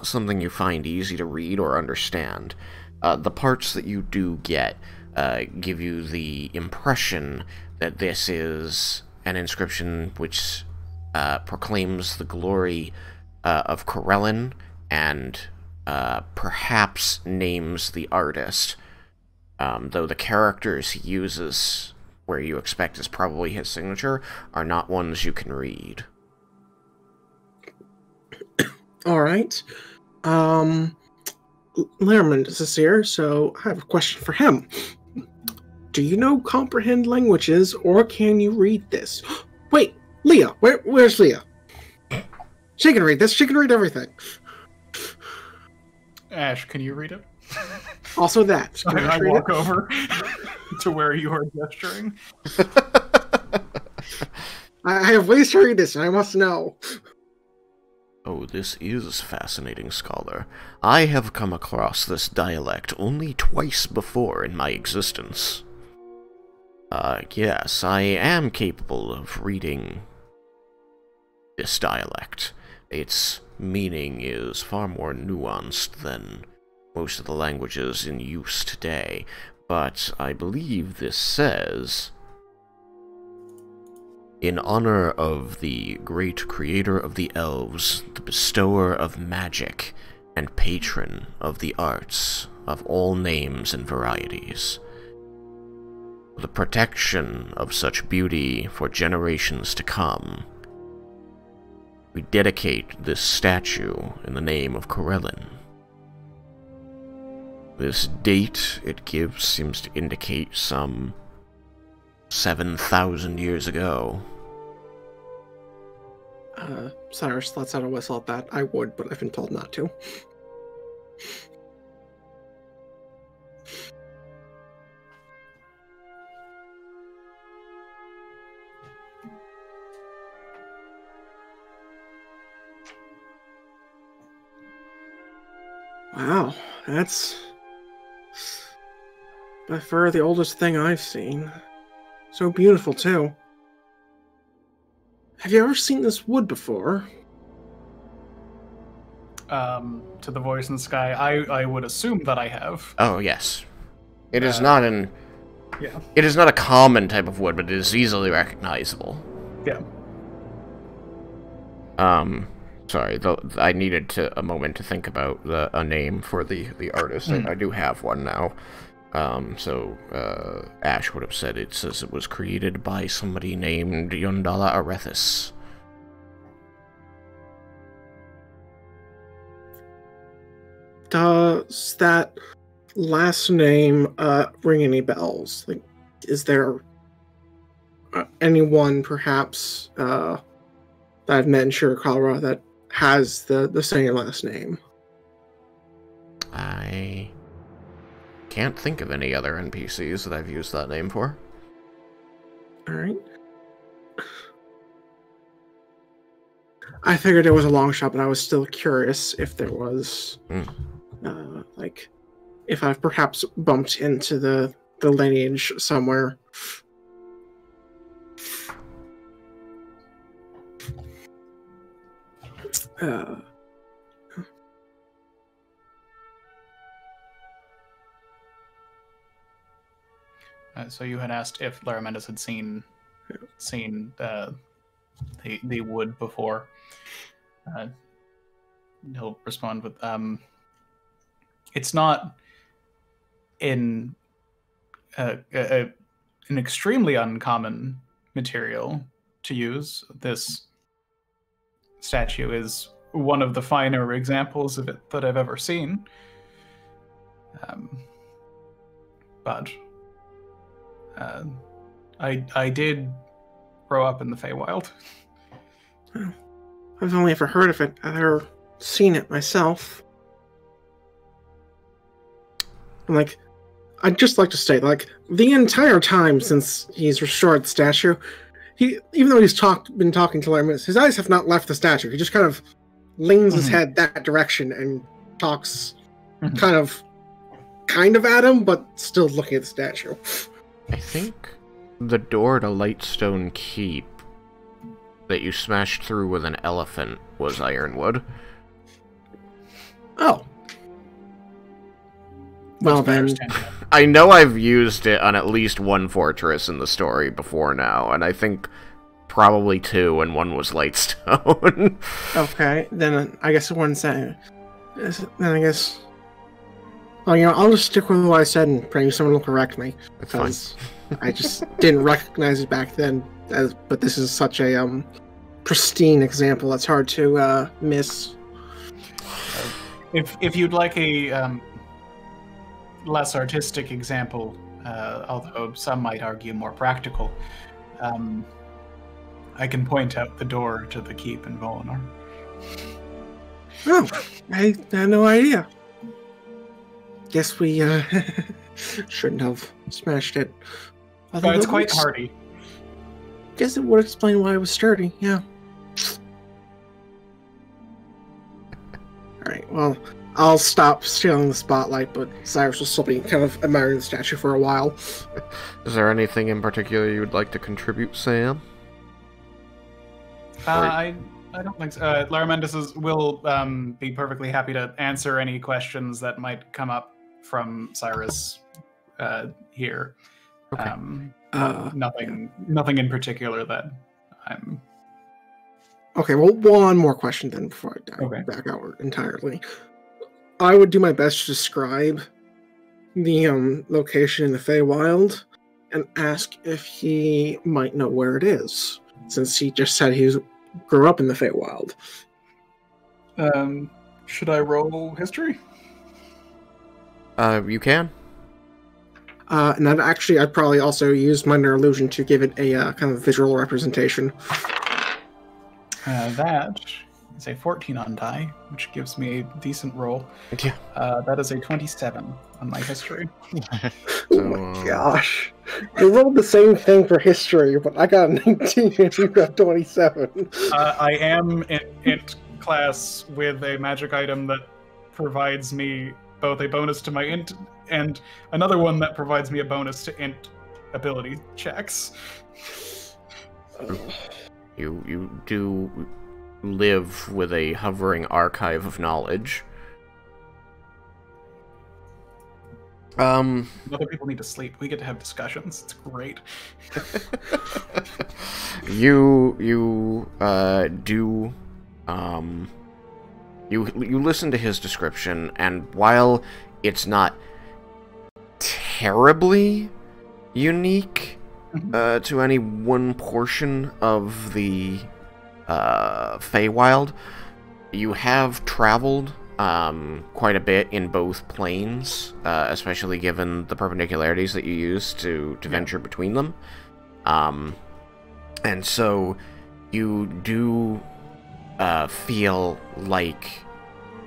something you find easy to read or understand. The parts that you do get give you the impression that this is an inscription which proclaims the glory of Corellin and perhaps names the artist, though the characters he uses, where you expect is probably his signature, are not ones you can read. Alright. Lehrman is here, so I have a question for him. Do you know comprehend languages, or can you read this? Wait, Leah! Where's Leah? She can read this, she can read everything. Ash, can you read it? Also that. Can I walk over to where you are gesturing. I have ways to read this, and I must know. Oh, this is fascinating, scholar. I have come across this dialect only twice before in my existence. Yes, I am capable of reading this dialect. Its meaning is far more nuanced than most of the languages in use today, but I believe this says, In honor of the great creator of the elves, the bestower of magic, and patron of the arts of all names and varieties. For the protection of such beauty for generations to come, we dedicate this statue in the name of Corellin. This date it gives seems to indicate some 7,000 years ago. Cyrus lets out a whistle at that. I would, but I've been told not to. Wow, that's by far the oldest thing I've seen. So beautiful, too. Have you ever seen this wood before? To the voice in the sky, I would assume that I have. Oh, yes. It is not an... Yeah. It is not a common type of wood, but it is easily recognizable. Yeah. Sorry, I needed a moment to think about a name for the artist. I do have one now. Ash would have said it says it was created by somebody named Yondala Arethis. Does that last name ring any bells? Like, is there anyone perhaps that I've met in Shirakawa that has the same last name? I can't think of any other NPCs that I've used that name for. Alright. I figured it was a long shot, but I was still curious if there was, like, if I've perhaps bumped into the lineage somewhere. So you had asked if Laramentis had seen the wood before. He'll respond with, it's not in an extremely uncommon material to use. This statue is one of the finer examples of it that I've ever seen. But I did grow up in the Feywild. I've only ever heard of it. I've never seen it myself. And, like, I'd just like to state, like, the entire time since he's restored the statue, even though he's been talking to Laramentis, his eyes have not left the statue. He just kind of leans his head that direction and talks kind of at him, but still looking at the statue. I think the door to Lightstone Keep that you smashed through with an elephant was Ironwood. Oh. Well then, I know I've used it on at least one fortress in the story before now, and I think probably two, and one was Lightstone. Okay, then I guess one saying. Then I guess. Well, I'll just stick with what I said and pray someone will correct me. That's fine. I just didn't recognize it back then. But this is such a pristine example. It's hard to miss. If you'd like a less artistic example, although some might argue more practical, I can point out the door to the keep in Volinar. Oh, I had no idea. Guess we shouldn't have smashed it. But it's quite hardy. Guess it would explain why it was sturdy, yeah. Alright, well, I'll stop stealing the spotlight, but Cyrus will still be kind of admiring the statue for a while. Is there anything in particular you would like to contribute, Sam? I don't think so. Laramentis will be perfectly happy to answer any questions that might come up from Cyrus here. Okay. Nothing in particular that I'm Okay, well, one more question then before I back out entirely. I would do my best to describe the location in the Feywild and ask if he might know where it is, since he just said he grew up in the Feywild. Should I roll history? You can. And I'd probably also use minor illusion to give it a kind of visual representation. That is a 14 on die, which gives me a decent roll. Yeah. That is a 27 on my history. Oh my gosh. I rolled the same thing for history, but I got a 19 and you got 27. I am in int class with a magic item that provides me both a bonus to my int and another one that provides me a bonus to int ability checks. You do live with a hovering archive of knowledge. Other people need to sleep. We get to have discussions. It's great. You listen to his description, and while it's not terribly unique to any one portion of the Feywild, you have traveled quite a bit in both planes, especially given the perpendicularities that you use to venture between them. And so you do feel like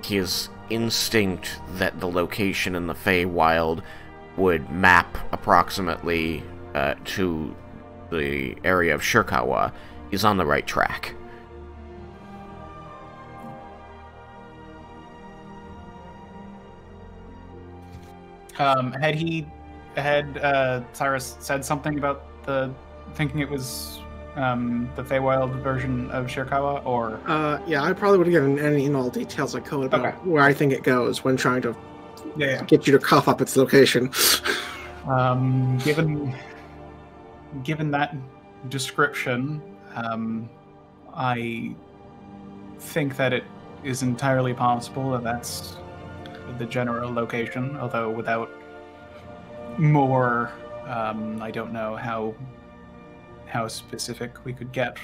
his instinct that the location in the Feywild would map approximately to the area of Shirkawa is on the right track. Had Cyrus said something about thinking it was the Feywild version of Shirkawa, or? Yeah, I probably would have given any and all details I could about where I think it goes when trying to get you to cough up its location. Given that description, I think that it is entirely possible that that's the general location, although without more, I don't know how specific we could get.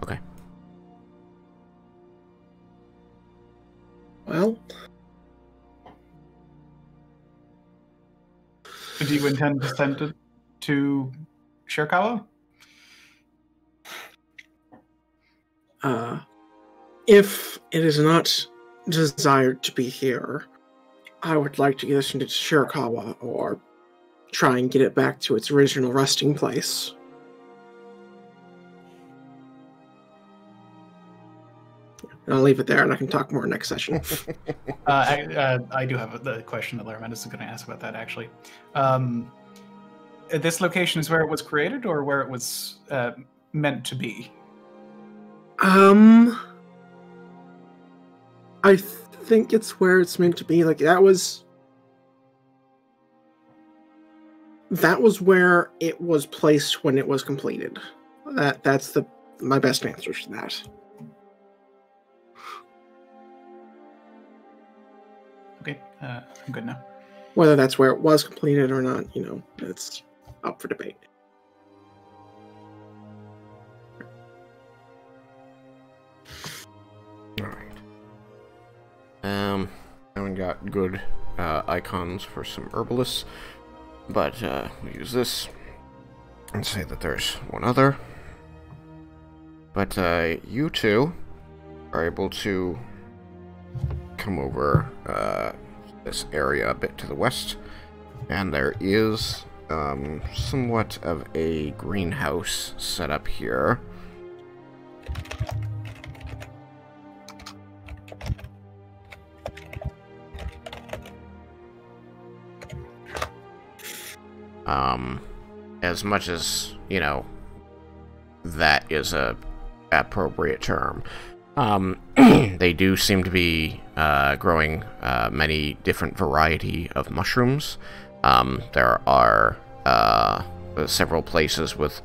Okay. Well, do you intend to send it to Shirkawa? If it is not desired to be here, I would like to get it into Shirakawa or try and get it back to its original resting place. And I'll leave it there, and I can talk more next session. I do have the question that Laramentis is going to ask about that, actually. This location is where it was created, or where it was meant to be? I think it's where it's meant to be. Like, that was where it was placed when it was completed. That's my best answer to that. Okay, I'm good now. Whether that's where it was completed or not, it's up for debate. Alright. I haven't got good icons for some herbalists, but we use this and say that there's one other. But you two are able to come over this area a bit to the west, and there is somewhat of a greenhouse set up here. As much as, that is a appropriate term. They do seem to be growing many different variety of mushrooms, There are several places with,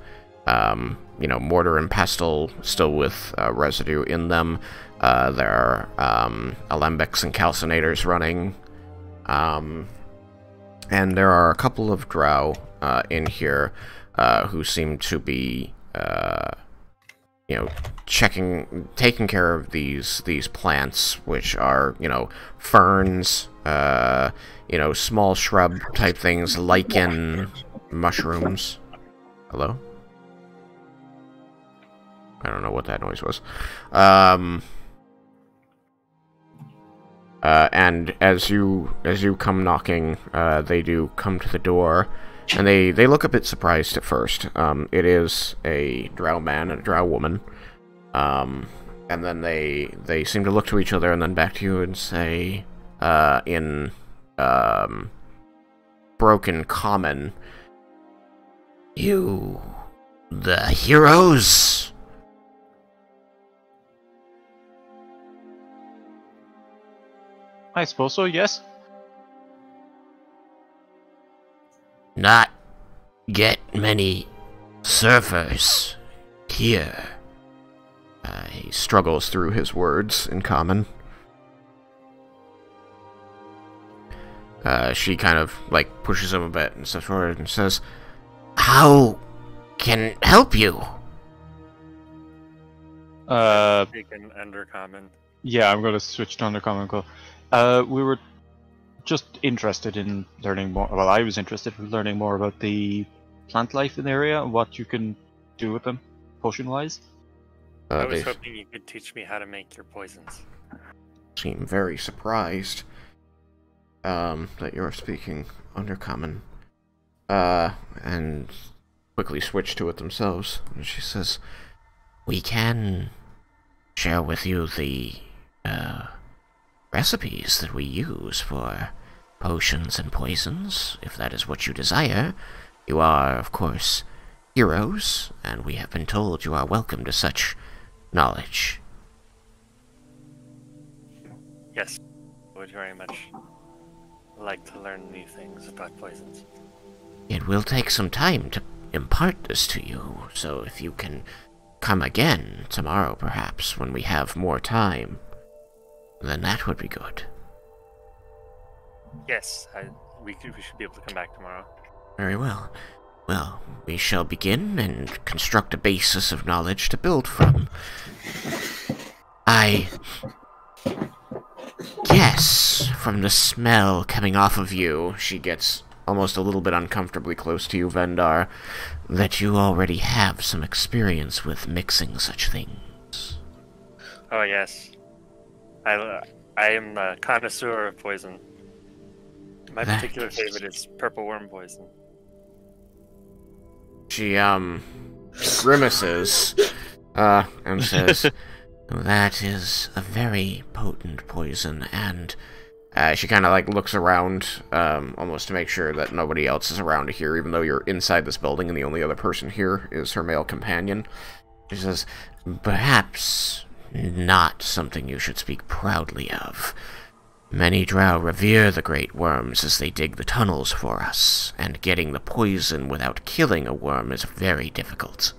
mortar and pestle still with residue in them. There are alembics and calcinators running. And there are a couple of drow in here who seem to be, taking care of these plants, which are, ferns, small shrub type things, lichen, mushrooms. Hello? I don't know what that noise was. And as you come knocking, they do come to the door, and they look a bit surprised at first. It is a drow man and a drow woman, and then they seem to look to each other and then back to you and say, in broken common, "You, the heroes?" I suppose so, yes. Not get many surfers here. He struggles through his words in common. She kind of, pushes him a bit and steps forward and says, "How can help you?" Speaking undercommon. Yeah, I'm gonna switch to undercommon. We were just interested in learning more. Well, I was interested in learning more about the plant life in the area and what you can do with them, potion-wise. I was hoping you could teach me how to make your poisons. Seem very surprised that you're speaking undercommon, and quickly switch to it themselves. And she says, "We can share with you the recipes that we use for potions and poisons, if that is what you desire. You are, of course, heroes, and we have been told you are welcome to such knowledge." Yes, I would very much like to learn new things about poisons. It will take some time to impart this to you, so if you can come again tomorrow, perhaps, when we have more time, then that would be good. Yes, we should be able to come back tomorrow. Very well. Well, we shall begin and construct a basis of knowledge to build from. I guess from the smell coming off of you, she gets almost a little bit uncomfortably close to you, Vendar, that you already have some experience with mixing such things. Oh yes, I am a connoisseur of poison. My particular favorite is purple worm poison. She grimaces and says, "That is a very potent poison, and she kind of looks around almost to make sure that nobody else is around to hear, even though you're inside this building and the only other person here is her male companion. She says, perhaps not something you should speak proudly of. Many drow revere the great worms as they dig the tunnels for us, and getting the poison without killing a worm is very difficult."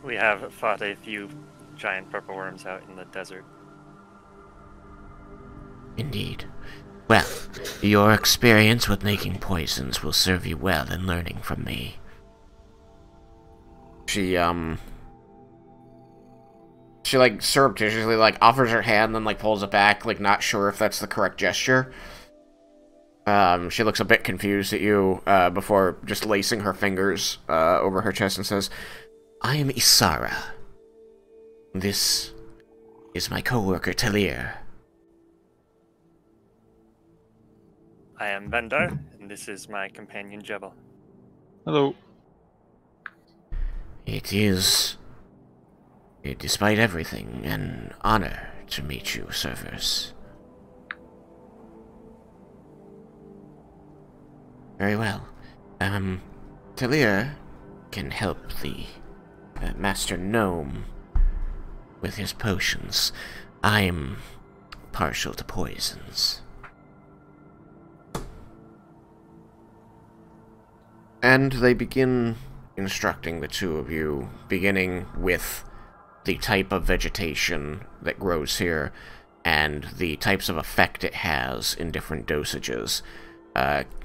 We have fought a few giant purple worms out in the desert. Indeed. Well, your experience with making poisons will serve you well in learning from me. She surreptitiously offers her hand, then pulls it back, not sure if that's the correct gesture. She looks a bit confused at you before just lacing her fingers over her chest and says, "I am Isara. This is my co-worker, Talir." I am Vendar, and this is my companion Jebel. Hello. It is, despite everything, an honor to meet you, servers. Very well. Talir can help the Master Gnome with his potions. I'm partial to poisons. And they begin instructing the two of you, beginning with the type of vegetation that grows here and the types of effect it has in different dosages.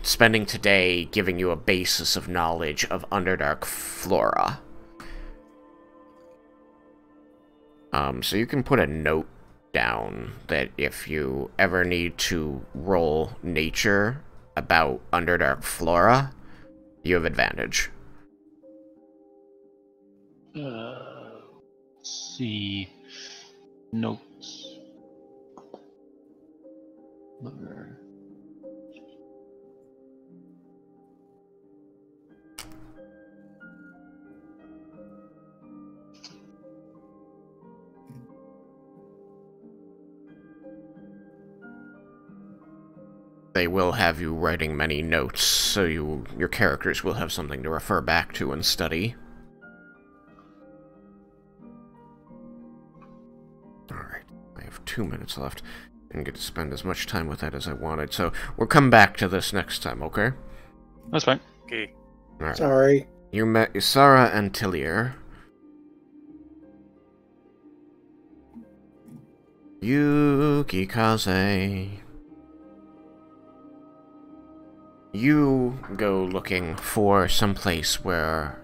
Spending today giving you a basis of knowledge of Underdark flora. So you can put a note down that if you ever need to roll nature about Underdark flora, you have advantage. Let's see. Notes. Number. They will have you writing many notes, so your characters will have something to refer back to and study. Alright, I have 2 minutes left, and get to spend as much time with that as I wanted, so we'll come back to this next time, okay? That's fine. Okay. Alright. Sorry. You met Isara and Tillier. Yukikaze. You go looking for some place where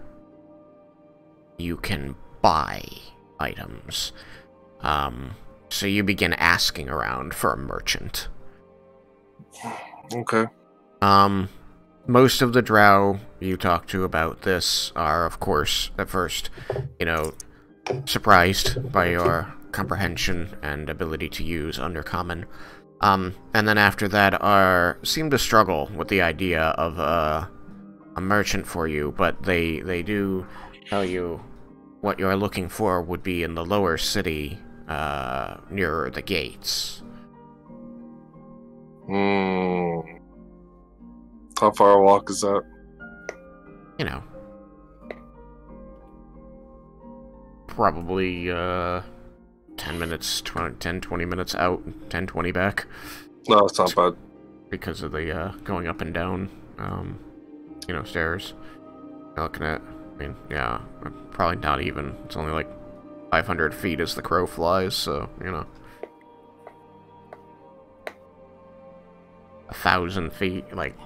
you can buy items. So you begin asking around for a merchant. Okay. Most of the drow you talk to about this are, of course, at first, surprised by your comprehension and ability to use Undercommon. And then after that seem to struggle with the idea of a merchant for you, but they do tell you what you're looking for would be in the lower city, nearer the gates. How far a walk is that? Probably, 10 minutes, 20 minutes out, 10, 20 back. No, it's not bad. Because of the, going up and down, stairs. You're looking at, probably not even. It's only like 500 feet as the crow flies, so, 1,000 feet, like,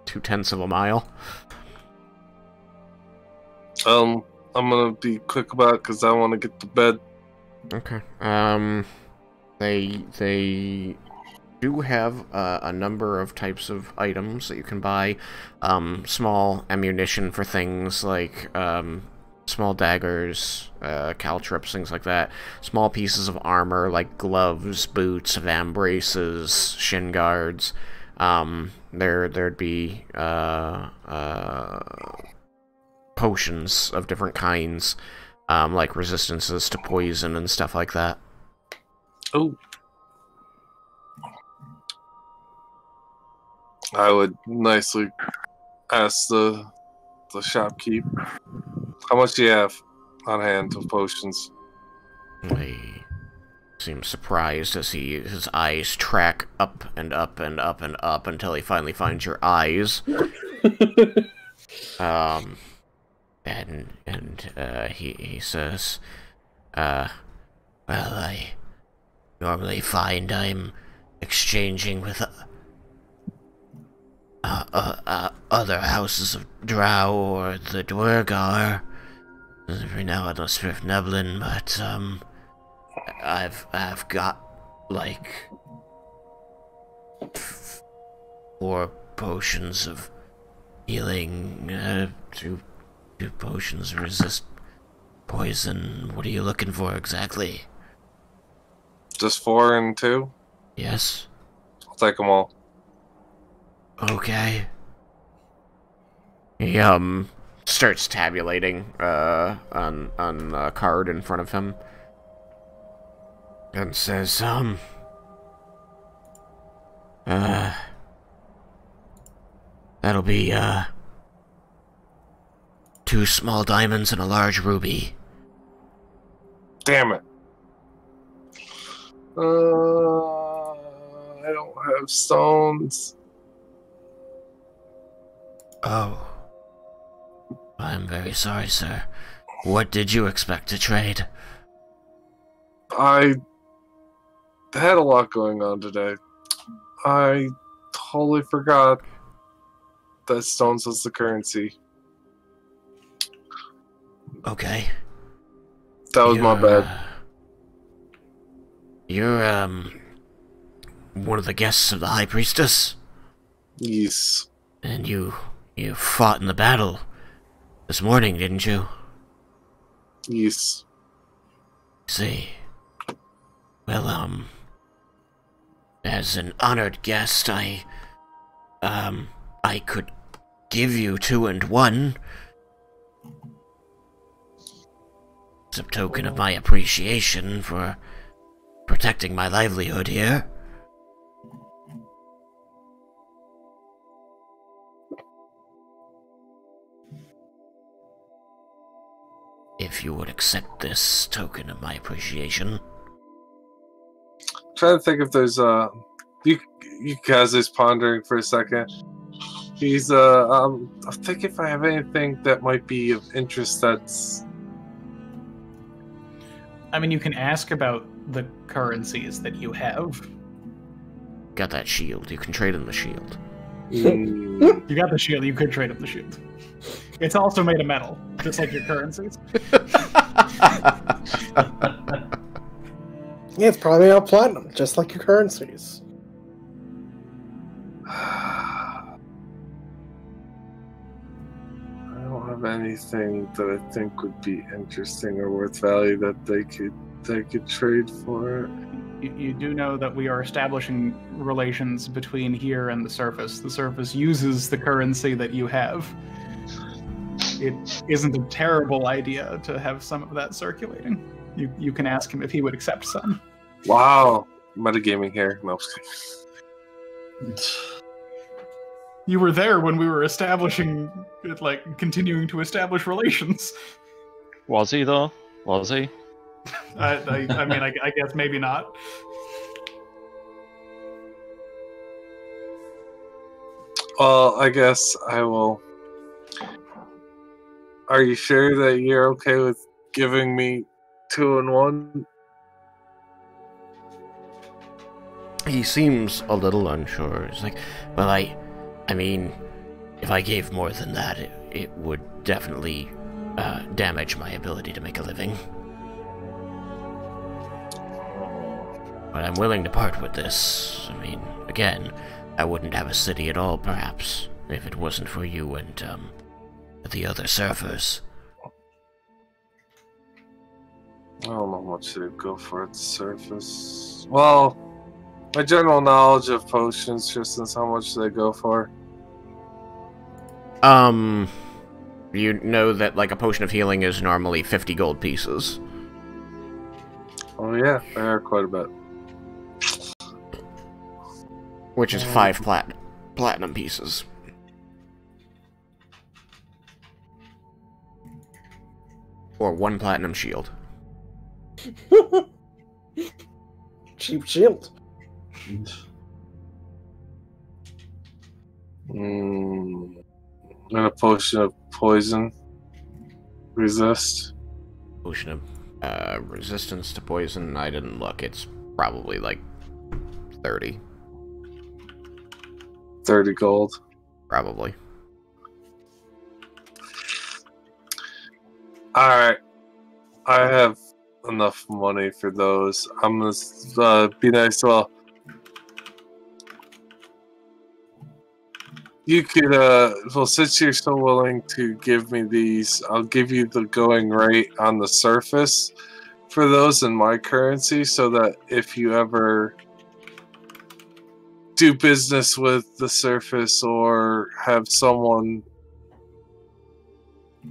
2/10 of a mile. I'm gonna be quick about it because I want to get to bed. Okay. They do have a number of types of items that you can buy. Small ammunition for things like small daggers, caltrips, things like that. Small pieces of armor like gloves, boots, vambraces, shin guards. There'd be potions of different kinds, like resistances to poison and stuff like that. Oh. I would nicely ask the shopkeep, how much do you have on hand of potions? He seems surprised as his eyes track up and up and up and up until he finally finds your eyes. He says, well, I normally find I'm exchanging with other houses of drow or the Dwergar. Every now and then Swift Neblin, but I've got like 4 potions of healing, 2 potions resist poison. What are you looking for exactly? Just 4 and 2? Yes. I'll take them all. Okay. He starts tabulating on a card in front of him and says, that'll be 2 small diamonds and a large ruby. Damn it. I don't have stones. Oh. I'm very sorry, sir. What did you expect to trade? I had a lot going on today. I totally forgot that stones was the currency. Okay. That was my bad. You're, one of the guests of the High Priestess? Yes. And you fought in the battle this morning, didn't you? Yes. See. Well, as an honored guest, I could give you 2 and 1. As a token of my appreciation for protecting my livelihood here. If you would accept this token of my appreciation. Trying to think if there's Yukikaze's pondering for a second. He's I'm thinking if I have anything that might be of interest that's... I mean, you can ask about the currencies that you have. Got that shield. You can trade in the shield. You got the shield, you could trade up the shield. It's also made of metal, just like your currencies. Yeah, it's probably made of platinum, just like your currencies. I don't have anything that I think would be interesting or worth value that they could trade for. You do know that we are establishing relations between here and the surface. The surface uses the currency that you have. It isn't a terrible idea to have some of that circulating. You can ask him if he would accept some. Wow. Metagaming here. No, I'm just kidding. You were there when we were establishing, like, continuing to establish relations. Was he, though? Was he? I mean, I guess maybe not. Well, I guess I will. Are you sure that you're okay with giving me 2 and 1? He seems a little unsure. He's like, well, I mean, if I gave more than that, it would definitely damage my ability to make a living. But I'm willing to part with this. I mean, again, I wouldn't have a city at all, perhaps, if it wasn't for you and, the other surfers. I don't know how much they'd go for at the surface. Well, my general knowledge of potions just is how much they go for. You know that, like, a potion of healing is normally 50 gold pieces. Oh yeah, they are quite a bit. Which is 5 platinum pieces. Or 1 platinum shield. Cheap shield. And a potion of poison. Resist. Potion of resistance to poison. I didn't look. It's probably like 30. 30 gold. Probably. Alright. I have enough money for those. I'm gonna be nice. Well, you could, well, since you're so willing to give me these, I'll give you the going rate on the surface for those in my currency, so that if you ever do business with the surface or have someone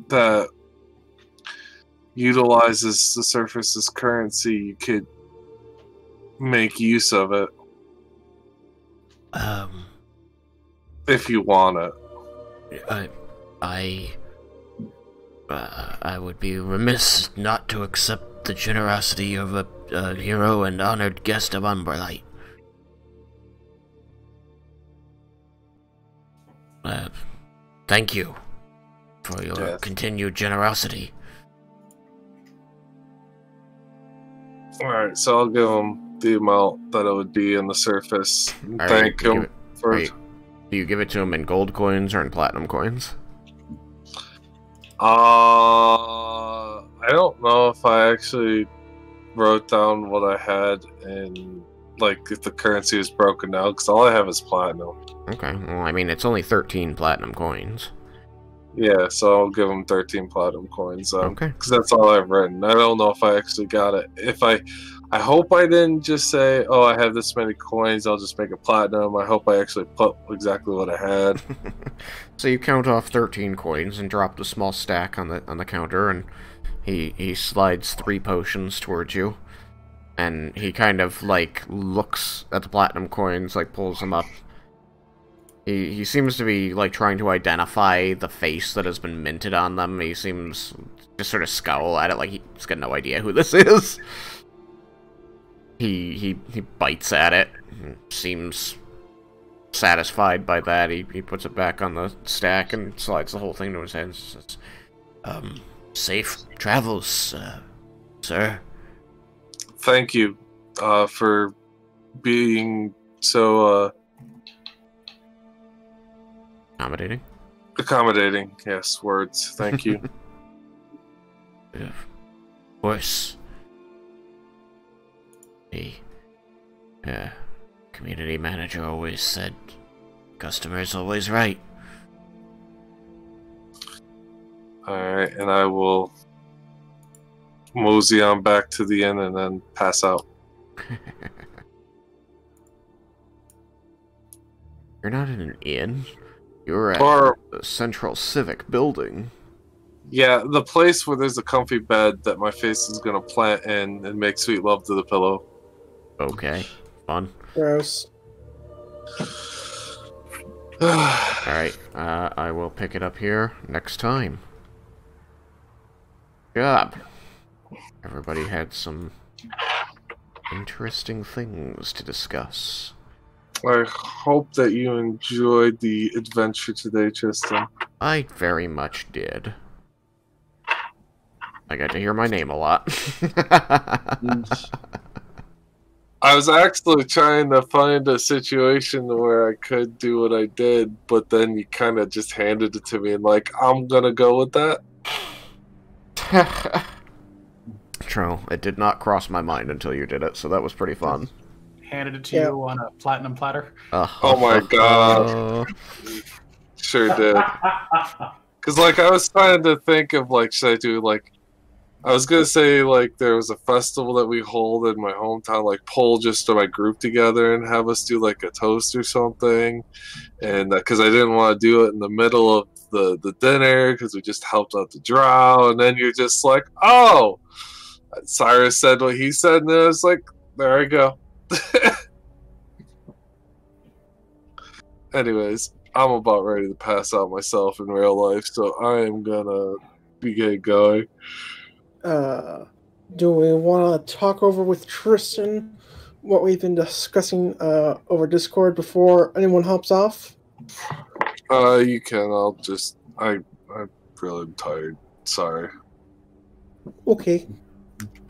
that utilizes the surface's currency, you could make use of it. If you want it. I would be remiss not to accept the generosity of a hero and honored guest of Umberlight. Thank you for your continued generosity. Alright, so I'll give him the amount that it would be in the surface. Thank him for... Do you give it to him in gold coins or in platinum coins? I don't know if I actually wrote down what I had in, like, if the currency is broken down, because all I have is platinum. Okay, well, I mean, it's only 13 platinum coins. Yeah, so I'll give him 13 platinum coins. Okay. Because that's all I've written. I don't know if I actually got it. If I hope I didn't just say, oh, I have this many coins, I'll just make it platinum. I hope I actually put exactly what I had. So you count off 13 coins and drop the small stack on the counter, and he slides 3 potions towards you. And he kind of, like, looks at the platinum coins, like, pulls them up. He seems to be, like, trying to identify the face that has been minted on them. He seems to sort of scowl at it like he's got no idea who this is. He bites at it, seems satisfied by that. He puts it back on the stack and slides the whole thing to his hand and says, Safe travels, sir. Thank you for being so accommodating. Accommodating, yes, words. Thank you. Of course. The community manager always said, customer's always right. Alright, and I will mosey on back to the inn and then pass out. You're not in an inn. You're at the Central Civic Building. Yeah, the place where there's a comfy bed that my face is gonna plant in and make sweet love to the pillow. Okay, fun. Gross. Alright, I will pick it up here next time. Good job. Everybody had some interesting things to discuss. I hope that you enjoyed the adventure today, Tristan. I very much did. I got to hear my name a lot. I was actually trying to find a situation where I could do what I did, but then you kind of just handed it to me and like, I'm gonna go with that. True, it did not cross my mind until you did it, so that was pretty fun. Handed it to you on a platinum platter. Oh my god. Sure did. Because, like, I was trying to think of, like, should I do, like, I was gonna say, like, there was a festival that we hold in my hometown, like, pull just my group together and have us do, like, a toast or something. And, because I didn't want to do it in the middle of the dinner, because we just helped out the drow. And then you're just like, oh! Cyrus said what he said, and then I was like, there I go. Anyways, I'm about ready to pass out myself in real life, so I am gonna get going. Do we want to talk over with Tristan what we've been discussing over Discord before anyone hops off? You can. I'll just. I'm really tired. Sorry. Okay.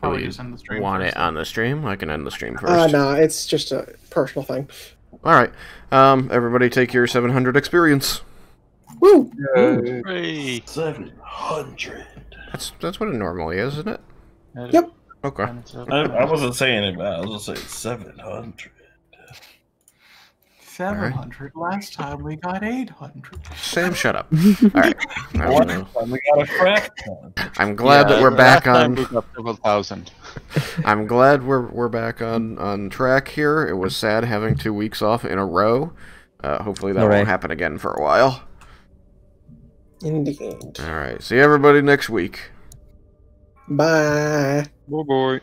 Probably just end the stream. Want it on the stream? I can end the stream first. No, it's just a personal thing. Alright. Everybody take your 700 experience. Woo! Yay. 700. That's what it normally is, isn't it? Yep. Okay. I wasn't saying it bad. I was just saying 700. 700. Last time we got 800. Sam, shut up. Alright. We got a fraction. I'm glad that we're back on. We got several thousand. I'm glad we're back on track here. It was sad having 2 weeks off in a row. Hopefully that won't happen again for a while. Indeed. Alright, see everybody next week. Bye. Oh boy.